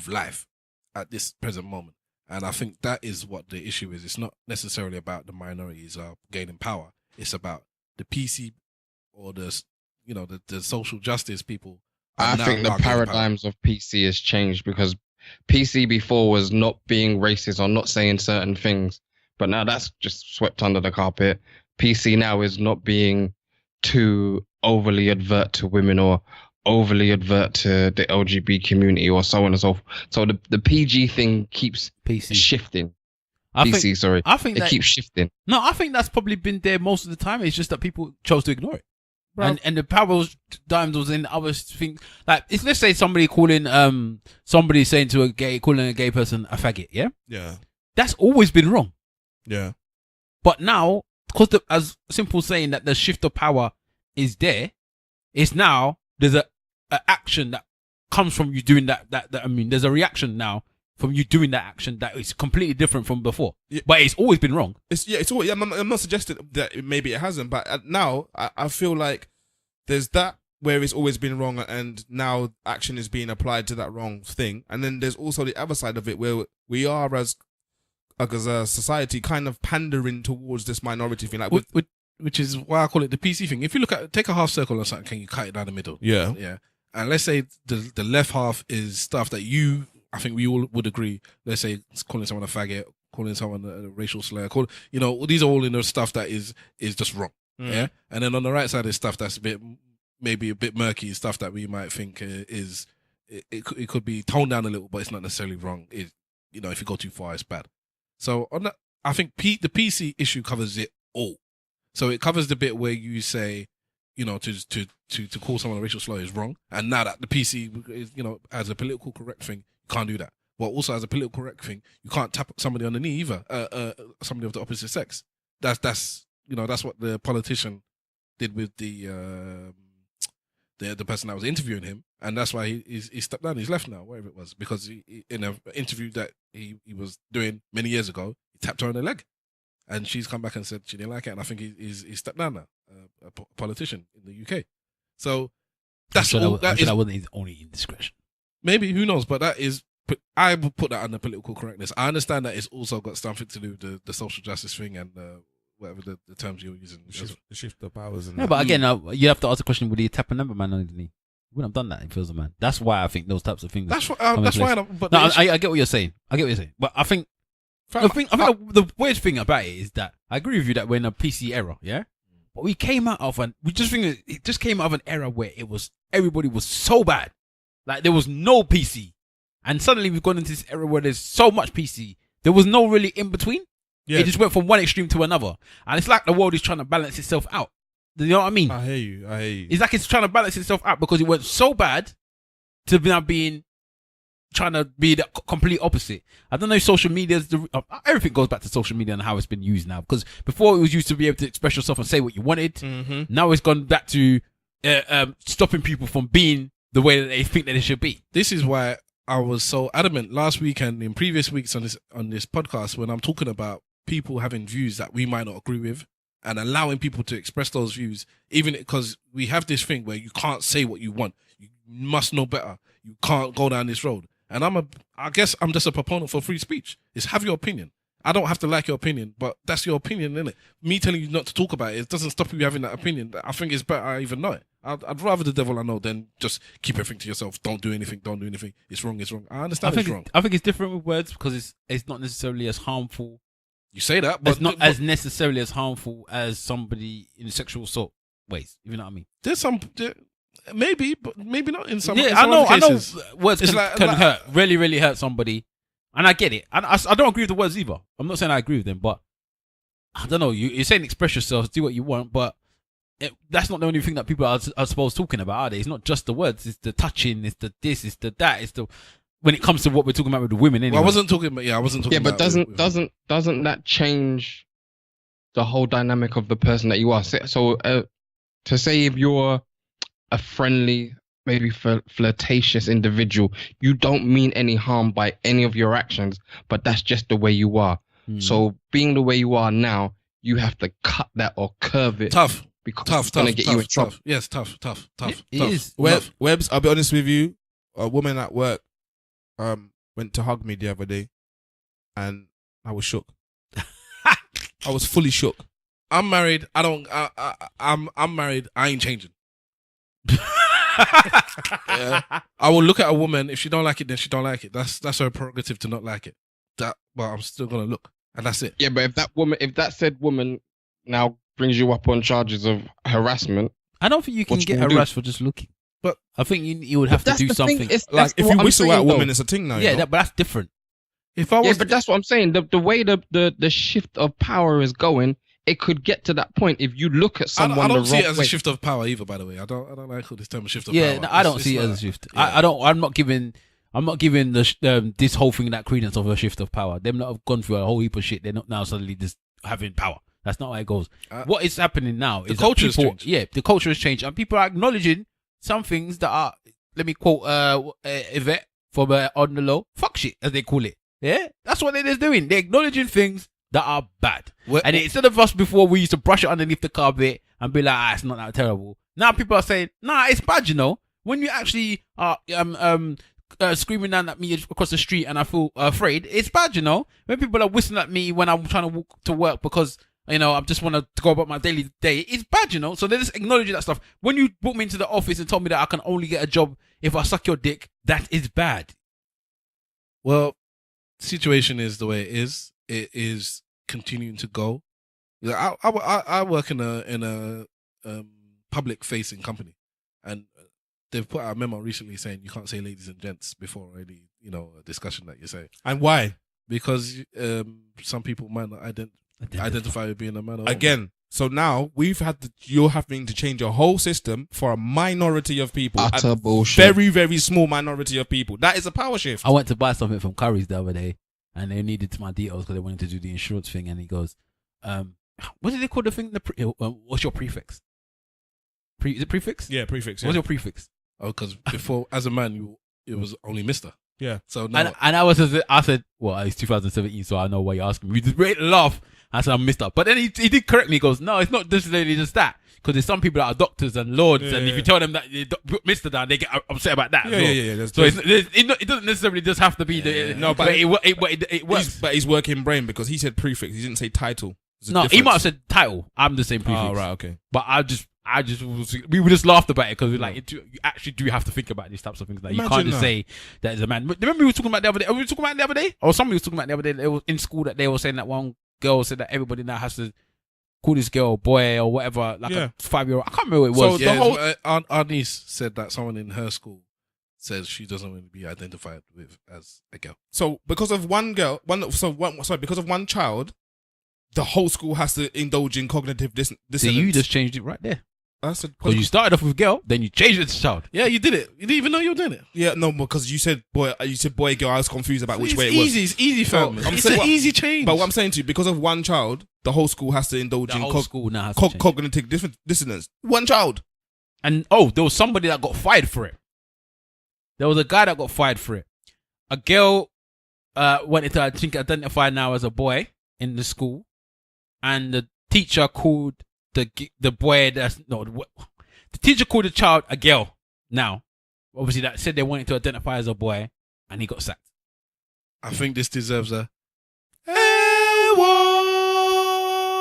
life at this present moment. And I think that is what the issue is. It's not necessarily about the minorities gaining power. It's about the PC or the social justice people. I think the paradigms of PC has changed, because PC before was not being racist or not saying certain things, but now that's just swept under the carpet. PC now is not being too overly advert to women or overly advert to the LGBT community or so on and so forth. So the PG thing keeps shifting. I think it keeps shifting. No, I think that's probably been there most of the time. It's just that people chose to ignore it. And the power dimes was in other things. Like, let's say somebody somebody saying to calling a gay person a faggot, yeah? Yeah. That's always been wrong. Yeah. But now, because as simple saying that the shift of power is there, it's now, there's a action that comes from you doing that. I mean, there's a reaction now from you doing that action that is completely different from before. Yeah. But it's always been wrong. It's always. I'm not suggesting that maybe it hasn't, but now I feel like there's that where it's always been wrong, and now action is being applied to that wrong thing. And then there's also the other side of it where we are as a society kind of pandering towards this minority thing, like which is why I call it the PC thing. If you take a half circle or something, can you cut it down the middle? Yeah. Yeah. And let's say the left half is stuff that I think we all would agree. Let's say calling someone a faggot, calling someone a racial slur, these are all in the stuff that is just wrong. Mm. Yeah. And then on the right side is stuff that's maybe a bit murky, stuff that we might think it could be toned down a little, but it's not necessarily wrong. If you go too far, it's bad. So on that, I think the PC issue covers it all. So it covers the bit where you say, to call someone a racial slur is wrong. And now that the PC is, as a political correct thing, you can't do that. But also as a political correct thing, you can't tap somebody on the knee either, somebody of the opposite sex. That's what the politician did with the person that was interviewing him. And that's why he stepped down. He's left now, wherever it was, because he, in an interview that he was doing many years ago, he tapped her on the leg. And she's come back and said she didn't like it, and I think he's stepped down now, a politician in the UK. So that's all. That wasn't his only indiscretion. Maybe, who knows? But I would put that under political correctness. I understand that it's also got something to do with the social justice thing and whatever the terms you're using. The shift of powers. And but again, you have to ask the question: would he tap another man on his knee? He wouldn't have done that if he was a man. That's why I think those types of things. That's why. But I get what you're saying. But I think. I think the weird thing about it is that I agree with you that we're in a PC era, yeah. But it just came out of an era where everybody was so bad, like there was no PC, and suddenly we've gone into this era where there's so much PC. There was no really in between. Yeah. It just went from one extreme to another, and it's like the world is trying to balance itself out. Do you know what I mean? I hear you. It's like it's trying to balance itself out because it went so bad to now trying to be the complete opposite. I don't know if social media everything goes back to social media and how it's been used now, because before it was used to be able to express yourself and say what you wanted. Mm-hmm. Now it's gone back to stopping people from being the way that they think that they should be. This is why I was so adamant last week and in previous weeks on this podcast when I'm talking about people having views that we might not agree with and allowing people to express those views, even because we have this thing where you can't say what you want. You must know better. You can't go down this road. And I guess I'm just a proponent for free speech. It's have your opinion. I don't have to like your opinion, but that's your opinion, isn't it? Me telling you not to talk about it doesn't stop you having that opinion. I think it's better I even know it. I'd rather the devil I know than just keep everything to yourself. Don't do anything. It's wrong. I understand it's wrong. I think it's different with words because it's not necessarily as harmful. You say that, but it's not as necessarily as harmful as somebody in sexual assault ways. You know what I mean? There's some... Maybe, but maybe not in some. Yeah, in some I know. Cases. Words can hurt, really hurt somebody, and I get it. And I don't agree with the words either. I'm not saying I agree with them, but I don't know. You're saying express yourself, do what you want, but that's not the only thing that people are supposed talking about, are they? It's not just the words. It's the touching. It's the this. It's the that. It's the when it comes to what we're talking about with the women. Anyway. Well, I wasn't talking about. Yeah, I wasn't talking. Yeah, about but doesn't that change the whole dynamic of the person that you are? So to say if you're a friendly, maybe flirtatious individual, you don't mean any harm by any of your actions, but that's just the way you are. So being the way you are now, you have to cut that or curve it. Tough. Because it's going to get you in trouble. Yes, tough. It is. Webbs, I'll be honest with you. A woman at work went to hug me the other day, and I was shook. I was fully shook. I'm married. I'm married. I ain't changing. Yeah. I will look at a woman. If she don't like it, then she don't like it. That's her prerogative to not like it. But I'm still gonna look, and that's it. Yeah, but if that said woman now brings you up on charges of harassment, I don't think you can get harassed for just looking. But I think you would have to do something. Like if you whistle at a woman, it's a thing now. Yeah, but that's different. But that's what I'm saying. The way the shift of power is going, it could get to that point if you look at someone. I don't see it as a shift of power either. By the way, I don't like this term of shift of power. Yeah, no, I don't see it as a shift. Yeah. I'm not giving this whole thing that credence of a shift of power. Them that have gone through a whole heap of shit, they're not now suddenly just having power. That's not how it goes. What is happening now is the culture has changed. Yeah, the culture has changed, and people are acknowledging some things that are. Let me quote Yvette from On the Low. Fuck shit, as they call it. Yeah, that's what they're doing. They're acknowledging things that are bad. And instead of us before, we used to brush it underneath the carpet and be like, it's not that terrible. Now people are saying, nah, it's bad, you know. When you actually are screaming down at me across the street and I feel afraid, it's bad, you know. When people are whistling at me when I'm trying to walk to work because, you know, I just want to go about my daily day, it's bad, you know. So they're just acknowledging that stuff. When you brought me into the office and told me that I can only get a job if I suck your dick, that is bad. Well, the situation is the way it is. It is continuing to go. I work in a public facing company, and they've put out a memo recently saying you can't say ladies and gents before any a discussion that you say. And why? Because some people might not identify with being a man. Again, so now you're having to change your whole system for a minority of people. Utter bullshit. Very, very small minority of people. That is a power shift. I went to buy something from Curry's the other day, and they needed my details because they wanted to do the insurance thing. And he goes, what did they call the thing? What's your prefix? Is it prefix? Yeah, prefix. Yeah. What's your prefix? Oh, because before, as a man, it was only Mr. Yeah. So now, and I said, well, it's 2017, so I know why you're asking me. We just made a laugh. I said, I'm Mr. But then he did correct me. He goes, no, it's not necessarily just that. Because there's some people that are doctors and lords, and if you tell them that they put Mr. down, they get upset about that. Yeah. So it doesn't necessarily just have to be but it works. But he's working brain because he said prefix. He didn't say title. No, he might have said title. I'm the same prefix. Oh, right, okay. But we just laughed about it because you actually do have to think about these types of things. Like you can't just say that is a man. Remember we were talking about the other day? Were we talking about the other day? Or somebody was talking about the other day. They were in school that they were saying that one girl said that everybody now has to call this girl boy or whatever, like a 5-year-old. I can't remember what it was. So our niece said that someone in her school says she doesn't want to be identified with as a girl. So because of because of one child, the whole school has to indulge in cognitive dissonance. So you just changed it right there. Because you started off with girl, then you changed it to child. Yeah, you did it. You didn't even know you were doing it. Yeah, no, because you said boy, girl. I was confused about which way it was. It's easy, fam. It's an easy change. But what I'm saying to you, because of one child, the whole school has to indulge in cognitive dissonance. One child. And there was somebody that got fired for it. There was a guy that got fired for it. A girl wanted to, I think, identify now as a boy in the school, and the teacher called the boy the teacher called the child a girl. Now, obviously, that said they wanted to identify as a boy, and he got sacked. I think this deserves a.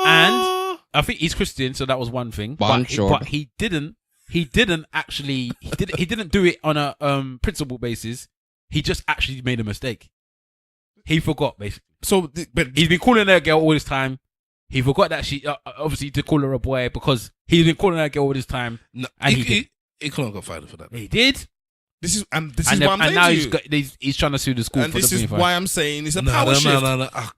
And I think he's Christian, so that was one thing. But he didn't actually. He didn't do it on a principle basis. He just actually made a mistake. He forgot, basically. So, but he's been calling her a girl all this time. He forgot that she obviously to call her a boy because he's been calling her a girl all this time. No, and he couldn't got fired for that. He did. This is what I'm saying. And now to you. he's trying to sue the school. And for this the is 25. why I'm saying it's a power shift.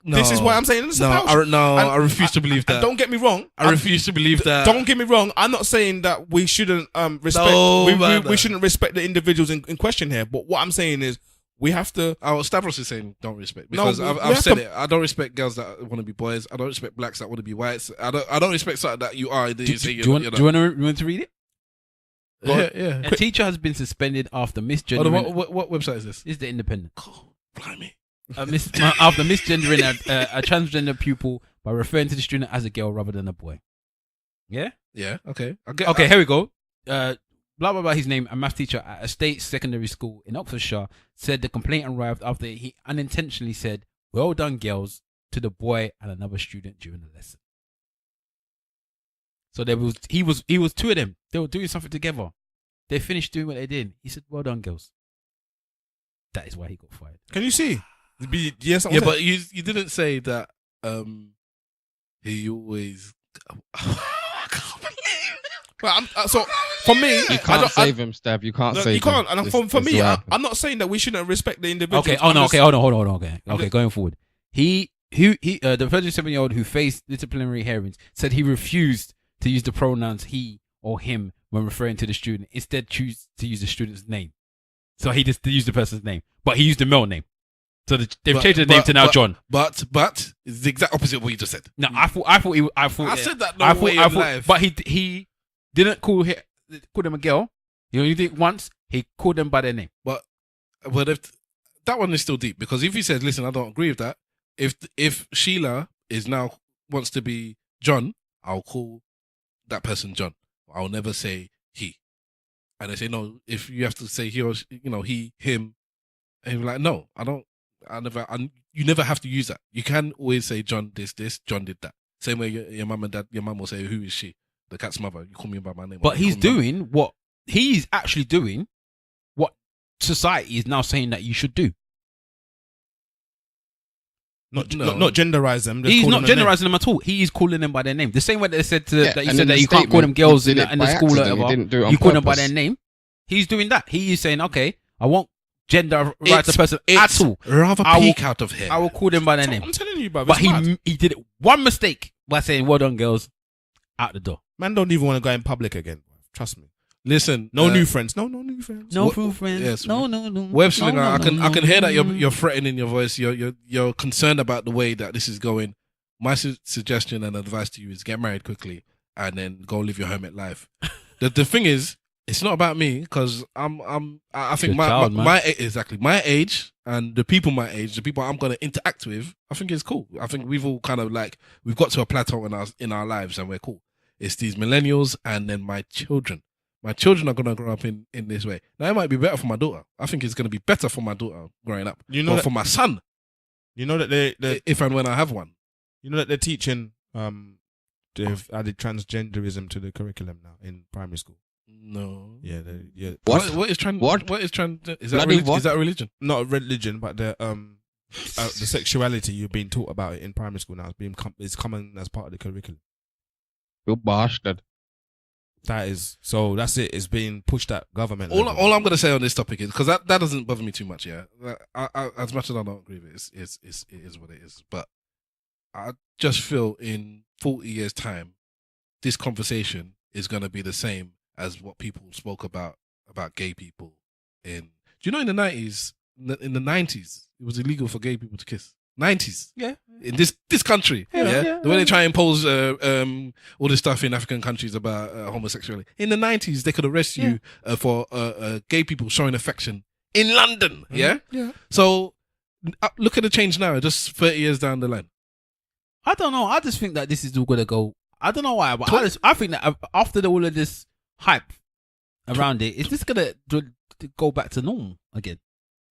No. This is why I'm saying it's a power shift. I refuse to believe that. Don't get me wrong. I refuse to believe that. Don't get me wrong. I'm not saying that we shouldn't respect. We shouldn't respect the individuals in question here. But what I'm saying is we have to. Stavros is saying don't respect because I've said it. I don't respect girls that want to be boys. I don't respect blacks that want to be whites. I don't respect something that you are. Do you want to read it? Yeah. A teacher has been suspended after misgendering. What website is this? This is the Independent. Oh, blimey. After misgendering a transgender pupil by referring to the student as a girl rather than a boy. Yeah? Yeah, okay. Okay, here we go. Blah, blah, blah, his name, a math teacher at a state secondary school in Oxfordshire, said the complaint arrived after he unintentionally said, "Well done, girls," to the boy and another student during the lesson. So he was two of them. They were doing something together. They finished doing what they did. He said, "Well done, girls." That is why he got fired. Can you see? Yes, yeah, but you didn't say that. He always. Well, so for me, you can't save him, Stab. You can't save him. You can't. And for me, I'm not saying that we shouldn't respect the individual. Okay. Oh no. Okay. Hold on. Okay. Going forward, the 37-year-old who faced disciplinary hearings said he refused to use the pronouns he or him when referring to the student. Instead, choose to use the student's name. So he just used the person's name, but he used the male name. So they've changed the name to now John. But it's the exact opposite of what you just said. No, I said that no way in life. But he didn't call them a girl. You know, you did once. He called them by their name. But if that one is still deep because if he says, "Listen, I don't agree with that," if Sheila wants to be John, I'll call that person John. I'll never say he. And they say no. If you have to say he or he, him, and you're like, no, I don't. You never have to use that. You can always say John this, John did that. Same way your mum and dad, your mum will say, "Who is she?" The cat's mother. You call me by my name. But he's actually doing what society is now saying that you should do. Not genderize them. He's not genderizing them at all. He is calling them by their name. The same way that they said that you said that you can't call them girls in the school or whatever. You call them by their name. He's doing that. He is saying, okay, I won't gender right the person at all. Rather peek out of here. I will call them by their name. I'm telling you, but he did one mistake by saying, "Well done, girls," out the door. Man, don't even want to go in public again. Trust me. Listen, no new friends. No new friends. No new friends. Yes. No. Web slinger. I can hear that you're threatening in your voice. You're concerned about the way that this is going. My suggestion and advice to you is get married quickly and then go live your hermit life. The thing is, it's not about me because I think my age and the people my age, the people I'm going to interact with, I think it's cool. I think we've all kind of we've got to a plateau in our lives and we're cool. It's these millennials and then my children. My children are going to grow up in this way. Now, it might be better for my daughter. I think it's going to be better for my daughter growing up. Or for my son. You know that they if and when I have one. You know that they're teaching, they've added transgenderism to the curriculum now in primary school. No. Yeah. What is trans? What is trans? Is that a religion? Not a religion, but the sexuality you're being taught about it in primary school now is coming as part of the curriculum. You bastard. That's it. It's being pushed at government. All I'm going to say on this topic is because that doesn't bother me too much. Yeah, I, as much as I don't agree with it, it is what it is. But I just feel in 40 years' time, this conversation is going to be the same as what people spoke about gay people. Do you know in the 90s, it was illegal for gay people to kiss. 90s. Yeah. In this country. The way they try and impose all this stuff in African countries about homosexuality. In the 90s, they could arrest you for gay people showing affection in London. Yeah. So look at the change now, just 30 years down the line. I don't know. I just think that this is all gonna go. I don't know why, but I think that after all of this hype around it, is this gonna go back to normal again?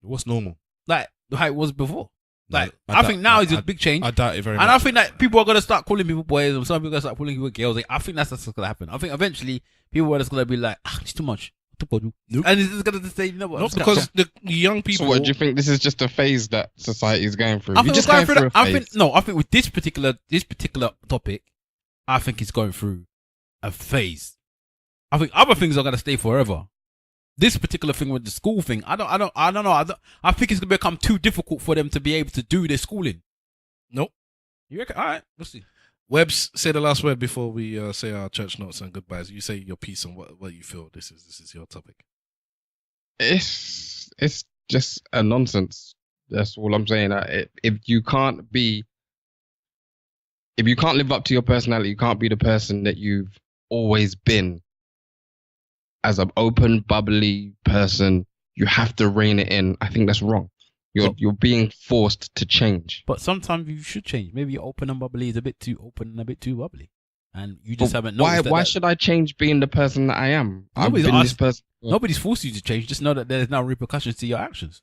What's normal? Like how it was before. Like No, I think now is a big change. I doubt it very much. And I think that people are gonna start calling people boys, and some people are gonna start calling people girls. Like, I think that's what's gonna happen. I think eventually people are just gonna be like, it's too much. Nope. And it's just gonna say, you know what? Not because the young people. So what do you think? This is just a phase that society is going through. I think We're just going going through a phase. I think with this particular topic, I think it's going through a phase. I think other things are gonna stay forever. This particular thing with the school thing, I don't know. I think it's gonna become too difficult for them to be able to do their schooling. Nope. You reckon? All right, we'll see. Webbs, say the last word before we say our church notes and goodbyes. You say your piece on what you feel. This is your topic. It's just a nonsense. That's all I'm saying. If you can't live up to your personality, you can't be the person that you've always been. As an open, bubbly person, you have to rein it in. I think that's wrong. You're being forced to change. But sometimes you should change. Maybe your open and bubbly is a bit too open and a bit too bubbly, and you just haven't noticed. Why should I change being the person that I am? Nobody's I've been this person. Nobody's forced you to change. Just know that there's now repercussions to your actions.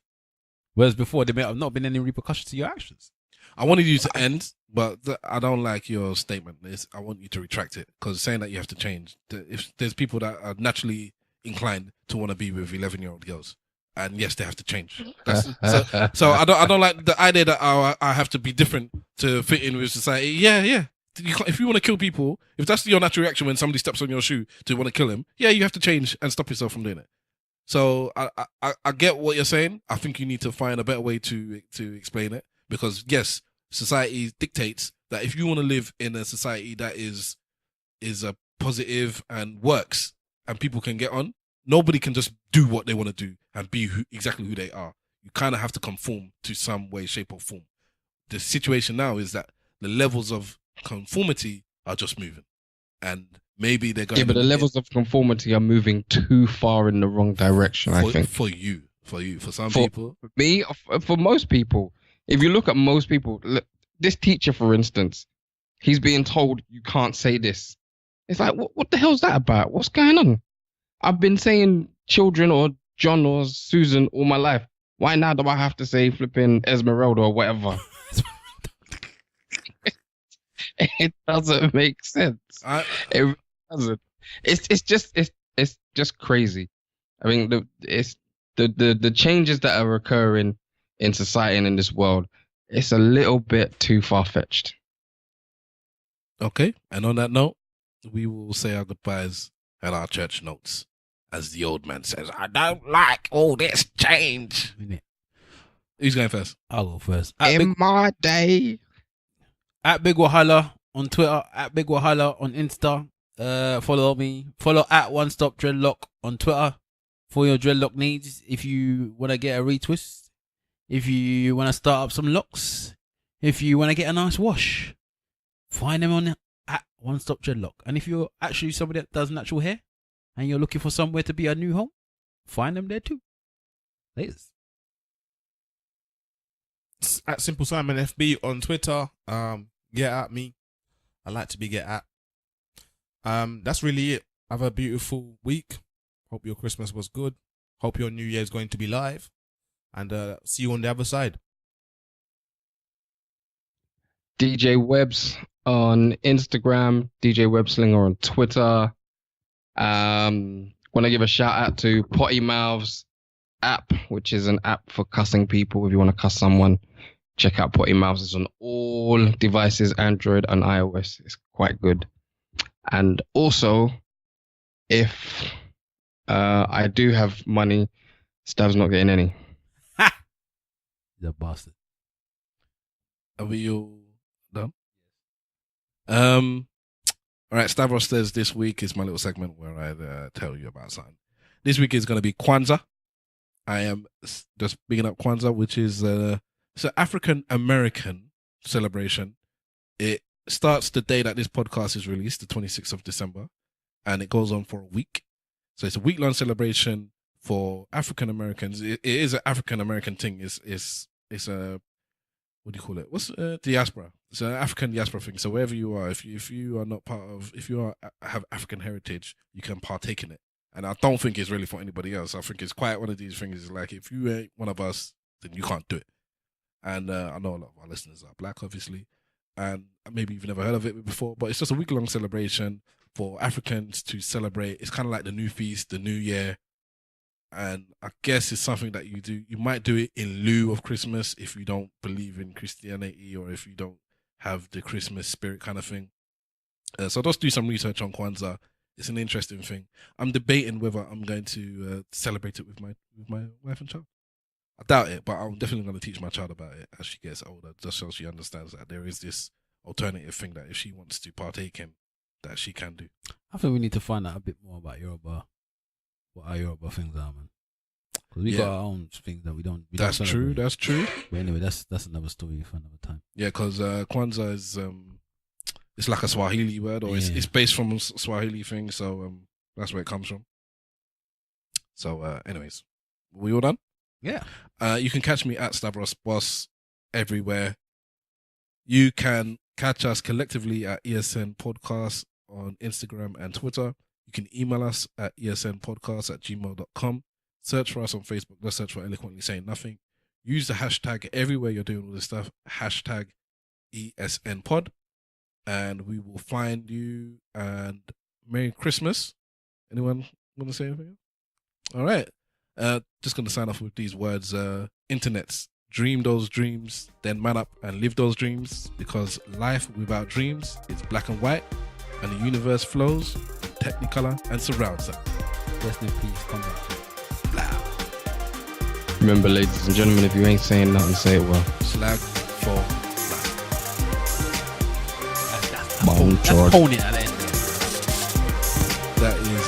Whereas before, there may have not been any repercussions to your actions. I wanted you to end, but I don't like your statement. I want you to retract it, because saying that you have to change. If there's people that are naturally inclined to want to be with 11-year-old girls, and yes, they have to change. So I don't like the idea that I have to be different to fit in with society. Yeah. If you want to kill people, if that's your natural reaction when somebody steps on your shoe to want to kill him, yeah, you have to change and stop yourself from doing it. So I get what you're saying. I think you need to find a better way to explain it, because yes, society dictates that if you want to live in a society that is a positive and works and people can get on, nobody can just do what they want to do and be exactly who they are. You kind of have to conform to some way, shape or form. The situation now is that the levels of conformity are just moving, and maybe they're going. Yeah, but the levels of conformity are moving too far in the wrong direction. I think for some people, for me, for most people. If you look at most people, this teacher, for instance, he's being told you can't say this. It's like, what the hell's that about? What's going on? I've been saying children or John or Susan all my life. Why now do I have to say flipping Esmeralda or whatever? It doesn't make sense. It doesn't. It's just crazy. I mean, the changes that are occurring in society and in this world, it's a little bit too far-fetched. Okay, and on that note, we will say our goodbyes and our church notes. As the old man says, I don't like all this change. Who's going first? I'll go first. My day. At Big Wahala on Twitter, at Big Wahala on Insta. Follow me. Follow at One Stop Dreadlock on Twitter for your dreadlock needs. If you want to get a retwist, if you want to start up some locks, if you want to get a nice wash, find them on at One Stop Dreadlock. And if you're actually somebody that does natural hair and you're looking for somewhere to be a new home, find them there too. Laters. At Simple Simon FB on Twitter. Get at me. I like to be get at. That's really it. Have a beautiful week. Hope your Christmas was good. Hope your New Year is going to be live. And see you on the other side. DJ Webbs on Instagram, DJ Webslinger on Twitter. Want to give a shout out to Potty Mouths app, which is an app for cussing people. If you want to cuss someone, check out Potty Mouths. It's on all devices, Android and iOS. It's quite good. And also, if I do have money, Stav's not getting any. He's a bastard. Are we all done? All right, Stavros says this week is my little segment where I tell you about something. This week is going to be Kwanzaa. I am just bigging up Kwanzaa, which is the It's an African American celebration. It starts the day that this podcast is released, the 26th of December, and it goes on for a week. So it's a week-long celebration for African Americans. It is an African American thing. It's a, what do you call it? What's diaspora? It's an African diaspora thing. So wherever you are, if you are not part of, if you have African heritage, you can partake in it. And I don't think it's really for anybody else. I think it's quite one of these things. Like, if you ain't one of us, then you can't do it. And I know a lot of our listeners are black, obviously, and maybe you've never heard of it before, but it's just a week-long celebration for Africans to celebrate. It's kind of like the new feast, the new year, and I guess it's something that you do. You might do it in lieu of Christmas if you don't believe in Christianity or if you don't have the Christmas spirit kind of thing. So just do some research on Kwanzaa. It's an interesting thing. I'm debating whether I'm going to celebrate it with my wife and child. I doubt it, but I'm definitely going to teach my child about it as she gets older, just so she understands that there is this alternative thing that if she wants to partake in, that she can do. I think we need to find out a bit more about Yoruba. What our Yoruba things are, man. Because we got our own things that we don't. That's true. That's true. But anyway, that's another story for another time. Yeah, because Kwanzaa is it's like a Swahili word, or it's based from a Swahili thing, so that's where it comes from. So, anyways, we all done? Yeah. You can catch me at Stavros Boss everywhere. You can catch us collectively at ESN Podcast on Instagram and Twitter. You can email us at esnpodcast@gmail.com. Search for us on Facebook. Let's search for Eloquently Saying Nothing. Use the hashtag everywhere you're doing all this stuff. Hashtag ESNPod. And we will find you. And Merry Christmas. Anyone want to say anything? All right. Just going to sign off with these words. Internets. Dream those dreams, then man up and live those dreams, because life without dreams is black and white, and the universe flows in technicolor and surrounds us. Rest in peace, come back. Remember, ladies and gentlemen, if you ain't saying nothing, say it well. Slag for life. Bone charge. Hold it at the end. That is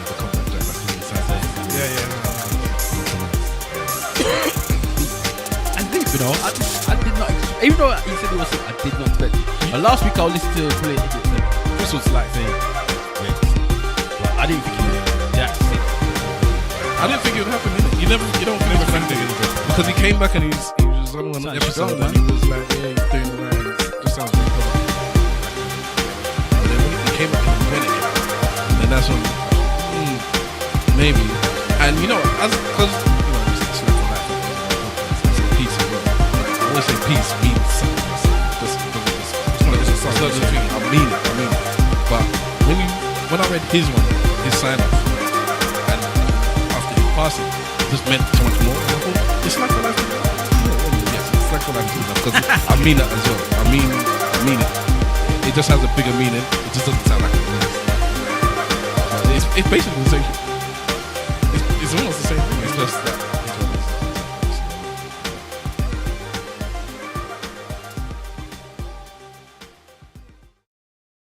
the contact jack. That's the inside. Yeah. You know, I did not, even though he said it was, I did not expect it. Last week I listened to Play Idiots, and Chris was like saying, wait, but I didn't think he would react to it. I didn't think it would happen, innit? You don't never think it, because he came back and he was on one episode and he was like, yeah, he's doing alright, it just sounds really cool. And then when he came back and he went it, and that's when, maybe. And you know, because I say peace means something. It's a thing. I mean it. But when I read his sign off, and after his passing, it just meant so much more. And I thought, it's like what I've been. Yes, it's like what I've been. Because I mean that as well. I mean it. It just has a bigger meaning. It just doesn't sound like it. It's basically the same. It's almost the